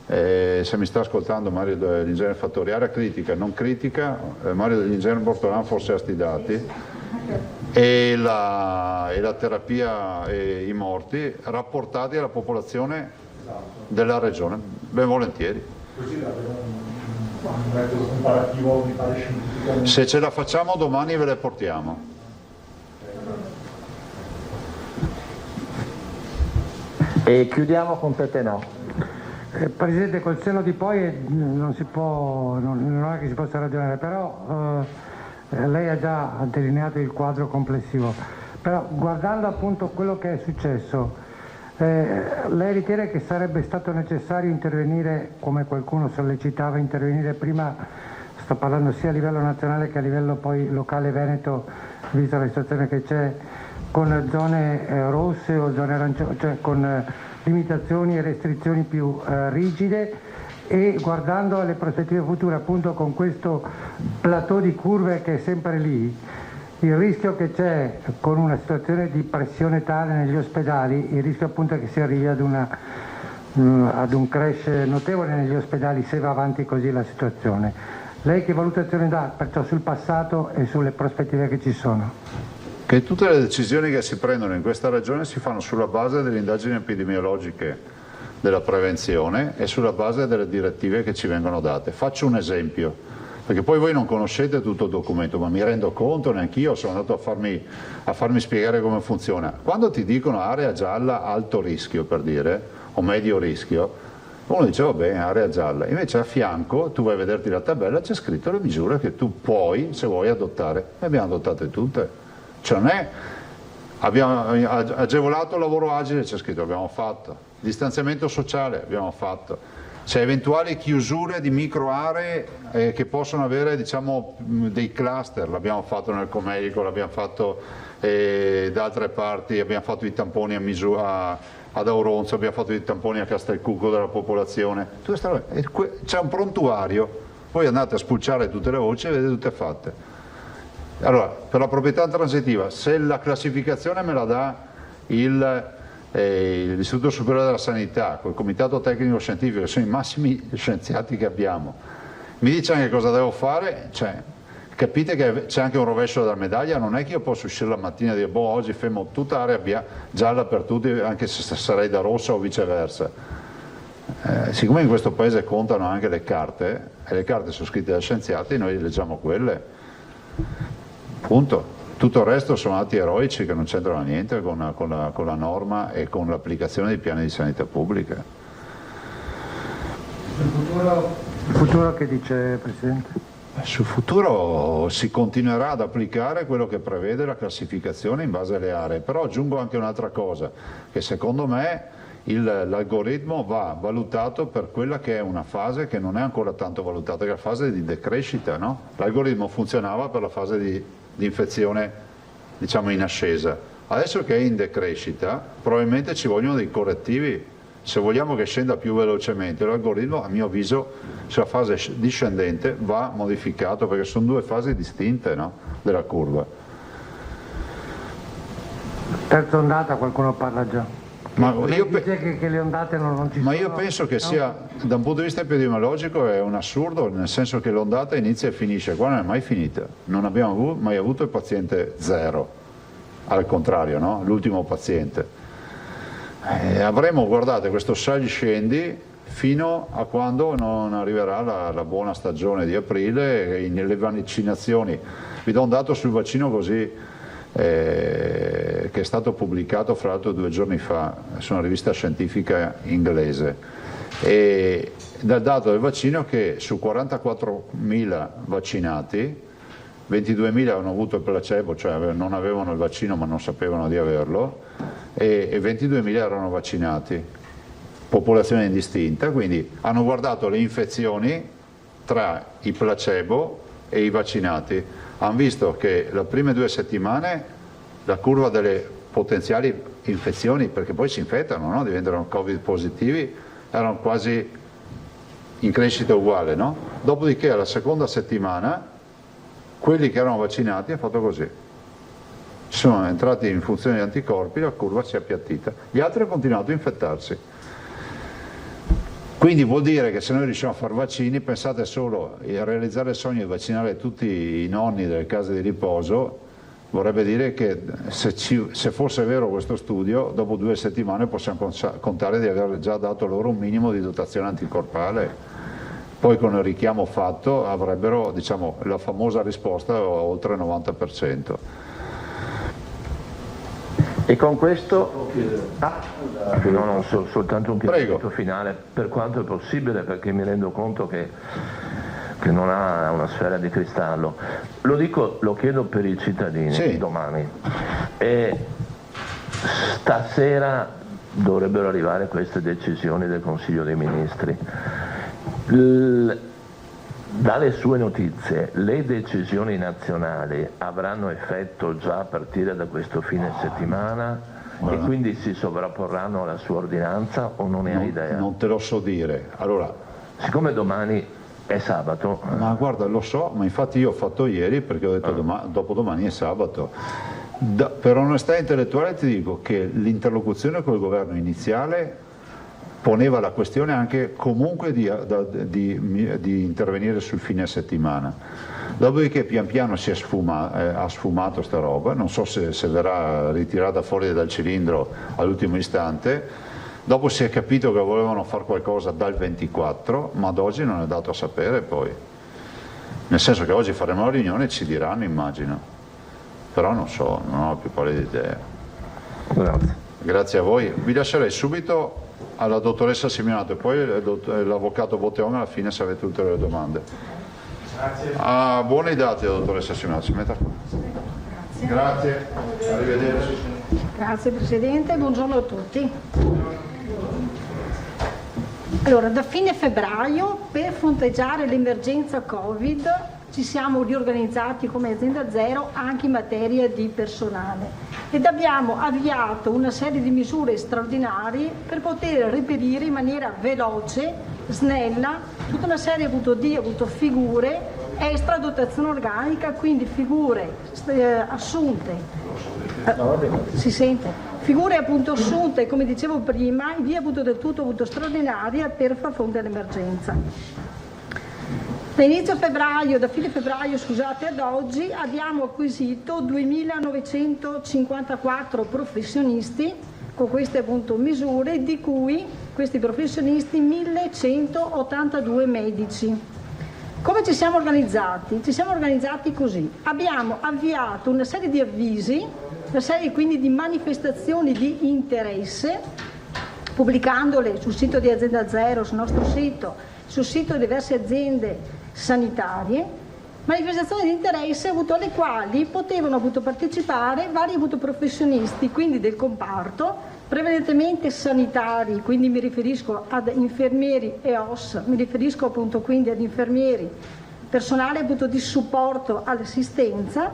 se mi sta ascoltando Mario dell'Ingegnere Fattori, area critica, non critica, Mario dell'Ingegnere Bortolano forse ha sti dati. E la terapia e i morti rapportati alla popolazione della regione, ben volentieri. Così un metodo comparativo mi pare scientificamente. Se ce la facciamo domani ve le portiamo. E chiudiamo con Pepe No. Presidente, col senno di poi non è che si possa ragionare, però lei ha già delineato il quadro complessivo, però guardando appunto quello che è successo, lei ritiene che sarebbe stato necessario intervenire, come qualcuno sollecitava, intervenire prima, sto parlando sia a livello nazionale che a livello poi locale veneto, vista la situazione che c'è, con zone rosse o zone arancioni, cioè con limitazioni e restrizioni più rigide, e guardando alle prospettive future appunto con questo plateau di curve che è sempre lì, il rischio che c'è con una situazione di pressione tale negli ospedali, il rischio appunto è che si arrivi ad un crash notevole negli ospedali se va avanti così la situazione. Lei che valutazione dà perciò sul passato e sulle prospettive che ci sono? Che tutte le decisioni che si prendono in questa regione si fanno sulla base delle indagini epidemiologiche, della prevenzione e sulla base delle direttive che ci vengono date. Faccio un esempio, perché poi voi non conoscete tutto il documento, ma mi rendo conto, neanch'io sono andato a farmi spiegare come funziona. Quando ti dicono area gialla alto rischio, per dire, o medio rischio, uno dice va bene, area gialla, invece a fianco tu vai a vederti la tabella, c'è scritto le misure che tu puoi, se vuoi, adottare. Le abbiamo adottate tutte, cioè non è, abbiamo agevolato il lavoro agile, c'è scritto, abbiamo fatto, distanziamento sociale abbiamo fatto, c'è eventuali chiusure di micro aree che possono avere, diciamo, dei cluster, l'abbiamo fatto nel Comerico, l'abbiamo fatto da altre parti, abbiamo fatto i tamponi ad Auronzo, abbiamo fatto i tamponi a Castelcucco della popolazione, c'è un prontuario, voi andate a spulciare tutte le voci e vedete tutte fatte. Allora, per la proprietà transitiva, se la classificazione me la dà l'Istituto Superiore della Sanità, col Comitato Tecnico Scientifico, che sono i massimi scienziati che abbiamo, mi dice anche cosa devo fare, capite che c'è anche un rovescio della medaglia, non è che io posso uscire la mattina e dire boh, oggi fermo tutta area gialla per tutti, anche se sarei da rossa o viceversa. Siccome in questo paese contano anche le carte, e le carte sono scritte da scienziati, noi leggiamo quelle, punto. Tutto il resto sono atti eroici che non c'entrano niente con la norma e con l'applicazione dei piani di sanità pubblica. Il futuro che dice Presidente? Sul futuro si continuerà ad applicare quello che prevede la classificazione in base alle aree, però aggiungo anche un'altra cosa, che secondo me l'algoritmo va valutato per quella che è una fase che non è ancora tanto valutata, che è la fase di decrescita, no? L'algoritmo funzionava per la fase di infezione, diciamo, in ascesa. Adesso che è in decrescita, probabilmente ci vogliono dei correttivi. Se vogliamo che scenda più velocemente, l'algoritmo, a mio avviso, sulla fase discendente va modificato, perché sono due fasi distinte, no, della curva. Terza ondata, qualcuno parla già. Ma io, dice che le ondate non ci sono. Ma io penso che sia, da un punto di vista epidemiologico, è un assurdo, nel senso che l'ondata inizia e finisce, qua non è mai finita. Non abbiamo mai avuto il paziente zero, al contrario, no? L'ultimo paziente. Avremo, guardate, questo sali-scendi fino a quando non arriverà la buona stagione di aprile, le vaccinazioni. Vi do un dato sul vaccino così, che è stato pubblicato fra l'altro 2 giorni fa su una rivista scientifica inglese, e dal dato del vaccino che su 44.000 vaccinati 22.000 hanno avuto il placebo, cioè non avevano il vaccino ma non sapevano di averlo, e 22.000 erano vaccinati, popolazione indistinta, quindi hanno guardato le infezioni tra i placebo e i vaccinati. Hanno visto che le prime 2 settimane la curva delle potenziali infezioni, perché poi si infettano, no? Diventano Covid positivi, erano quasi in crescita uguale, no? Dopodiché alla seconda settimana quelli che erano vaccinati hanno fatto così, sono entrati in funzione di anticorpi, la curva si è appiattita, gli altri hanno continuato a infettarsi. Quindi vuol dire che se noi riusciamo a fare vaccini, pensate solo a realizzare il sogno di vaccinare tutti i nonni delle case di riposo, vorrebbe dire che se fosse vero questo studio, dopo 2 settimane possiamo contare di aver già dato loro un minimo di dotazione anticorpale. Poi con il richiamo fatto avrebbero, diciamo, la famosa risposta oltre il 90%. E con questo soltanto un chiarimento finale, per quanto è possibile, perché mi rendo conto che non ha una sfera di cristallo. Lo chiedo per i cittadini, sì. Domani. E stasera dovrebbero arrivare queste decisioni del Consiglio dei Ministri. Dalle sue notizie, le decisioni nazionali avranno effetto già a partire da questo fine settimana e quindi si sovrapporranno alla sua ordinanza o non ne hai idea? Non te lo so dire. Allora, siccome domani è sabato... Ma guarda, lo so, ma infatti io ho fatto ieri perché ho detto dopodomani è sabato. Per onestà intellettuale ti dico che l'interlocuzione col governo iniziale poneva la questione anche comunque di intervenire sul fine settimana. Dopodiché pian piano ha sfumato sta roba, non so se verrà ritirata fuori dal cilindro all'ultimo istante. Dopo si è capito che volevano fare qualcosa dal 24, ma ad oggi non è dato a sapere poi. Nel senso che oggi faremo la riunione e ci diranno, immagino. Però non so, non ho più pallida idea. Grazie. Grazie a voi. Vi lascerei subito alla dottoressa Simeonato e poi l'avvocato Botteon alla fine se avete ulteriori domande. Grazie. Buone date, dottoressa Simeonato. Si metta qua. Grazie. Arrivederci. Grazie Presidente, buongiorno a tutti. Allora, da fine febbraio, per fronteggiare l'emergenza Covid, ci siamo riorganizzati come azienda zero anche in materia di personale ed abbiamo avviato una serie di misure straordinarie per poter reperire in maniera veloce, snella, tutta una serie di figure extra dotazione organica, quindi figure assunte, si sente? Figure appunto assunte, come dicevo prima, in via del tutto straordinaria per far fronte all'emergenza. Da fine febbraio ad oggi abbiamo acquisito 2.954 professionisti con queste appunto misure, di cui questi professionisti 1.182 medici. Come ci siamo organizzati? Ci siamo organizzati così: abbiamo avviato una serie di avvisi, una serie quindi di manifestazioni di interesse, pubblicandole sul sito di Azienda Zero, sul nostro sito, sul sito di diverse aziende sanitarie, manifestazioni di interesse alle quali potevano partecipare vari professionisti, quindi del comparto, prevalentemente sanitari, quindi mi riferisco ad infermieri e OS, mi riferisco appunto quindi ad infermieri, personale di supporto all'assistenza,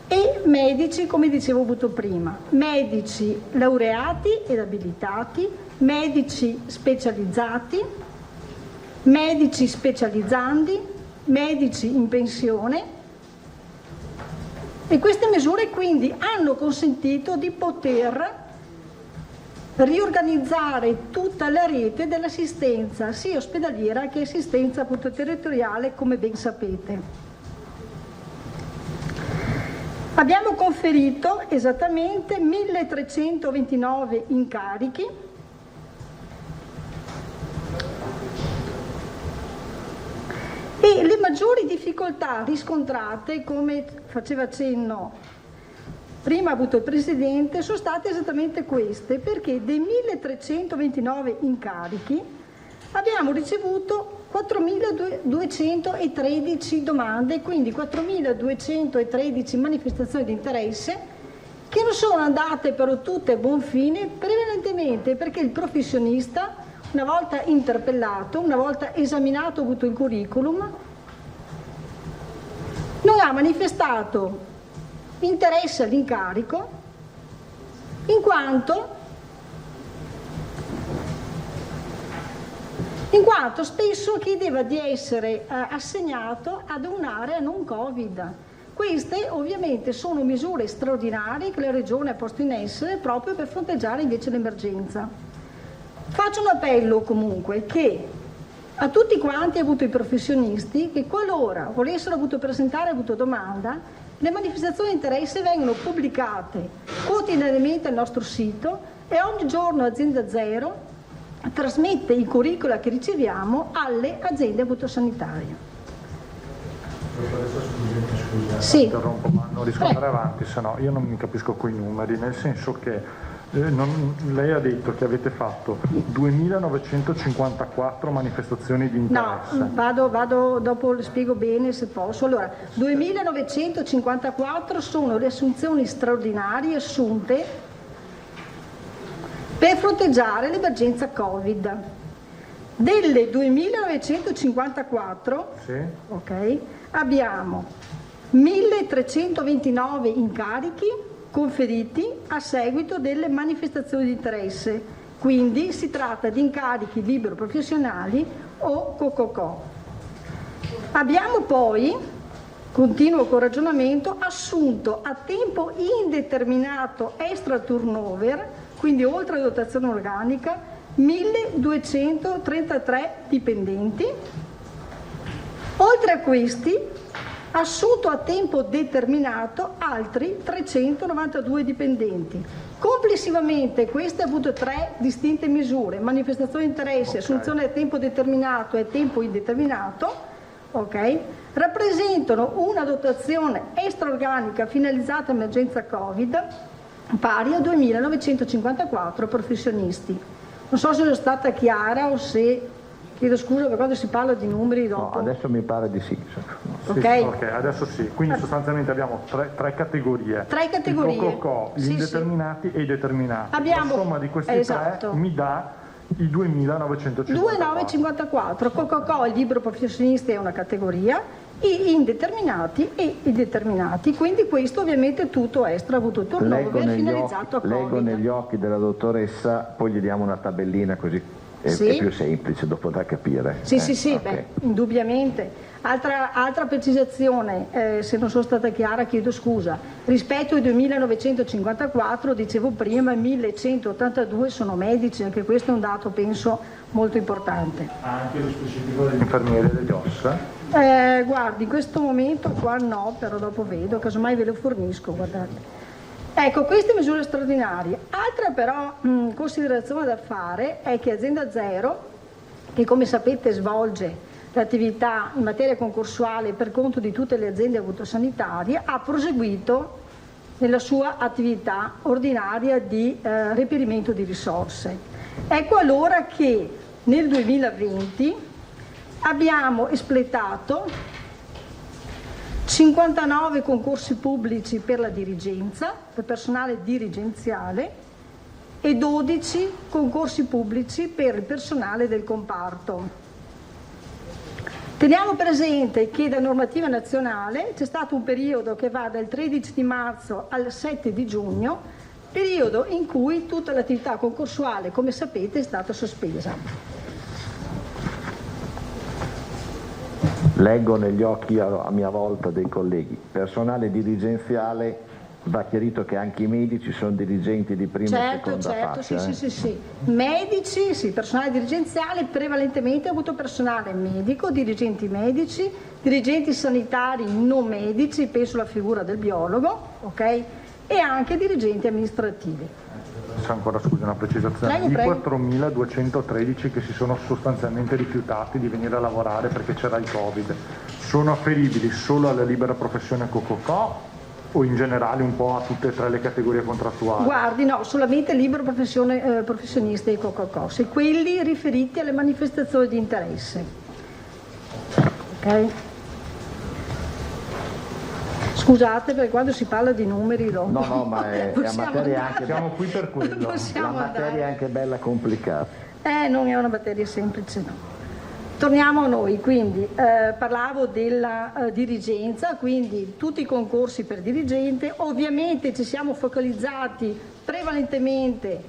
e medici, come dicevo prima, medici laureati ed abilitati, medici specializzati, medici specializzandi, medici in pensione, e queste misure quindi hanno consentito di poter riorganizzare tutta la rete dell'assistenza sia ospedaliera che assistenza territoriale, come ben sapete. Abbiamo conferito esattamente 1.329 incarichi, e le maggiori difficoltà riscontrate, come faceva cenno prima il Presidente, sono state esattamente queste, perché dei 1.329 incarichi abbiamo ricevuto 4.213 domande, quindi 4.213 manifestazioni di interesse, che non sono andate però tutte a buon fine, prevalentemente perché il professionista, una volta interpellato, una volta esaminato il curriculum, non ha manifestato interesse all'incarico, in quanto spesso chiedeva di essere assegnato ad un'area non Covid. Queste ovviamente sono misure straordinarie che la Regione ha posto in essere proprio per fronteggiare invece l'emergenza. Faccio un appello comunque che a tutti quanti i professionisti, che qualora volessero presentare domanda, le manifestazioni di interesse vengono pubblicate quotidianamente al nostro sito, e ogni giorno Azienda Zero trasmette i curricula che riceviamo alle aziende sanitarie. Sì. Interrompo, ma non riesco ad andare avanti, se no io non mi capisco quei numeri, nel senso che lei ha detto che avete fatto 2.954 manifestazioni di interesse. No, vado dopo, le spiego bene se posso. Allora, 2.954 sono le assunzioni straordinarie assunte per fronteggiare l'emergenza Covid. Delle 2.954, sì. Okay, abbiamo 1.329 incarichi conferiti a seguito delle manifestazioni di interesse, quindi si tratta di incarichi libero professionali o COCOCO. Abbiamo poi, continuo col ragionamento, assunto a tempo indeterminato extra turnover, quindi oltre la dotazione organica, 1.233 dipendenti. Oltre a questi, assunto a tempo determinato altri 392 dipendenti. Complessivamente queste tre distinte misure, manifestazione di interesse, okay, assunzione a tempo determinato e a tempo indeterminato, okay, rappresentano una dotazione extraorganica finalizzata all'emergenza Covid pari a 2.954 professionisti. Non so se sono stata chiara o se... Chiedo scusa per quando si parla di numeri dopo. No, adesso mi pare di sì. Okay. Ok, adesso sì. Quindi sostanzialmente abbiamo tre categorie. Tre categorie. Il COCO, gli indeterminati e i determinati. Abbiamo... La somma di questi tre mi dà i 2.954. 2.954. COCO, il libero professionista è una categoria, i indeterminati e i determinati. Quindi questo ovviamente tutto extra ha avuto turnover finalizzato a Covid. Leggo negli occhi della dottoressa, poi gli diamo una tabellina così. È più semplice dopo da capire. Sì, okay. Beh, indubbiamente. Altra precisazione, se non sono stata chiara chiedo scusa. Rispetto ai 2.954, dicevo prima, 1.182 sono medici, anche questo è un dato penso molto importante. Anche lo specifico degli infermieri e degli OS? Guardi, in questo momento qua no, però dopo vedo, casomai ve lo fornisco, guardate. Ecco, queste misure straordinarie. Altra però considerazione da fare è che Azienda Zero, che come sapete svolge l'attività in materia concorsuale per conto di tutte le aziende autosanitarie, ha proseguito nella sua attività ordinaria di reperimento di risorse. Ecco allora che nel 2020 abbiamo espletato 59 concorsi pubblici per la dirigenza, per personale dirigenziale, e 12 concorsi pubblici per il personale del comparto. Teniamo presente che da normativa nazionale c'è stato un periodo che va dal 13 di marzo al 7 di giugno, periodo in cui tutta l'attività concorsuale, come sapete, è stata sospesa. Leggo negli occhi a mia volta dei colleghi. Personale dirigenziale, va chiarito che anche i medici sono dirigenti di prima e seconda fascia. Sì. Medici, sì, personale dirigenziale, prevalentemente ho avuto personale medico, dirigenti medici, dirigenti sanitari non medici, penso alla figura del biologo, ok? E anche dirigenti amministrativi. C'è ancora, scusi, una precisazione. I 4.213 che si sono sostanzialmente rifiutati di venire a lavorare perché c'era il Covid, sono afferibili solo alla libera professione Cococò o in generale un po' a tutte e tre le categorie contrattuali? Guardi, no, solamente libero professionisti e Cococò, e quelli riferiti alle manifestazioni di interesse. Ok? Scusate, perché quando si parla di numeri No, ma è una materia anche... Siamo qui per quello. La materia è anche bella complicata. Non è una materia semplice, no. Torniamo a noi, quindi parlavo della dirigenza, quindi tutti i concorsi per dirigente. Ovviamente ci siamo focalizzati prevalentemente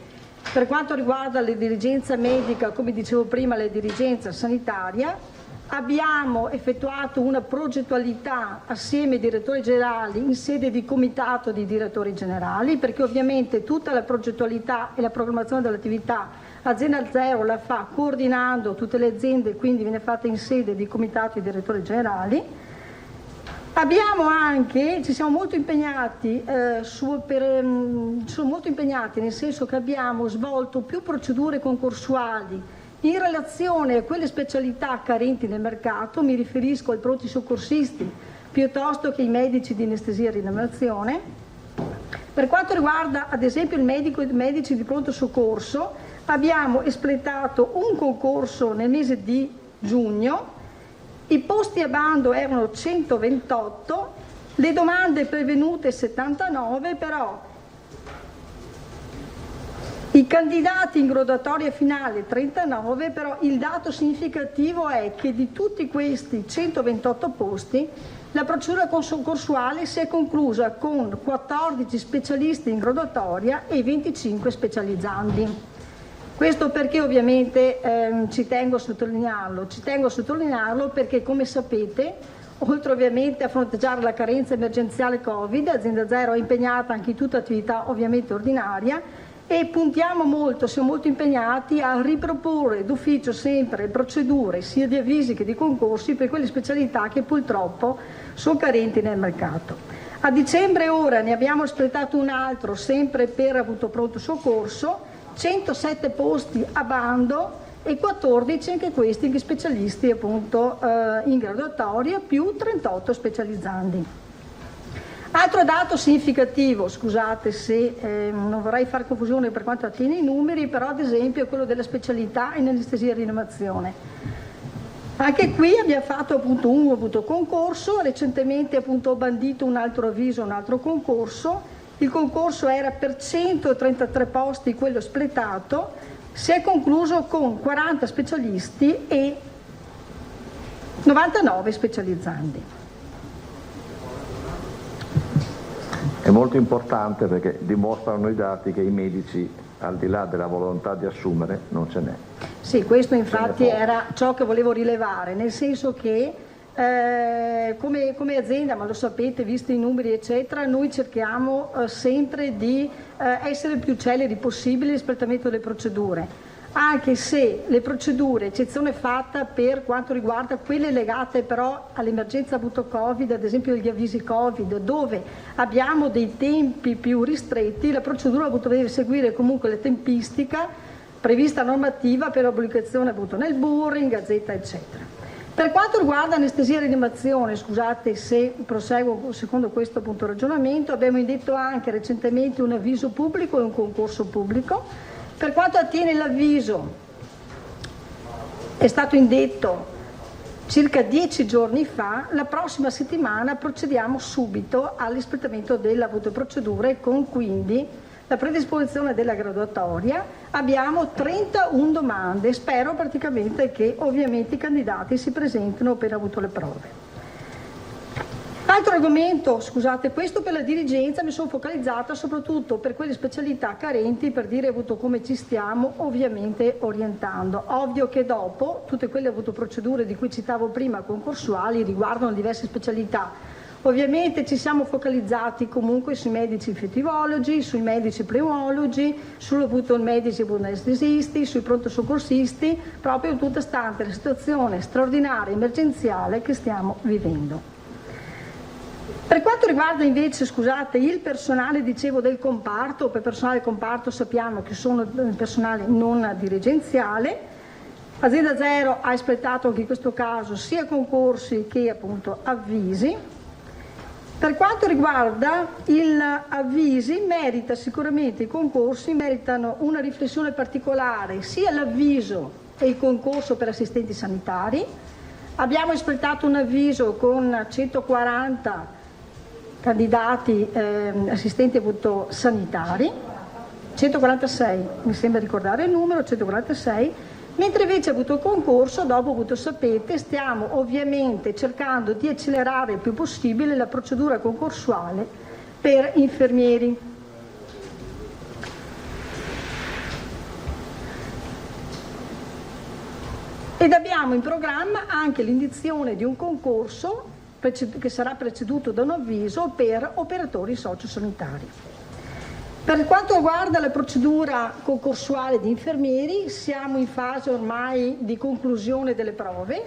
per quanto riguarda la dirigenza medica, come dicevo prima, la dirigenza sanitaria. Abbiamo effettuato una progettualità assieme ai direttori generali in sede di comitato di direttori generali, perché ovviamente tutta la progettualità e la programmazione dell'attività Azienda Zero la fa coordinando tutte le aziende, quindi viene fatta in sede di comitato di direttori generali. Abbiamo anche, ci siamo molto impegnati, nel senso che abbiamo svolto più procedure concorsuali in relazione a quelle specialità carenti nel mercato. Mi riferisco ai pronti soccorsisti piuttosto che ai medici di anestesia e rianimazione. Per quanto riguarda ad esempio i medici di pronto soccorso, abbiamo espletato un concorso nel mese di giugno, i posti a bando erano 128, le domande pervenute 79, però i candidati in graduatoria finale 39, però il dato significativo è che di tutti questi 128 posti la procedura concorsuale si è conclusa con 14 specialisti in graduatoria e 25 specializzandi. Questo perché ovviamente ci tengo a sottolinearlo perché, come sapete, oltre ovviamente a fronteggiare la carenza emergenziale Covid, Azienda Zero è impegnata anche in tutta attività ovviamente ordinaria e siamo molto impegnati a riproporre d'ufficio sempre procedure sia di avvisi che di concorsi per quelle specialità che purtroppo sono carenti nel mercato. A dicembre ora ne abbiamo espletato un altro sempre per pronto soccorso, 107 posti a bando e 14 anche questi che specialisti appunto in graduatoria più 38 specializzandi. Altro dato significativo, scusate se non vorrei fare confusione per quanto attiene ai numeri, però ad esempio è quello della specialità in anestesia e rianimazione. Anche qui abbiamo fatto appunto un concorso, recentemente appunto ho bandito un altro avviso, un altro concorso. Il concorso era per 133 posti, quello espletato, si è concluso con 40 specialisti e 99 specializzandi. È molto importante perché dimostrano i dati che i medici, al di là della volontà di assumere, non ce n'è. Sì, questo infatti era ciò che volevo rilevare, nel senso che come azienda, ma lo sapete, visti i numeri eccetera, noi cerchiamo sempre di essere il più celeri possibile nell'espletamento delle procedure. anche se le procedure, eccezione fatta per quanto riguarda quelle legate però all'emergenza avuto Covid, ad esempio gli avvisi Covid, dove abbiamo dei tempi più ristretti, la procedura deve seguire comunque la tempistica prevista normativa per la pubblicazione appunto nel BUR, in Gazzetta, eccetera. Per quanto riguarda anestesia e rianimazione, scusate se proseguo secondo questo appunto ragionamento, abbiamo indetto anche recentemente un avviso pubblico e un concorso pubblico. Per quanto attiene l'avviso, è stato indetto circa 10 giorni fa, la prossima settimana procediamo subito all'espletamento della procedura e con quindi la predisposizione della graduatoria. Abbiamo 31 domande, spero praticamente che ovviamente i candidati si presentino per avuto le prove. Altro argomento, scusate, questo per la dirigenza mi sono focalizzata soprattutto per quelle specialità carenti, per dire appunto come ci stiamo ovviamente orientando. Ovvio che dopo tutte quelle procedure di cui citavo prima concorsuali riguardano diverse specialità. Ovviamente ci siamo focalizzati comunque sui medici infettivologi, sui medici pneumologi, sui medici anestesisti, sui pronto soccorsisti, proprio tutta stante la situazione straordinaria emergenziale che stiamo vivendo. Per quanto riguarda invece, scusate, il personale, dicevo, del comparto, per personale del comparto sappiamo che sono personale non dirigenziale, Azienda Zero ha espletato anche in questo caso sia concorsi che appunto avvisi. Per quanto riguarda gli avvisi, merita sicuramente, i concorsi meritano una riflessione particolare, sia l'avviso e il concorso per assistenti sanitari. Abbiamo espletato un avviso con 140 candidati assistenti appunto sanitari, 146 mi sembra ricordare il numero, 146, mentre invece avuto il concorso, dopo appunto sapete, stiamo ovviamente cercando di accelerare il più possibile la procedura concorsuale per infermieri. Ed abbiamo in programma anche l'indizione di un concorso che sarà preceduto da un avviso per operatori sociosanitari. Per quanto riguarda la procedura concorsuale di infermieri, siamo in fase ormai di conclusione delle prove.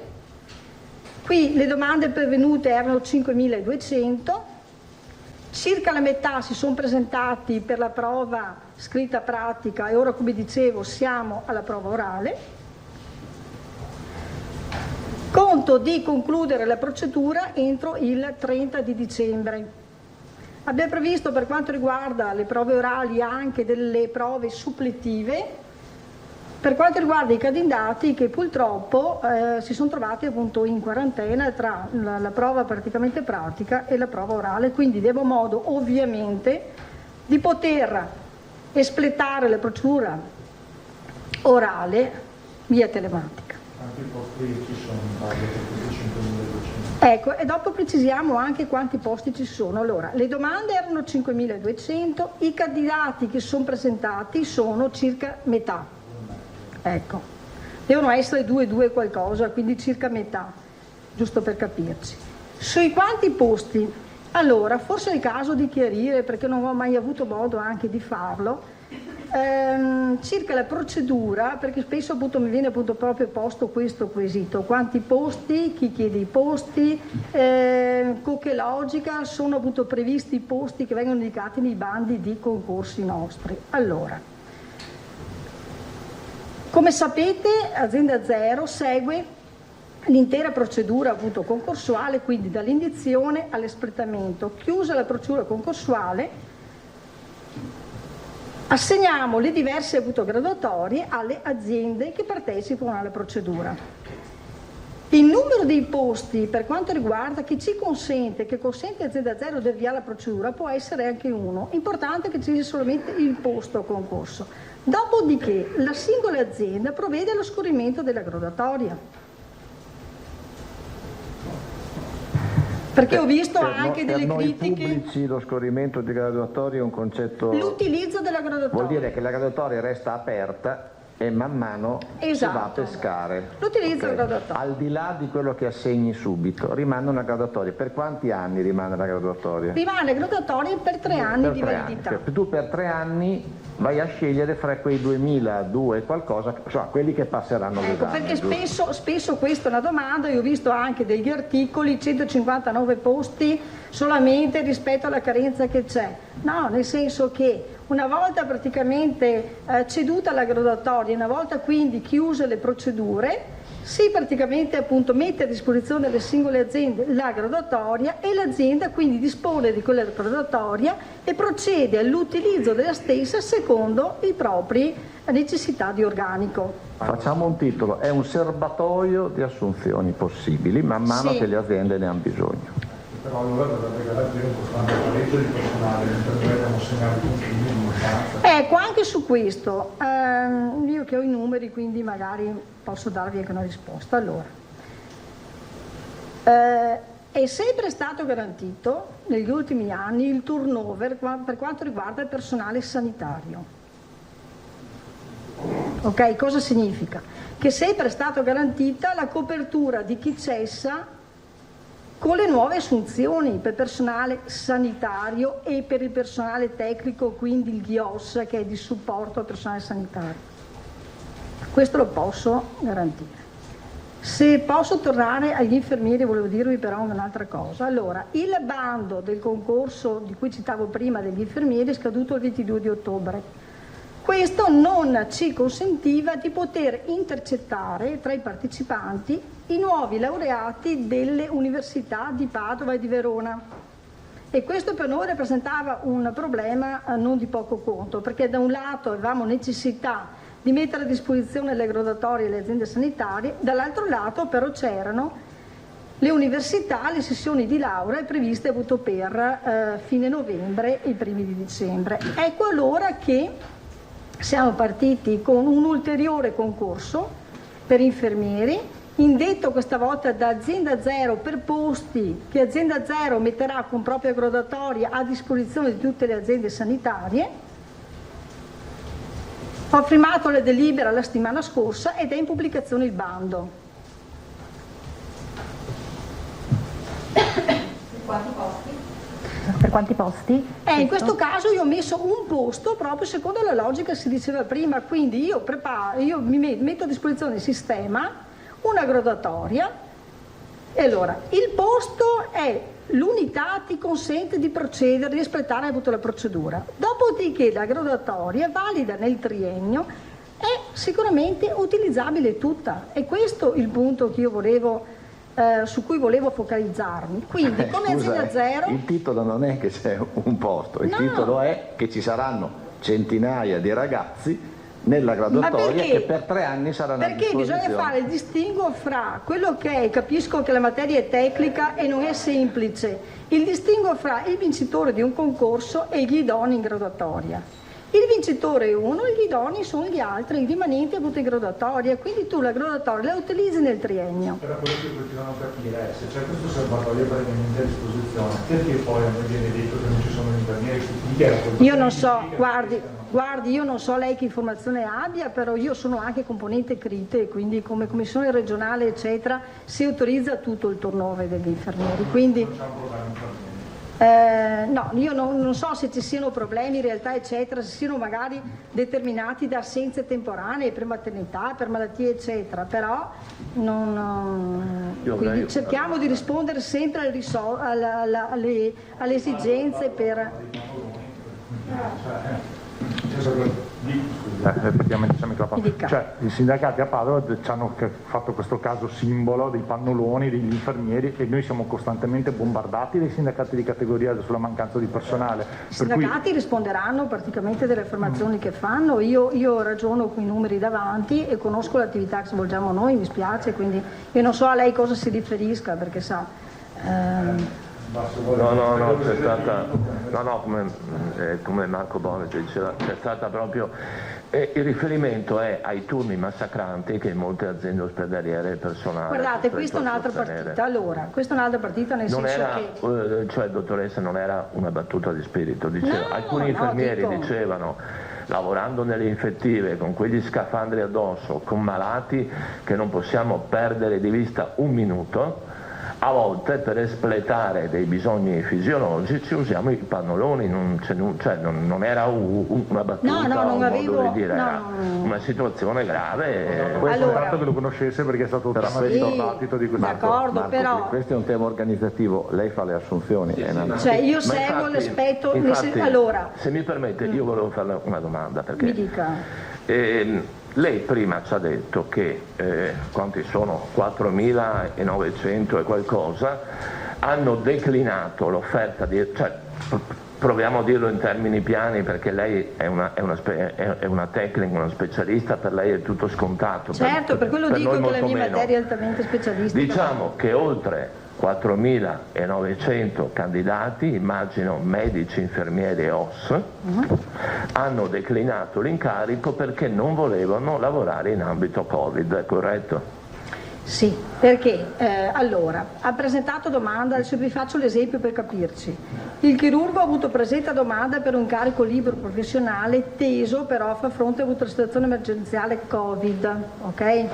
Qui le domande pervenute erano 5.200, circa la metà si sono presentati per la prova scritta pratica e ora, come dicevo, siamo alla prova orale. Conto di concludere la procedura entro il 30 di dicembre. Abbiamo previsto per quanto riguarda le prove orali anche delle prove suppletive, per quanto riguarda i candidati che purtroppo si sono trovati appunto in quarantena tra la prova praticamente pratica e la prova orale, quindi devo modo ovviamente di poter espletare la procedura orale via telematica. Anche i posti ci sono, questi 5.200. Ecco, e dopo precisiamo anche quanti posti ci sono. Allora, le domande erano 5.200, i candidati che sono presentati sono circa metà. Ecco, devono essere 2 qualcosa, quindi circa metà, giusto per capirci. Sui quanti posti? Allora, forse è il caso di chiarire, perché non ho mai avuto modo anche di farlo, circa la procedura, perché spesso appunto mi viene appunto proprio posto questo quesito: quanti posti, chi chiede i posti, con che logica sono appunto previsti i posti che vengono indicati nei bandi di concorsi nostri. Allora, come sapete, Azienda Zero segue l'intera procedura appunto concorsuale, quindi dall'indizione all'espletamento. Chiusa la procedura concorsuale, assegniamo le diverse appunto graduatorie alle aziende che partecipano alla procedura. Il numero dei posti, per quanto riguarda chi ci consente, che consente Azienda Zero di avviare la procedura, può essere anche uno. Importante che ci sia solamente il posto a concorso. Dopodiché la singola azienda provvede allo scorrimento della graduatoria. Perché ho visto anche delle critiche. Per noi pubblici lo scorrimento di graduatoria è un concetto. L'utilizzo della graduatoria. Vuol dire che la graduatoria resta aperta e man mano si va a pescare. L'utilizzo del graduatorio. Al di là di quello che assegni subito, rimane una graduatoria. Per quanti anni rimane la graduatoria? Rimane graduatoria per 3 anni di validità. Tu per 3 anni vai a scegliere fra quei 2002 qualcosa, insomma, quelli che passeranno l'esame. Perché spesso questa è una domanda, io ho visto anche degli articoli, 159 posti solamente rispetto alla carenza che c'è. No, nel senso che una volta praticamente ceduta la graduatoria, una volta quindi chiuse le procedure, si praticamente appunto mette a disposizione delle singole aziende la graduatoria e l'azienda quindi dispone di quella graduatoria e procede all'utilizzo della stessa secondo i propri necessità di organico. Facciamo un titolo, è un serbatoio di assunzioni possibili man mano che le aziende ne hanno bisogno. Però allora dovrebbe garantire un costante pareggio di personale, mentre noi abbiamo segnali continui in mancanza. Ecco, anche su questo, io che ho i numeri, quindi magari posso darvi anche una risposta. Allora, è sempre stato garantito negli ultimi anni il turnover per quanto riguarda il personale sanitario. Ok, cosa significa? Che è sempre stata garantita la copertura di chi cessa con le nuove assunzioni per personale sanitario e per il personale tecnico, quindi il GIOS, che è di supporto al personale sanitario. Questo lo posso garantire. Se posso tornare agli infermieri, volevo dirvi però un'altra cosa. Allora, il bando del concorso di cui citavo prima degli infermieri è scaduto il 22 di ottobre. Questo non ci consentiva di poter intercettare tra i partecipanti i nuovi laureati delle università di Padova e di Verona. E questo per noi rappresentava un problema non di poco conto, perché da un lato avevamo necessità di mettere a disposizione le graduatorie e le aziende sanitarie, dall'altro lato però c'erano le università, le sessioni di laurea previste appunto per fine novembre e i primi di dicembre. Ecco allora che siamo partiti con un ulteriore concorso per infermieri, indetto questa volta da Azienda Zero per posti che Azienda Zero metterà con propria graduatoria a disposizione di tutte le aziende sanitarie. Ho firmato la delibera la settimana scorsa ed è in pubblicazione il bando. Quanti posti? Per quanti posti? In questo caso io ho messo un posto proprio secondo la logica che si diceva prima, quindi io mi metto a disposizione il sistema, una graduatoria, e allora il posto è l'unità ti consente di procedere, di espletare appunto la procedura. Dopodiché la graduatoria valida nel triennio è sicuramente utilizzabile tutta, e questo è il punto che io volevo su cui volevo focalizzarmi. Quindi come Azienda Zero il titolo non è che c'è un posto, il titolo è che ci saranno centinaia di ragazzi nella graduatoria che per 3 anni saranno a disposizione. Perché bisogna fare il distinguo fra quello che è, capisco che la materia è tecnica e non è semplice, il distinguo fra il vincitore di un concorso e gli idonei in graduatoria. Il vincitore è uno, gli idonei sono gli altri, i rimanenti appunto in graduatoria, quindi tu la graduatoria la utilizzi nel triennio. Però quello che continuano a capire è se c'è questo serbatoio praticamente a disposizione, perché poi a me viene detto che non ci sono gli infermieri? Io non so, guardi, io non so lei che informazione abbia, però io sono anche componente CRITE, quindi come commissione regionale eccetera si autorizza tutto il turnover degli infermieri. Quindi no, io non so se ci siano problemi in realtà eccetera, se siano magari determinati da assenze temporanee per maternità, per malattie eccetera, però quindi cerchiamo di rispondere sempre alle esigenze per... Cioè, i sindacati a Padova ci hanno fatto questo caso simbolo dei pannoloni, degli infermieri, e noi siamo costantemente bombardati dai sindacati di categoria sulla mancanza di personale. I sindacati risponderanno praticamente delle affermazioni che fanno, io ragiono con i numeri davanti e conosco l'attività che svolgiamo noi, mi spiace, quindi io non so a lei cosa si riferisca, perché sa... No, c'è stata, come Marco Bonet diceva, c'è stata proprio, il riferimento è ai turni massacranti che molte aziende ospedaliere personali. Guardate, questa è un'altra partita, allora, questa è un'altra partita nel senso che... Cioè, dottoressa, non era una battuta di spirito, diceva, alcuni infermieri dicevano lavorando nelle infettive, con quegli scafandri addosso, con malati che non possiamo perdere di vista un minuto, a volte per espletare dei bisogni fisiologici usiamo i pannoloni, non era una battuta, modo di dire, era una situazione grave. Questo è un fatto che lo conoscesse perché è stato un tema di dibattito di questo. D'accordo, però questo è un tema organizzativo, lei fa le assunzioni. Cioè io seguo l'aspetto. Allora, se mi permette, io volevo farle una domanda, perché mi dica. Lei prima ci ha detto che quanti sono? 4.900 e qualcosa hanno declinato l'offerta proviamo a dirlo in termini piani, perché lei è una tecnica, una specialista, per lei è tutto scontato. Certo, per quello dico che la mia materia è altamente specialistica. Diciamo che oltre 4.900 candidati, immagino medici, infermieri e OS, hanno declinato l'incarico perché non volevano lavorare in ambito Covid, è corretto? Sì, perché allora ha presentato domanda, adesso vi faccio l'esempio per capirci. Il chirurgo ha avuto presenta domanda per un carico libero professionale teso però a far fronte a avuto la situazione emergenziale Covid, ok?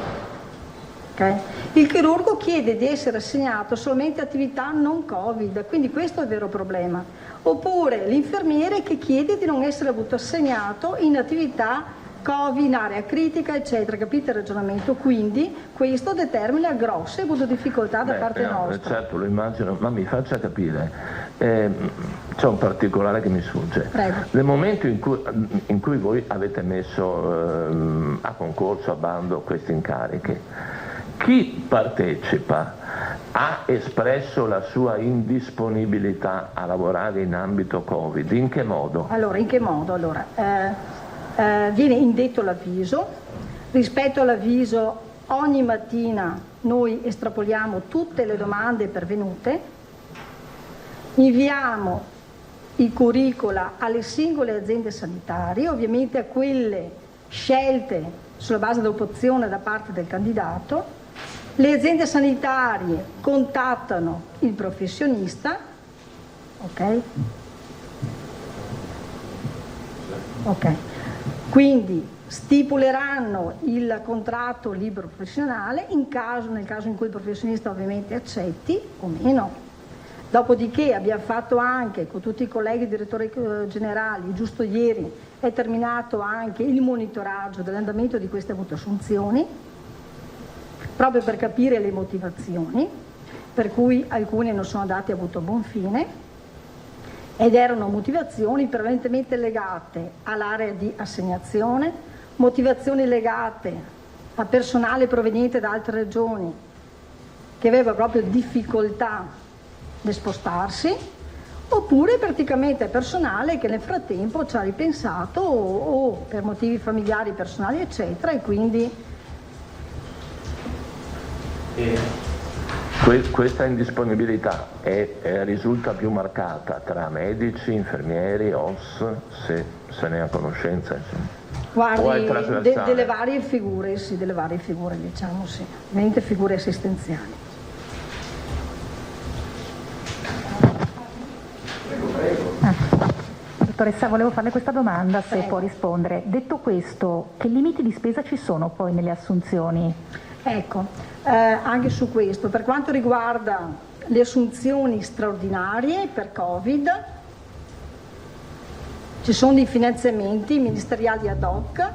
Il chirurgo chiede di essere assegnato solamente a attività non Covid, quindi questo è il vero problema. Oppure l'infermiere che chiede di non essere avuto assegnato in attività Covid, in area critica, eccetera. Capite il ragionamento? Quindi questo determina grosse difficoltà da parte nostra. Certo, lo immagino, ma mi faccia capire. C'è un particolare che mi sfugge. Prego. Nel momento in cui voi avete messo a concorso, a bando questi incarichi, chi partecipa ha espresso la sua indisponibilità a lavorare in ambito Covid? In che modo? Allora, in che modo? Allora, viene indetto l'avviso. Rispetto all'avviso ogni mattina noi estrapoliamo tutte le domande pervenute, inviamo i curricula alle singole aziende sanitarie, ovviamente a quelle scelte sulla base dell'opzione da parte del candidato. Le aziende sanitarie contattano il professionista, ok? Quindi stipuleranno il contratto libero professionale nel caso in cui il professionista ovviamente accetti o meno. Dopodiché abbiamo fatto anche con tutti i colleghi direttori generali, giusto ieri è terminato anche il monitoraggio dell'andamento di queste avute assunzioni, proprio per capire le motivazioni per cui alcune non sono andate a buon fine, ed erano motivazioni prevalentemente legate all'area di assegnazione, motivazioni legate a personale proveniente da altre regioni che aveva proprio difficoltà nel spostarsi, oppure praticamente personale che nel frattempo ci ha ripensato o per motivi familiari, personali eccetera, e quindi questa indisponibilità risulta più marcata tra medici, infermieri, OS, se ne ha conoscenza? Guardi, delle varie figure, sì, diciamo, sì, ovviamente figure assistenziali. Dottoressa, volevo farle questa domanda, se può rispondere. Detto questo, che limiti di spesa ci sono poi nelle assunzioni? Ecco, anche su questo, per quanto riguarda le assunzioni straordinarie per Covid, ci sono dei finanziamenti ministeriali ad hoc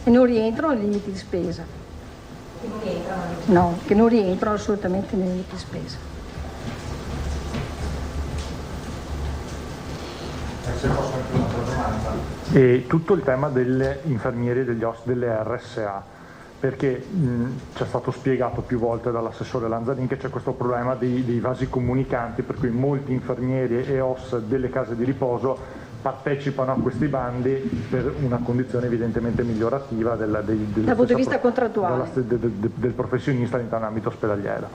e non rientrano nei limiti di spesa. Che non rientrano? No, che non rientrano assolutamente nei limiti di spesa. Se posso anche un'altra domanda. E tutto il tema delle infermieri e degli OS delle RSA, perché ci è stato spiegato più volte dall'assessore Lanzarin che c'è questo problema dei vasi comunicanti, per cui molti infermieri e OS delle case di riposo partecipano a questi bandi per una condizione evidentemente migliorativa dal punto di vista contrattuale del professionista all'interno dell'ambito ospedaliero.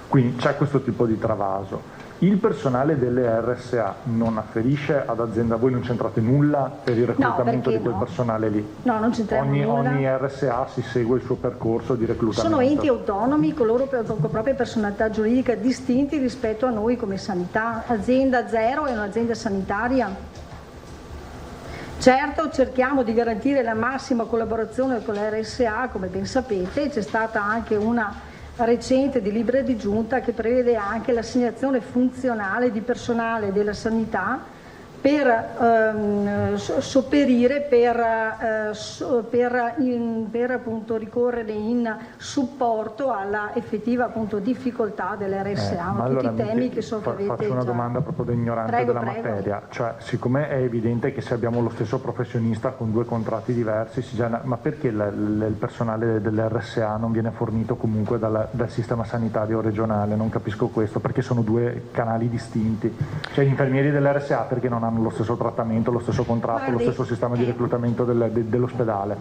Quindi c'è questo tipo di travaso. Il personale delle RSA non afferisce ad azienda, voi non c'entrate nulla per il reclutamento di quel personale lì? No, non c'entriamo nulla. Ogni RSA si segue il suo percorso di reclutamento. Sono enti autonomi con loro propria personalità giuridica distinti rispetto a noi come sanità. Azienda zero è un'azienda sanitaria. Certo, cerchiamo di garantire la massima collaborazione con la RSA, come ben sapete. C'è stata anche una recente delibera di giunta che prevede anche l'assegnazione funzionale di personale della sanità per sopperire, per appunto ricorrere in supporto alla effettiva appunto difficoltà dell'RSA, ma tutti allora i temi che so che avete faccio una già. domanda proprio da ignorante Prego, della materia, cioè siccome è evidente che se abbiamo lo stesso professionista con 2 contratti diversi, ma perché il personale dell'RSA non viene fornito comunque dal sistema sanitario regionale? Non capisco questo, perché sono 2 canali distinti, cioè gli infermieri dell'RSA perché non hanno lo stesso trattamento, lo stesso contratto, lo stesso sistema di reclutamento dell'ospedale?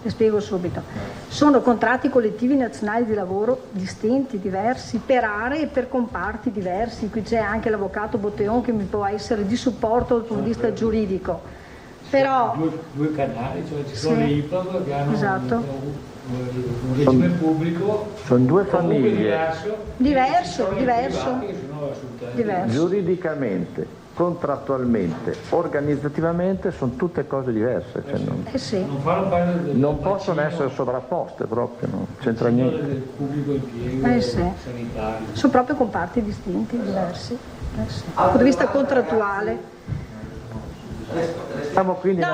Le spiego subito. Sono contratti collettivi nazionali di lavoro distinti, diversi, per aree e per comparti diversi. Qui c'è anche l'avvocato Botteon che mi può essere di supporto dal punto di vista giuridico. Però due canali, cioè ci sono le IPAB che hanno un regime pubblico, sono 2 famiglie diverso. Giuridicamente, contrattualmente, organizzativamente sono tutte cose diverse, cioè non possono essere sovrapposte proprio, non c'entra niente. Del pubblico impiego sanitario. Sono proprio comparti distinti, diversi. Dal punto di vista contrattuale.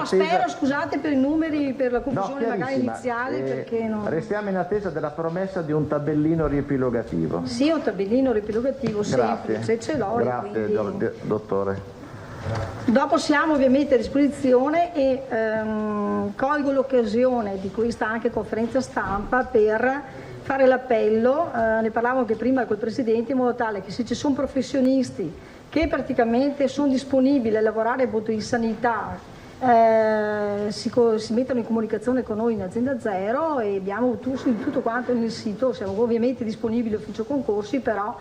Spero, scusate per i numeri, per la confusione magari iniziale, perché non... Restiamo in attesa della promessa di un tabellino riepilogativo. Sì, un tabellino riepilogativo semplice, ce l'ho. Grazie, quindi... dottore. Dopo siamo ovviamente a disposizione e colgo l'occasione di questa anche conferenza stampa per fare l'appello, ne parlavo anche prima col Presidente, in modo tale che se ci sono professionisti che praticamente sono disponibili a lavorare in punto di sanità, si mettono in comunicazione con noi in Azienda Zero e abbiamo tutto quanto nel sito. Siamo ovviamente disponibili ufficio concorsi, però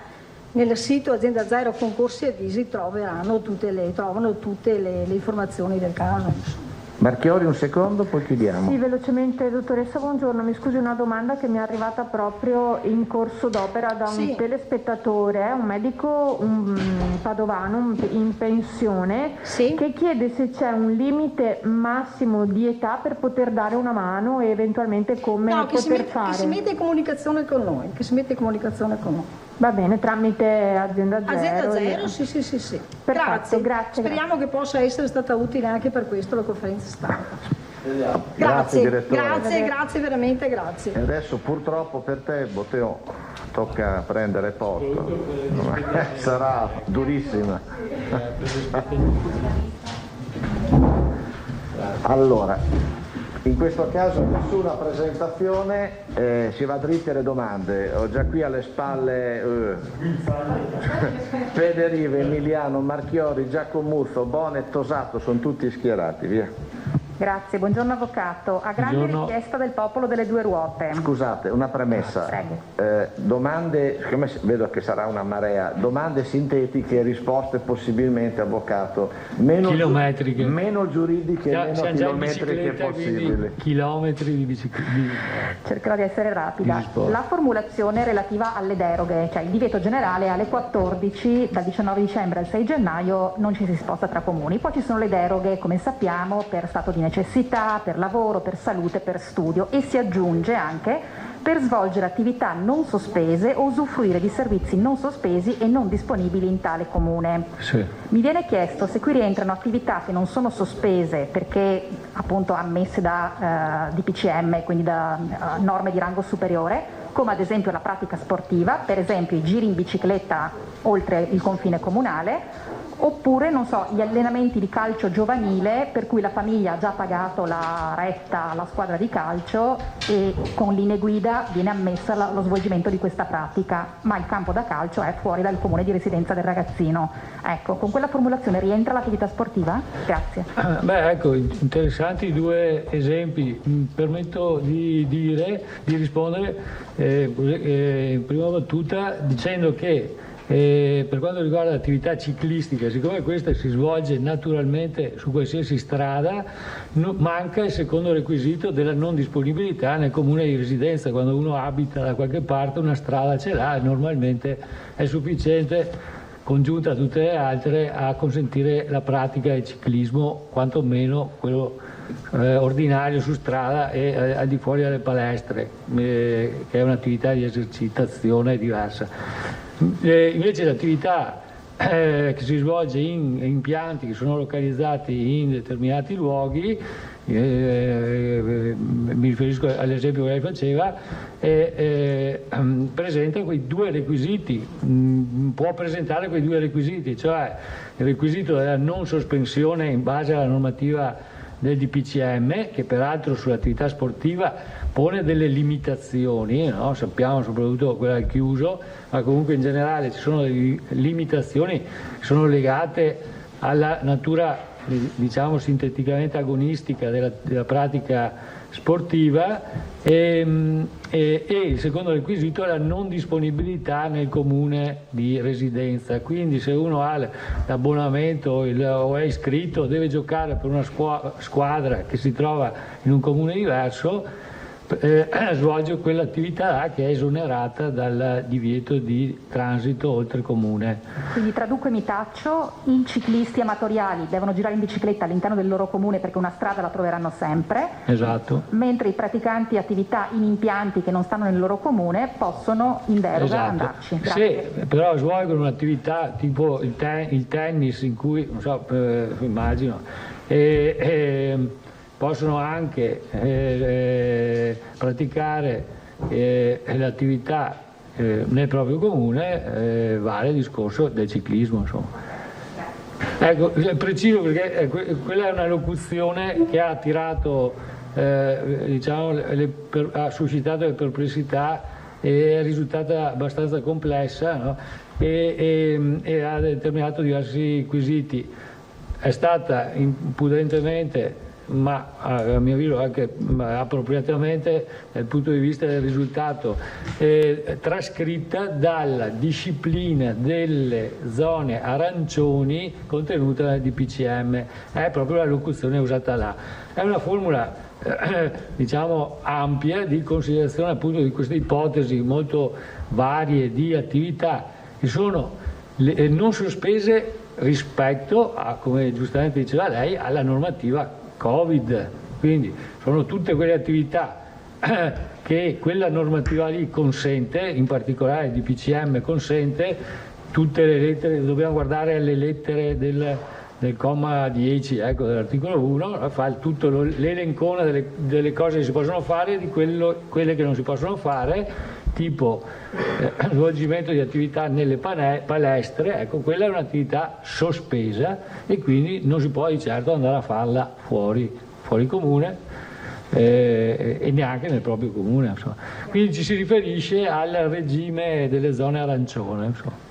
nel sito Azienda Zero concorsi e avvisi trovano tutte le informazioni del caso. Marchiori, un secondo, poi chiudiamo. Sì, velocemente, dottoressa, buongiorno. Mi scusi, una domanda che mi è arrivata proprio in corso d'opera da un telespettatore, un medico padovano in pensione, che chiede se c'è un limite massimo di età per poter dare una mano e eventualmente come poter fare. Che si mette in comunicazione con noi, Va bene, tramite Azienda Zero. Azienda Zero, sì. Perfetto, grazie. Speriamo che possa essere stata utile anche per questo la conferenza stampa. Grazie direttore. Grazie, veramente grazie. E adesso purtroppo per te, Botteo, tocca prendere posto. Sarà durissima. Allora, in questo caso nessuna presentazione, si va dritti alle domande. Ho già qui alle spalle Federive, Emiliano, Marchiori, Giacomuzzo, Bonet, Tosato, sono tutti schierati, via. Grazie, buongiorno avvocato. A grande richiesta del popolo delle 2 ruote. Scusate, una premessa. Domande, siccome vedo che sarà una marea, domande sintetiche, risposte possibilmente, avvocato, meno chilometriche, meno giuridiche, meno chilometriche possibili. Chilometri di bicicletta. Cercherò di essere rapida. La formulazione relativa alle deroghe, cioè il divieto generale alle 14, dal 19 dicembre al 6 gennaio non ci si sposta tra comuni. Poi ci sono le deroghe, come sappiamo, per stato di necessità, per lavoro, per salute, per studio, e si aggiunge anche per svolgere attività non sospese o usufruire di servizi non sospesi e non disponibili in tale comune. Mi viene chiesto se qui rientrano attività che non sono sospese perché appunto ammesse da DPCM, quindi da norme di rango superiore, come ad esempio la pratica sportiva, per esempio i giri in bicicletta oltre il confine comunale, oppure, non so, gli allenamenti di calcio giovanile per cui la famiglia ha già pagato la retta alla squadra di calcio e con linee guida viene ammessa lo svolgimento di questa pratica, ma il campo da calcio è fuori dal comune di residenza del ragazzino. Ecco, con quella formulazione rientra l'attività sportiva? Grazie. Ecco, interessanti i 2 esempi. Mi permetto di rispondere in prima battuta dicendo che per quanto riguarda l'attività ciclistica, siccome questa si svolge naturalmente su qualsiasi strada, manca il secondo requisito della non disponibilità nel comune di residenza. Quando uno abita da qualche parte una strada ce l'ha e normalmente è sufficiente congiunta a tutte le altre, a consentire la pratica del ciclismo, quantomeno quello ordinario su strada e al di fuori dalle palestre, che è un'attività di esercitazione diversa. Invece l'attività che si svolge in impianti che sono localizzati in determinati luoghi, mi riferisco all'esempio che lei faceva, presenta quei due requisiti, può presentare quei due requisiti, cioè il requisito della non sospensione in base alla normativa del DPCM, che peraltro sull'attività sportiva pone delle limitazioni, no? Sappiamo soprattutto quella al chiuso, ma comunque in generale ci sono delle limitazioni che sono legate alla natura, diciamo sinteticamente agonistica della pratica sportiva, e il secondo requisito è la non disponibilità nel comune di residenza. Quindi se uno ha l'abbonamento o è iscritto, deve giocare per una squadra che si trova in un comune diverso, svolge quell'attività che è esonerata dal divieto di transito oltre comune. Quindi traduco e mi taccio: i ciclisti amatoriali devono girare in bicicletta all'interno del loro comune perché una strada la troveranno sempre. Esatto. Mentre i praticanti attività in impianti che non stanno nel loro comune possono in deroga andarci. Se però svolgono un'attività tipo il tennis, in cui, non so, immagino, possono anche praticare l'attività nel proprio comune, vale il discorso del ciclismo, insomma. Ecco, preciso perché quella è una locuzione che ha attirato, diciamo, ha suscitato le perplessità e è risultata abbastanza complessa, no? e ha determinato diversi quesiti. È stata imprudentemente, ma a mio avviso anche appropriatamente dal punto di vista del risultato, trascritta dalla disciplina delle zone arancioni contenuta nel DPCM. È proprio la locuzione usata là. È una formula diciamo ampia di considerazione appunto di queste ipotesi molto varie di attività che sono non sospese rispetto a, come giustamente diceva lei, alla normativa Covid. Quindi sono tutte quelle attività che quella normativa lì consente, in particolare il DPCM consente. Tutte le lettere, dobbiamo guardare alle lettere del comma 10, ecco, dell'articolo 1, fa tutto l'elencona delle cose che si possono fare e di quelle che non si possono fare, tipo svolgimento di attività nelle palestre. Ecco, quella è un'attività sospesa e quindi non si può di certo andare a farla fuori comune e neanche nel proprio comune, insomma. Quindi ci si riferisce al regime delle zone arancione, insomma.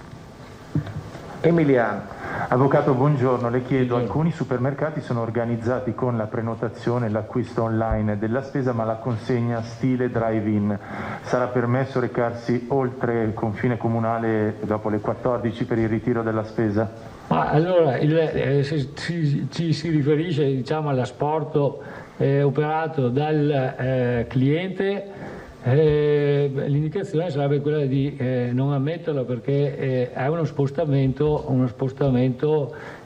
Emiliano. Avvocato, buongiorno. Le chiedo, alcuni supermercati sono organizzati con la prenotazione e l'acquisto online della spesa, ma la consegna stile drive-in. Sarà permesso recarsi oltre il confine comunale dopo le 14 per il ritiro della spesa? Ma allora, ci si riferisce, diciamo, all'asporto operato dal cliente. L'indicazione sarebbe quella di non ammetterlo, perché è uno spostamento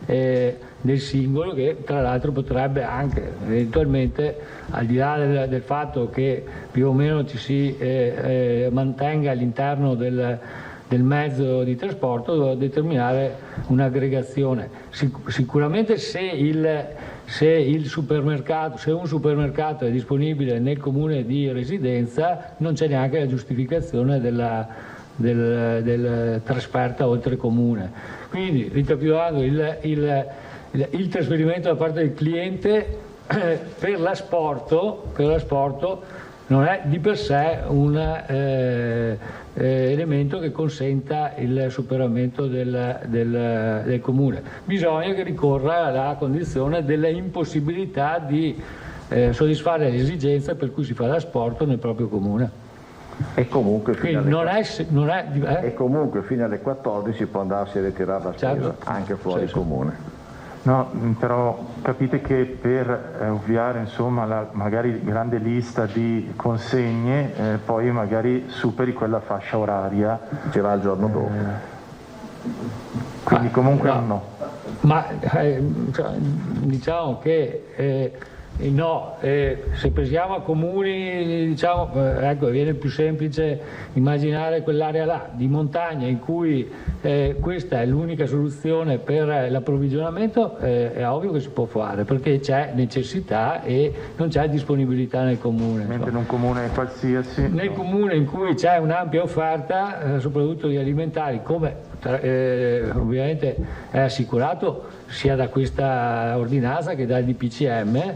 del singolo, che tra l'altro potrebbe anche eventualmente, al di là del fatto che più o meno ci si mantenga all'interno del mezzo di trasporto, determinare un'aggregazione. Sicuramente se un supermercato è disponibile nel comune di residenza, non c'è neanche la giustificazione del trasferta oltre comune. Quindi, ricapitolando, il trasferimento da parte del cliente per l'asporto non è di per sé un elemento che consenta il superamento del comune. Bisogna che ricorra alla condizione della impossibilità di soddisfare l'esigenza per cui si fa l'asporto nel proprio comune. E comunque fino alle 14 può andarsi a ritirare la spesa, anche fuori comune. No, però capite che per ovviare, insomma, la magari grande lista di consegne, poi magari superi quella fascia oraria. Ci va il giorno dopo. Quindi comunque no. Ma diciamo che no, se pensiamo a comuni, diciamo, ecco, viene più semplice immaginare quell'area là di montagna in cui questa è l'unica soluzione per l'approvvigionamento, è ovvio che si può fare perché c'è necessità e non c'è disponibilità nel comune. Mentre in un comune qualsiasi? Nel comune in cui c'è un'ampia offerta, soprattutto di alimentari, come ovviamente è assicurato sia da questa ordinanza che dal DPCM,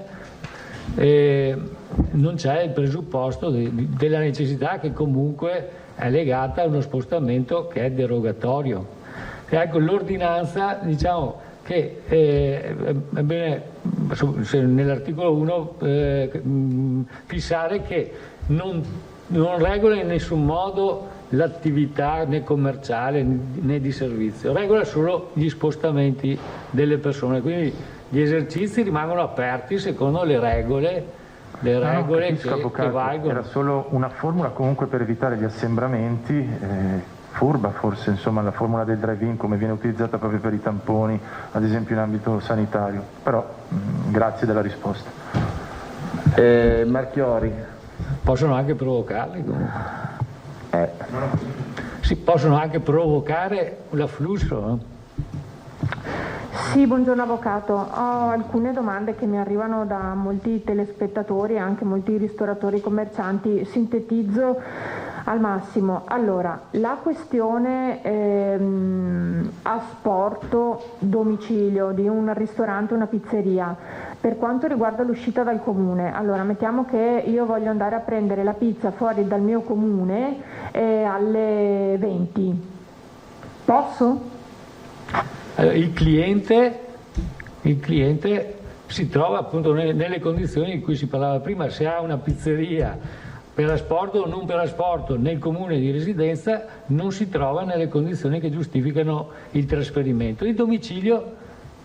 non c'è il presupposto della necessità che comunque è legata a uno spostamento che è derogatorio. E ecco, l'ordinanza, diciamo che è bene nell'articolo 1 fissare che non regola in nessun modo l'attività né commerciale né di servizio, regola solo gli spostamenti delle persone, quindi gli esercizi rimangono aperti secondo le regole che valgono. Era solo una formula comunque per evitare gli assembramenti, furba forse, insomma, la formula del drive-in come viene utilizzata proprio per i tamponi, ad esempio in ambito sanitario, però grazie della risposta. Marchiori. Possono anche provocarli comunque. Si possono anche provocare l'afflusso, no? Sì, buongiorno avvocato. Ho alcune domande che mi arrivano da molti telespettatori e anche molti ristoratori commercianti. Sintetizzo al massimo. Allora, la questione asporto domicilio di un ristorante o una pizzeria, per quanto riguarda l'uscita dal comune, allora mettiamo che io voglio andare a prendere la pizza fuori dal mio comune alle 20. Posso? Il cliente si trova appunto nelle condizioni di cui si parlava prima. Se ha una pizzeria per asporto o non per asporto nel comune di residenza, non si trova nelle condizioni che giustificano il trasferimento. Il domicilio,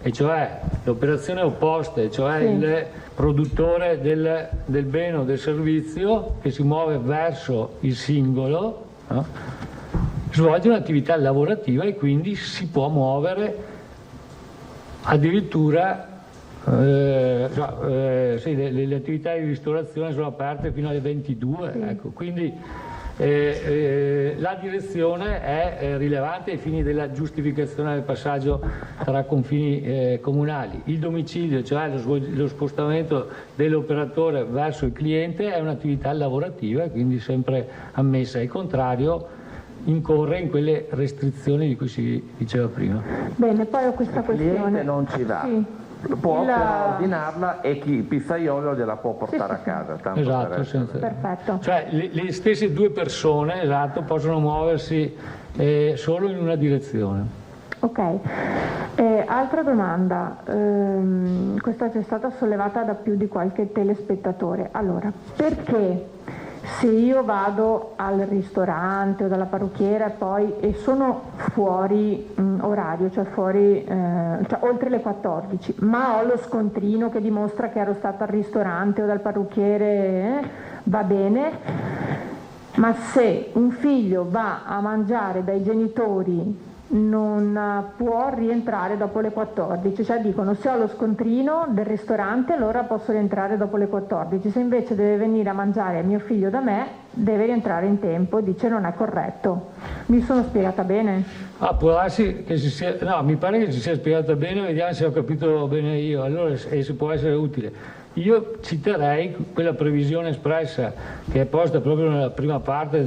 e cioè l'operazione opposta, e cioè il produttore del bene o del servizio che si muove verso il singolo, no? Svolge un'attività lavorativa e quindi si può muovere addirittura, le attività di ristorazione sono aperte fino alle 22, ecco, quindi la direzione è rilevante ai fini della giustificazione del passaggio tra confini comunali. Il domicilio, cioè lo spostamento dell'operatore verso il cliente, è un'attività lavorativa, quindi sempre ammessa. Al contrario, incorre in quelle restrizioni di cui si diceva prima. Bene, poi ho questa questione. Il cliente non ci va. Sì. Può ordinarla e il pizzaiolo gliela può portare a casa. Tanto esatto, perfetto. Cioè le stesse due persone, esatto, possono muoversi solo in una direzione. Ok, altra domanda, questa è stata sollevata da più di qualche telespettatore. Allora, perché se io vado al ristorante o dalla parrucchiera e sono fuori orario, cioè fuori, cioè oltre le 14, ma ho lo scontrino che dimostra che ero stata al ristorante o dal parrucchiere, va bene, ma se un figlio va a mangiare dai genitori non può rientrare dopo le 14, cioè dicono se ho lo scontrino del ristorante allora posso rientrare dopo le 14, se invece deve venire a mangiare mio figlio da me deve rientrare in tempo, dice non è corretto. Mi sono spiegata bene? Può darsi che mi pare che si sia spiegata bene, vediamo se ho capito bene io, allora se può essere utile. Io citerei quella previsione espressa che è posta proprio nella prima parte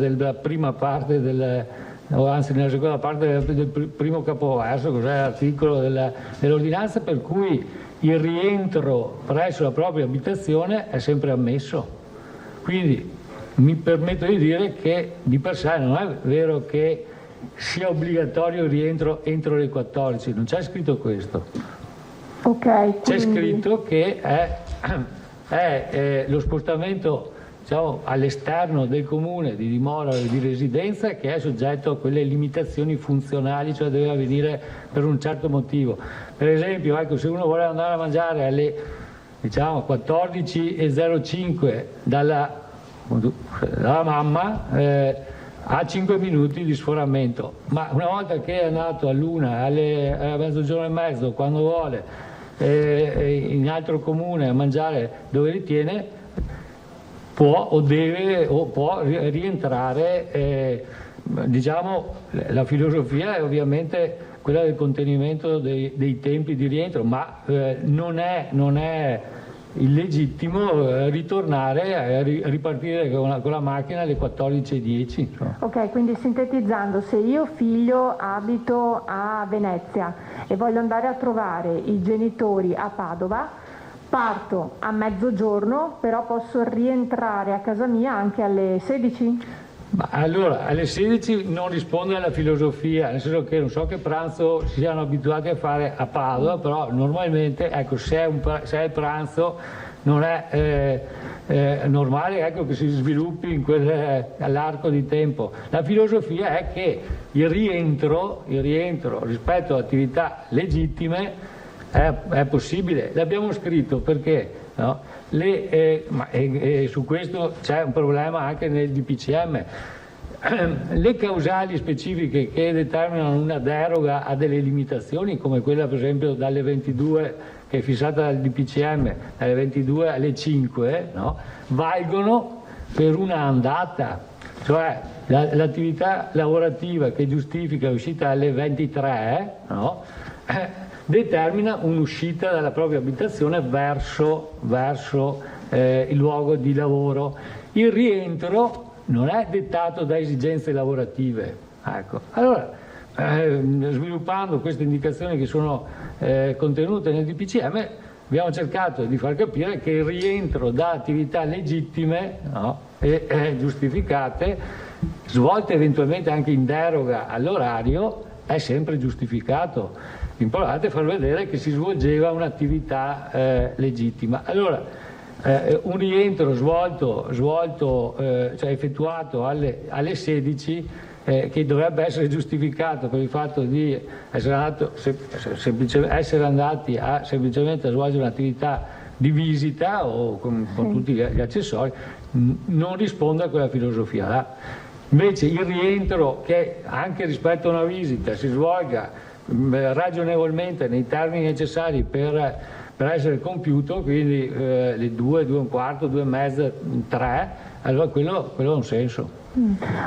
nella seconda parte del primo capoverso, cos'è l'articolo dell'ordinanza, per cui il rientro presso la propria abitazione è sempre ammesso. Quindi mi permetto di dire che di per sé non è vero che sia obbligatorio il rientro entro le 14, non c'è scritto questo. Ok. C'è scritto che è lo spostamento, diciamo, all'esterno del comune di dimora o di residenza che è soggetto a quelle limitazioni funzionali, cioè deve avvenire per un certo motivo. Per esempio, ecco, se uno vuole andare a mangiare alle 14:05 dalla mamma, ha 5 minuti di sforamento, ma una volta che è andato a mezzogiorno e mezzo, quando vuole, in altro comune a mangiare dove ritiene, può o deve o può rientrare. Diciamo, la filosofia è ovviamente quella del contenimento dei tempi di rientro, ma non è illegittimo ritornare a ripartire con la macchina alle 14:10. Ok, quindi sintetizzando, se io figlio abito a Venezia e voglio andare a trovare i genitori a Padova, parto a mezzogiorno, però posso rientrare a casa mia anche alle 16? Ma allora, alle 16 non risponde alla filosofia, nel senso che non so che pranzo si siano abituati a fare a Padova, però normalmente, ecco, se è il pranzo non è normale, ecco, che si sviluppi all'arco di tempo. La filosofia è che il rientro rispetto a attività legittime è possibile. L'abbiamo scritto perché, no? Su questo c'è un problema anche nel DPCM. Le causali specifiche che determinano una deroga a delle limitazioni, come quella per esempio dalle 22 che è fissata dal DPCM, dalle 22 alle 5, no? Valgono per una andata, cioè l'attività lavorativa che giustifica l'uscita alle 23, no? Determina un'uscita dalla propria abitazione verso il luogo di lavoro. Il rientro non è dettato da esigenze lavorative. Ecco. Allora, sviluppando queste indicazioni che sono contenute nel DPCM, abbiamo cercato di far capire che il rientro da attività legittime, no, e giustificate, svolte eventualmente anche in deroga all'orario, è sempre giustificato. L'importante è far vedere che si svolgeva un'attività legittima. Allora, un rientro cioè effettuato alle 16, che dovrebbe essere giustificato per il fatto di essere andati semplicemente a svolgere un'attività di visita o con tutti gli accessori, non risponde a quella filosofia là. Invece il rientro, che anche rispetto a una visita si svolga ragionevolmente nei termini necessari per essere compiuto, quindi le 2, 2 e un quarto, 2 e mezza, 3, allora quello ha un senso.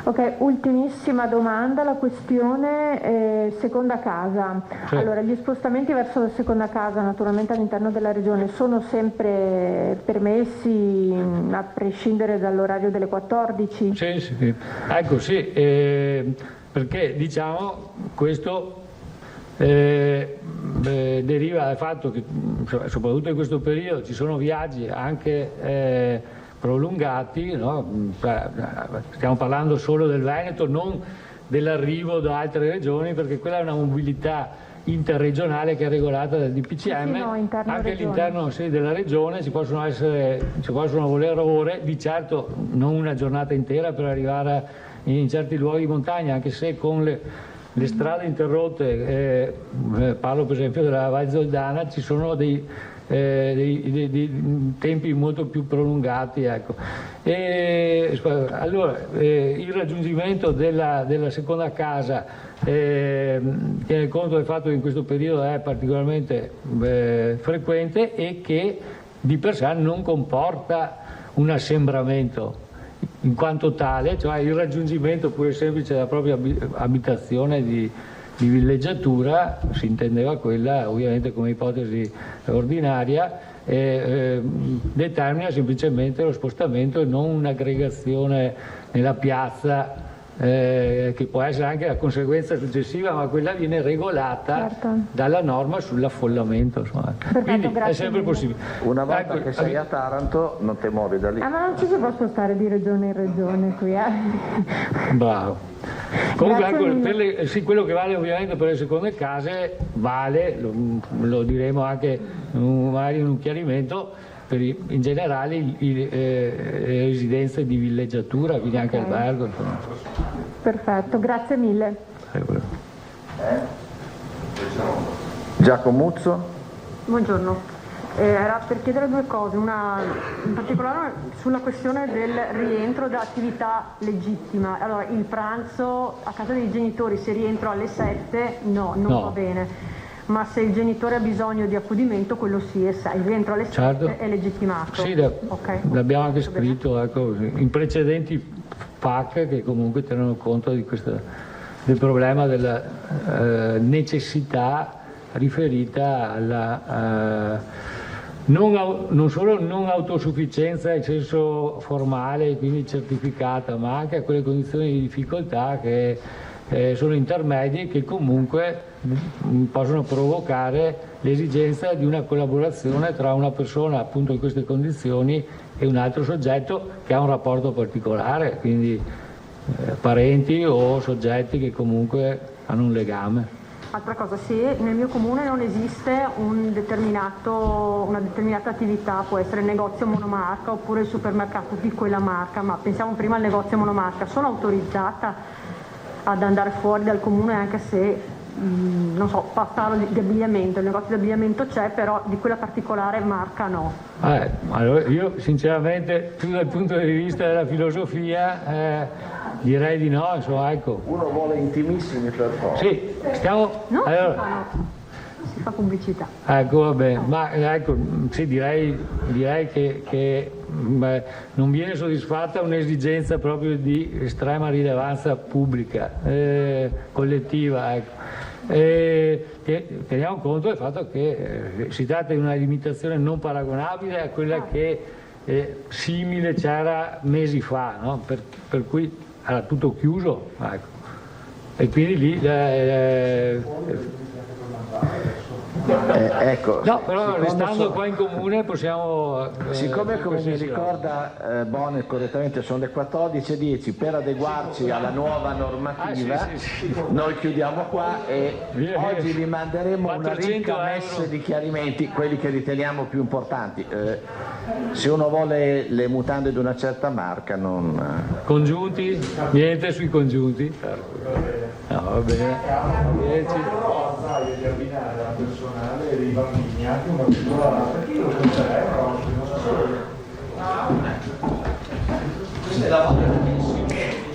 Ok, ultimissima domanda, la questione seconda casa. Sì. Allora, gli spostamenti verso la seconda casa, naturalmente all'interno della regione, sono sempre permessi a prescindere dall'orario delle 14? Sì. Ecco, sì, perché diciamo questo deriva dal fatto che soprattutto in questo periodo ci sono viaggi anche prolungati, no? Stiamo parlando solo del Veneto, non dell'arrivo da altre regioni, perché quella è una mobilità interregionale che è regolata dal DPCM. Sì, no, anche all'interno della regione ci possono volere ore, di certo non una giornata intera per arrivare in certi luoghi di montagna, anche se con le strade interrotte, parlo per esempio della Val Zoldana, ci sono dei tempi molto più prolungati. Ecco. Allora, il raggiungimento della seconda casa tiene conto del fatto che in questo periodo è particolarmente frequente e che di per sé non comporta un assembramento in quanto tale, cioè il raggiungimento pure semplice della propria abitazione di villeggiatura, si intendeva quella ovviamente come ipotesi ordinaria, determina semplicemente lo spostamento e non un'aggregazione nella piazza, che può essere anche la conseguenza successiva, ma quella viene regolata dalla norma sull'affollamento. Quindi è sempre possibile. Una volta che sei a Taranto non ti muovi da lì. Ma non ci si può spostare di regione in regione qui, Bravo. Comunque quello che vale ovviamente per le seconde case vale, lo diremo anche magari in un chiarimento, per in generale le residenze di villeggiatura, quindi anche albergo. Insomma. Perfetto, grazie mille. Giacomuzzo. Buongiorno. Era per chiedere due cose, una in particolare sulla questione del rientro da attività legittima. Allora, il pranzo a casa dei genitori, se rientro alle 7, non va bene, ma se il genitore ha bisogno di accudimento, quello sì, il rientro alle 7 è legittimato. Sì, l'abbiamo anche scritto, ecco, in precedenti PAC che comunque tengono conto di del problema della necessità riferita alla non solo non autosufficienza in senso formale, quindi certificata, ma anche a quelle condizioni di difficoltà che sono intermedie, che comunque possono provocare l'esigenza di una collaborazione tra una persona appunto in queste condizioni e un altro soggetto che ha un rapporto particolare, quindi parenti o soggetti che comunque hanno un legame. Altra cosa, se nel mio comune non esiste una determinata attività, può essere il negozio monomarca oppure il supermercato di quella marca, ma pensiamo prima al negozio monomarca, sono autorizzata ad andare fuori dal comune anche se, non so, parlo di abbigliamento, il negozio di abbigliamento c'è, però di quella particolare marca no. Allora io sinceramente, più dal punto di vista della filosofia, direi di no, insomma, ecco. Uno vuole intimissimi per forza. Sì, stiamo... No? Allora, si fa pubblicità. Ecco, vabbè, ma ecco, sì, direi che non viene soddisfatta un'esigenza proprio di estrema rilevanza pubblica, collettiva, ecco. Teniamo conto del fatto che si tratta di una limitazione non paragonabile a quella che simile c'era mesi fa, no? Per cui era tutto chiuso, ecco. E quindi lì ecco, no, però restando qua in comune possiamo... siccome come mi ricorda Bonnet correttamente sono le 14:10, per adeguarci alla nuova normativa noi chiudiamo qua e oggi vi manderemo una ricca messe di chiarimenti, quelli che riteniamo più importanti. Se uno vuole le mutande di una certa marca non... Congiunti? Niente sui congiunti? No, va bene. Personale dei bambini, anche una piccola, perché io lo penserei, però questa è la volta.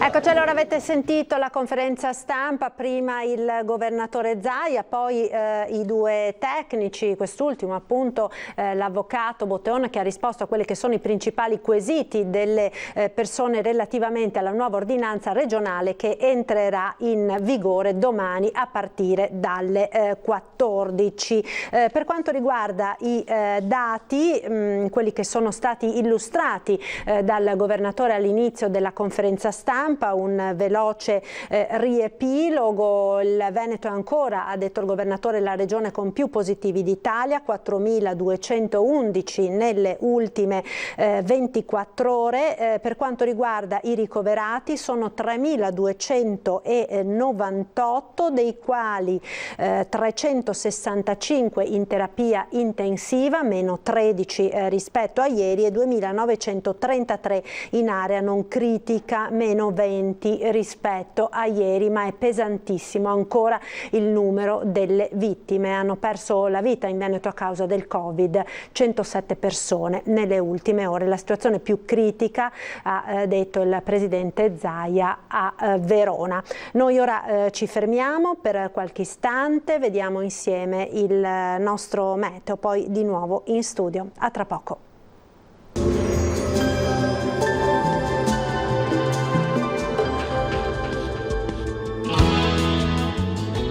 Eccoci, allora avete sentito la conferenza stampa, prima il governatore Zaia, poi i due tecnici, quest'ultimo appunto l'avvocato Botteon, che ha risposto a quelli che sono i principali quesiti delle persone relativamente alla nuova ordinanza regionale che entrerà in vigore domani a partire dalle 14. Per quanto riguarda i dati, quelli che sono stati illustrati dal governatore all'inizio della conferenza stampa, un veloce riepilogo. Il Veneto è ancora, ha detto il governatore, la regione con più positivi d'Italia, 4.211 nelle ultime 24 ore. Per quanto riguarda i ricoverati sono 3.298, dei quali 365 in terapia intensiva, meno 13 rispetto a ieri, e 2.933 in area non critica, meno 20 rispetto a ieri, ma è pesantissimo ancora il numero delle vittime. Hanno perso la vita in Veneto a causa del Covid 107 persone nelle ultime ore. La situazione più critica, ha detto il presidente Zaia, a Verona. Noi ora ci fermiamo per qualche istante, vediamo insieme il nostro meteo, poi di nuovo in studio. A tra poco.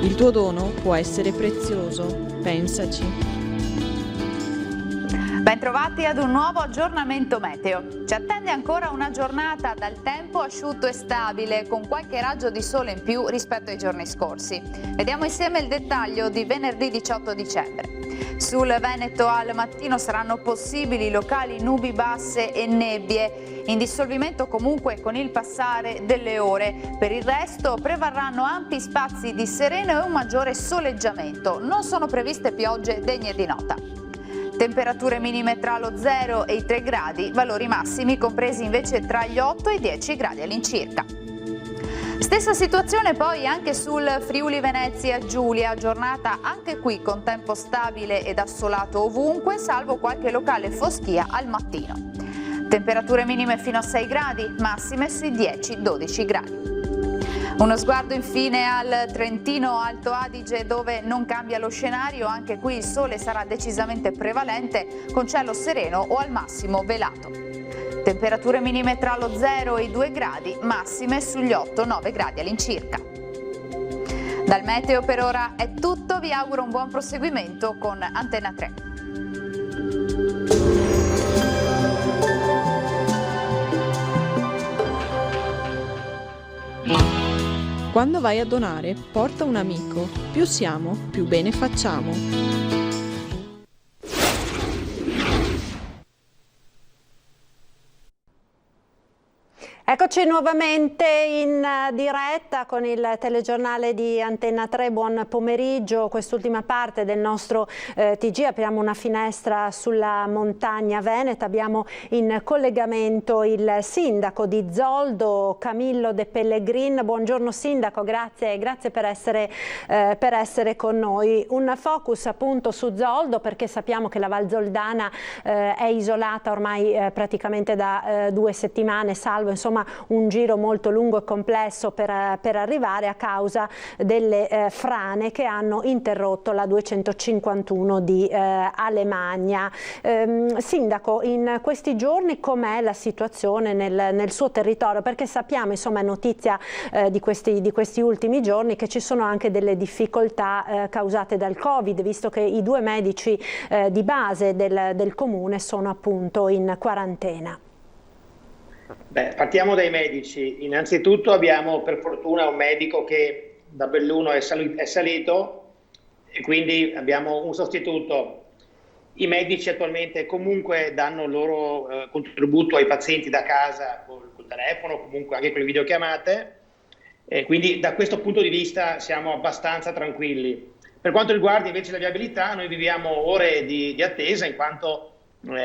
Il tuo dono può essere prezioso, pensaci. Bentrovati ad un nuovo aggiornamento meteo. Ci attende ancora una giornata dal tempo asciutto e stabile, con qualche raggio di sole in più rispetto ai giorni scorsi. Vediamo insieme il dettaglio di venerdì 18 dicembre. Sul Veneto al mattino saranno possibili locali nubi basse e nebbie, in dissolvimento comunque con il passare delle ore. Per il resto prevarranno ampi spazi di sereno e un maggiore soleggiamento. Non sono previste piogge degne di nota. Temperature minime tra lo 0 e i 3 gradi, valori massimi compresi invece tra gli 8 e i 10 gradi all'incirca. Stessa situazione poi anche sul Friuli Venezia Giulia, giornata anche qui con tempo stabile ed assolato ovunque, salvo qualche locale foschia al mattino. Temperature minime fino a 6 gradi, massime sui 10-12 gradi. Uno sguardo infine al Trentino Alto Adige, dove non cambia lo scenario, anche qui il sole sarà decisamente prevalente con cielo sereno o al massimo velato. Temperature minime tra lo 0 e i 2 gradi, massime sugli 8-9 gradi all'incirca. Dal meteo per ora è tutto, vi auguro un buon proseguimento con Antenna 3. Quando vai a donare, porta un amico. Più siamo, più bene facciamo. Eccoci nuovamente in diretta con il telegiornale di Antenna 3, buon pomeriggio. Quest'ultima parte del nostro TG apriamo una finestra sulla montagna veneta, abbiamo in collegamento il sindaco di Zoldo, Camillo De Pellegrin. Buongiorno sindaco, grazie per essere con noi. Un focus appunto su Zoldo, perché sappiamo che la Val Zoldana è isolata ormai praticamente da 2 settimane, salvo insomma un giro molto lungo e complesso per arrivare a causa delle frane che hanno interrotto la 251 di Alemagna. Sindaco, in questi giorni com'è la situazione nel suo territorio? Perché sappiamo, insomma, è notizia di questi ultimi giorni che ci sono anche delle difficoltà causate dal Covid, visto che i 2 medici di base del comune sono appunto in quarantena. Beh, partiamo dai medici. Innanzitutto abbiamo per fortuna un medico che da Belluno è salito e quindi abbiamo un sostituto. I medici attualmente comunque danno il loro contributo ai pazienti da casa col telefono, comunque anche con le videochiamate, quindi da questo punto di vista siamo abbastanza tranquilli. Per quanto riguarda invece la viabilità, noi viviamo ore di attesa, in quanto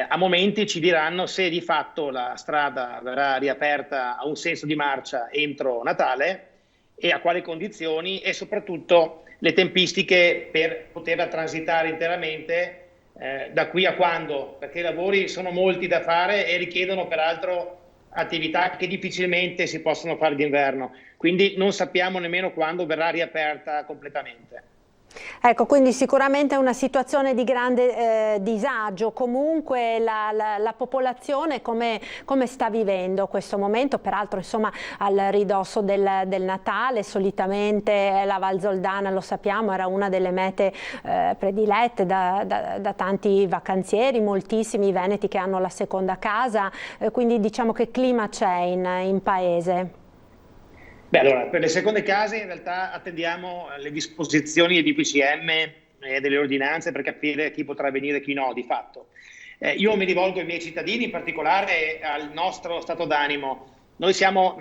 a momenti ci diranno se di fatto la strada verrà riaperta a un senso di marcia entro Natale e a quali condizioni, e soprattutto le tempistiche per poterla transitare interamente da qui a quando, perché i lavori sono molti da fare e richiedono peraltro attività che difficilmente si possono fare d'inverno, quindi non sappiamo nemmeno quando verrà riaperta completamente. Ecco, quindi sicuramente è una situazione di grande disagio. Comunque la popolazione come sta vivendo questo momento? Peraltro insomma al ridosso del Natale, solitamente la Val Zoldana, lo sappiamo, era una delle mete predilette da tanti vacanzieri, moltissimi veneti che hanno la seconda casa, quindi diciamo che clima c'è in paese? Beh, allora, per le seconde case in realtà attendiamo le disposizioni dei DPCM e delle ordinanze per capire chi potrà venire e chi no, di fatto. Io mi rivolgo ai miei cittadini, in particolare al nostro stato d'animo. Noi siamo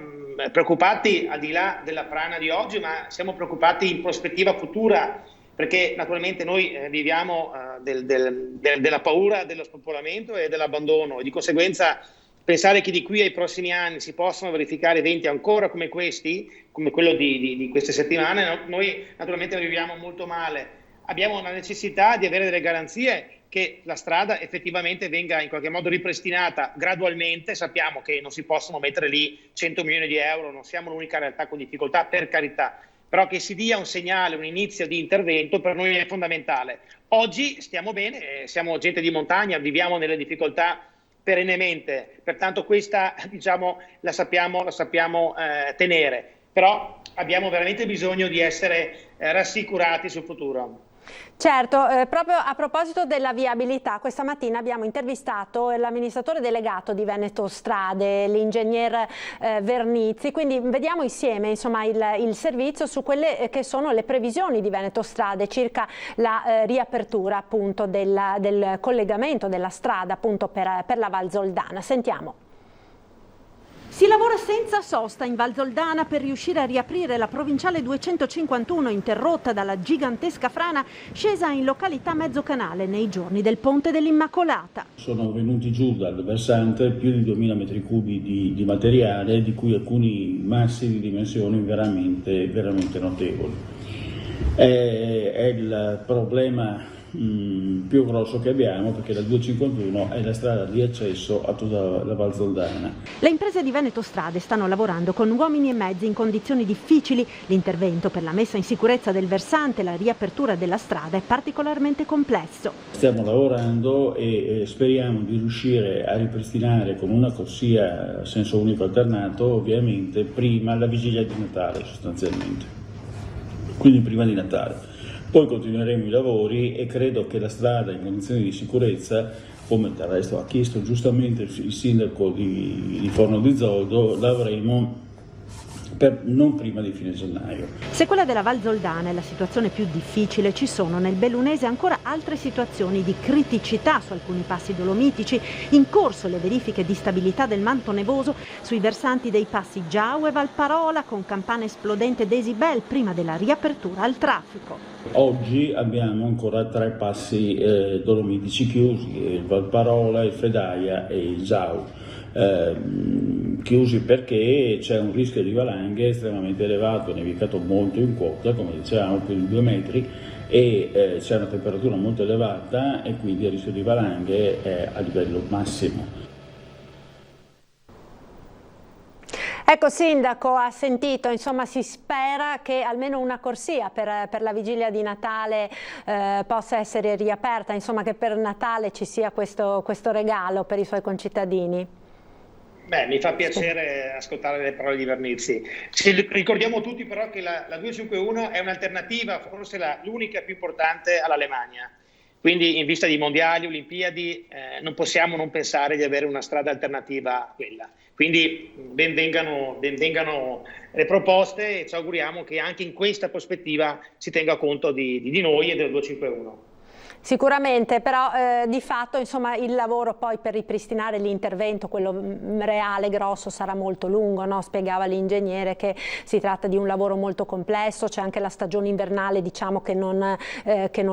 preoccupati al di là della frana di oggi, ma siamo preoccupati in prospettiva futura, perché naturalmente noi viviamo della paura dello spopolamento e dell'abbandono, e di conseguenza pensare che di qui ai prossimi anni si possono verificare eventi ancora come questi, come quello di queste settimane, noi naturalmente viviamo molto male. Abbiamo la necessità di avere delle garanzie che la strada effettivamente venga in qualche modo ripristinata gradualmente. Sappiamo che non si possono mettere lì 100 milioni di euro, non siamo l'unica realtà con difficoltà, per carità, però che si dia un segnale, un inizio di intervento per noi è fondamentale. Oggi stiamo bene, siamo gente di montagna, viviamo nelle difficoltà perennemente, pertanto questa diciamo la sappiamo tenere, però abbiamo veramente bisogno di essere rassicurati sul futuro. Certo, proprio a proposito della viabilità, questa mattina abbiamo intervistato l'amministratore delegato di Veneto Strade, l'ingegner Vernizzi, quindi vediamo insieme insomma il servizio su quelle che sono le previsioni di Veneto Strade circa la riapertura appunto del collegamento della strada appunto per la Val Zoldana. Sentiamo. Si lavora senza sosta in Val Zoldana per riuscire a riaprire la provinciale 251 interrotta dalla gigantesca frana scesa in località Mezzocanale nei giorni del Ponte dell'Immacolata. Sono venuti giù dal versante più di 2000 metri cubi di materiale, di cui alcuni massi di dimensioni veramente notevoli. È il problema più grosso che abbiamo, perché la 251 è la strada di accesso a tutta la Val Zoldana. Le imprese di Veneto Strade stanno lavorando con uomini e mezzi in condizioni difficili. L'intervento per la messa in sicurezza del versante e la riapertura della strada è particolarmente complesso. Stiamo lavorando e speriamo di riuscire a ripristinare con una corsia a senso unico alternato, ovviamente prima la vigilia di Natale sostanzialmente, quindi prima di Natale. Poi continueremo i lavori e credo che la strada in condizioni di sicurezza, come del resto ha chiesto giustamente il sindaco di Forno di Zoldo, l'avremo non prima di fine gennaio. Se quella della Val Zoldana è la situazione più difficile, ci sono nel Bellunese ancora altre situazioni di criticità su alcuni passi dolomitici, in corso le verifiche di stabilità del manto nevoso sui versanti dei passi Giau e Valparola, con campana esplodente Desibel prima della riapertura al traffico. Oggi abbiamo ancora 3 passi dolomitici chiusi, il Valparola, il Fedaia e il Giau. Chiusi perché c'è un rischio di valanghe estremamente elevato, nevicato molto in quota, come dicevamo, più di 2 metri, e c'è una temperatura molto elevata e quindi il rischio di valanghe è a livello massimo. Ecco, Sindaco, ha sentito, insomma si spera che almeno una corsia per la vigilia di Natale possa essere riaperta, insomma che per Natale ci sia questo regalo per i suoi concittadini. Beh, mi fa piacere ascoltare le parole di Vernizzi. Ricordiamo tutti però che la 251 è un'alternativa, forse l'unica più importante all'Alemagna. Quindi in vista di mondiali, Olimpiadi, non possiamo non pensare di avere una strada alternativa a quella. Quindi ben vengano le proposte e ci auguriamo che anche in questa prospettiva si tenga conto di noi e del 251. Sicuramente, però di fatto insomma, il lavoro poi per ripristinare l'intervento, quello reale, grosso, sarà molto lungo, no? Spiegava l'ingegnere che si tratta di un lavoro molto complesso, c'è anche la stagione invernale, diciamo, che non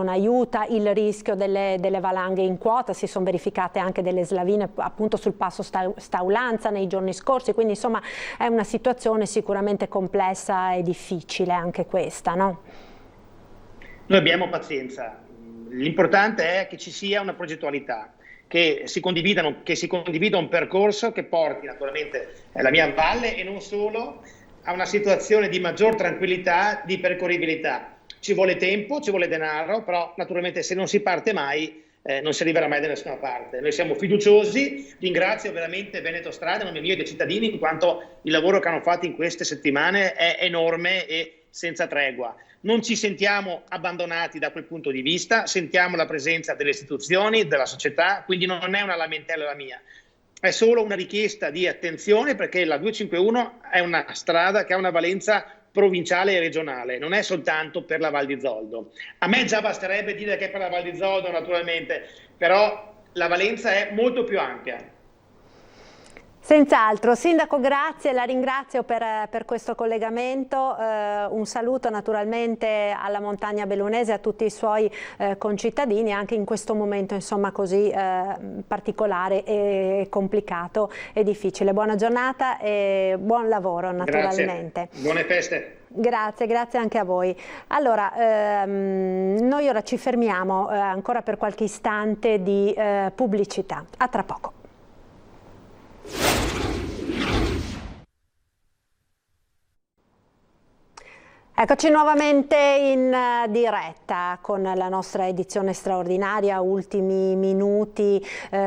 aiuta, il rischio delle valanghe in quota, si sono verificate anche delle slavine appunto sul passo Staulanza nei giorni scorsi, quindi insomma è una situazione sicuramente complessa e difficile anche questa, no? Noi abbiamo pazienza. L'importante è che ci sia una progettualità, che si condivida un percorso che porti naturalmente la mia valle e non solo a una situazione di maggior tranquillità, di percorribilità. Ci vuole tempo, ci vuole denaro, però naturalmente se non si parte mai non si arriverà mai da nessuna parte. Noi siamo fiduciosi, ringrazio veramente Veneto Strade, a nome mio e dei cittadini, in quanto il lavoro che hanno fatto in queste settimane è enorme e senza tregua. Non ci sentiamo abbandonati da quel punto di vista, sentiamo la presenza delle istituzioni, della società, quindi non è una lamentela la mia, è solo una richiesta di attenzione, perché la 251 è una strada che ha una valenza provinciale e regionale, non è soltanto per la Val di Zoldo. A me già basterebbe dire che è per la Val di Zoldo naturalmente, però la valenza è molto più ampia. Senz'altro. Sindaco, grazie, la ringrazio per questo collegamento, un saluto naturalmente alla montagna bellunese e a tutti i suoi concittadini anche in questo momento insomma così particolare e complicato e difficile. Buona giornata e buon lavoro naturalmente. Grazie. Buone feste. Grazie, grazie anche a voi. Allora, noi ora ci fermiamo ancora per qualche istante di pubblicità. A tra poco. Eccoci nuovamente in diretta con la nostra edizione straordinaria, ultimi minuti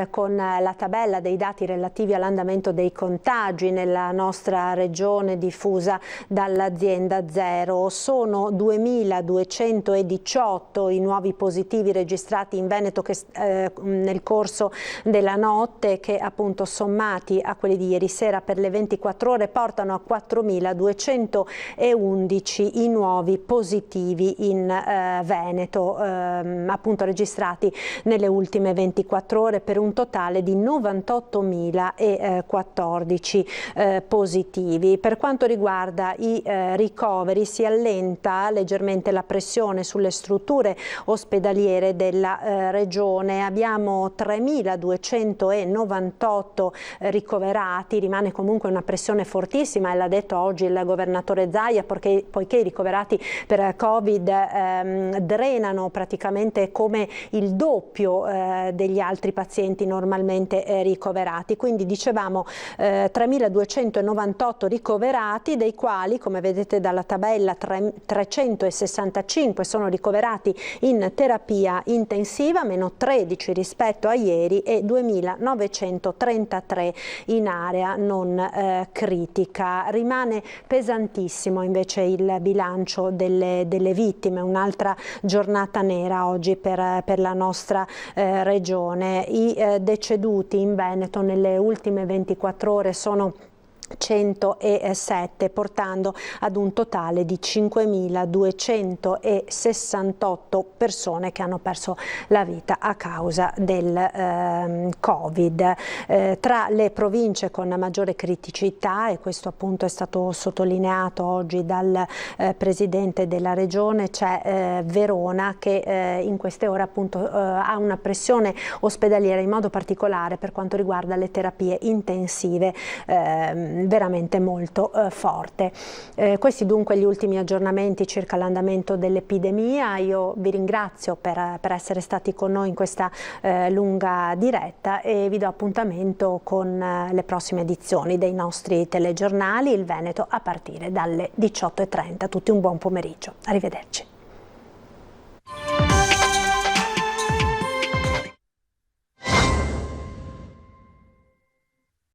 con la tabella dei dati relativi all'andamento dei contagi nella nostra regione diffusa dall'azienda Zero. Sono 2.218 i nuovi positivi registrati in Veneto nel corso della notte, che appunto sommati a quelli di ieri sera per le 24 ore portano a 4.211 i di nuovi positivi in Veneto, appunto registrati nelle ultime 24 ore, per un totale di 98.014 positivi. Per quanto riguarda i ricoveri, si allenta leggermente la pressione sulle strutture ospedaliere della regione. Abbiamo 3.298 ricoverati, rimane comunque una pressione fortissima, e l'ha detto oggi il governatore Zaia, poiché i ricoverati per Covid drenano praticamente come il doppio degli altri pazienti normalmente ricoverati. Quindi dicevamo 3.298 ricoverati, dei quali, come vedete dalla tabella, 365 sono ricoverati in terapia intensiva, meno 13 rispetto a ieri, e 2.933 in area non critica. Rimane pesantissimo invece il bilancio delle vittime, un'altra giornata nera oggi per la nostra regione. I deceduti in Veneto nelle ultime 24 ore sono 107, portando ad un totale di 5.268 persone che hanno perso la vita a causa del Covid. Tra le province con maggiore criticità, e questo appunto è stato sottolineato oggi dal presidente della regione, c'è Verona, che in queste ore appunto ha una pressione ospedaliera, in modo particolare per quanto riguarda le terapie intensive, veramente molto forte. Questi dunque gli ultimi aggiornamenti circa l'andamento dell'epidemia. Io vi ringrazio per essere stati con noi in questa lunga diretta, e vi do appuntamento con le prossime edizioni dei nostri telegiornali Il Veneto a partire dalle 18:30. Tutti un buon pomeriggio. Arrivederci.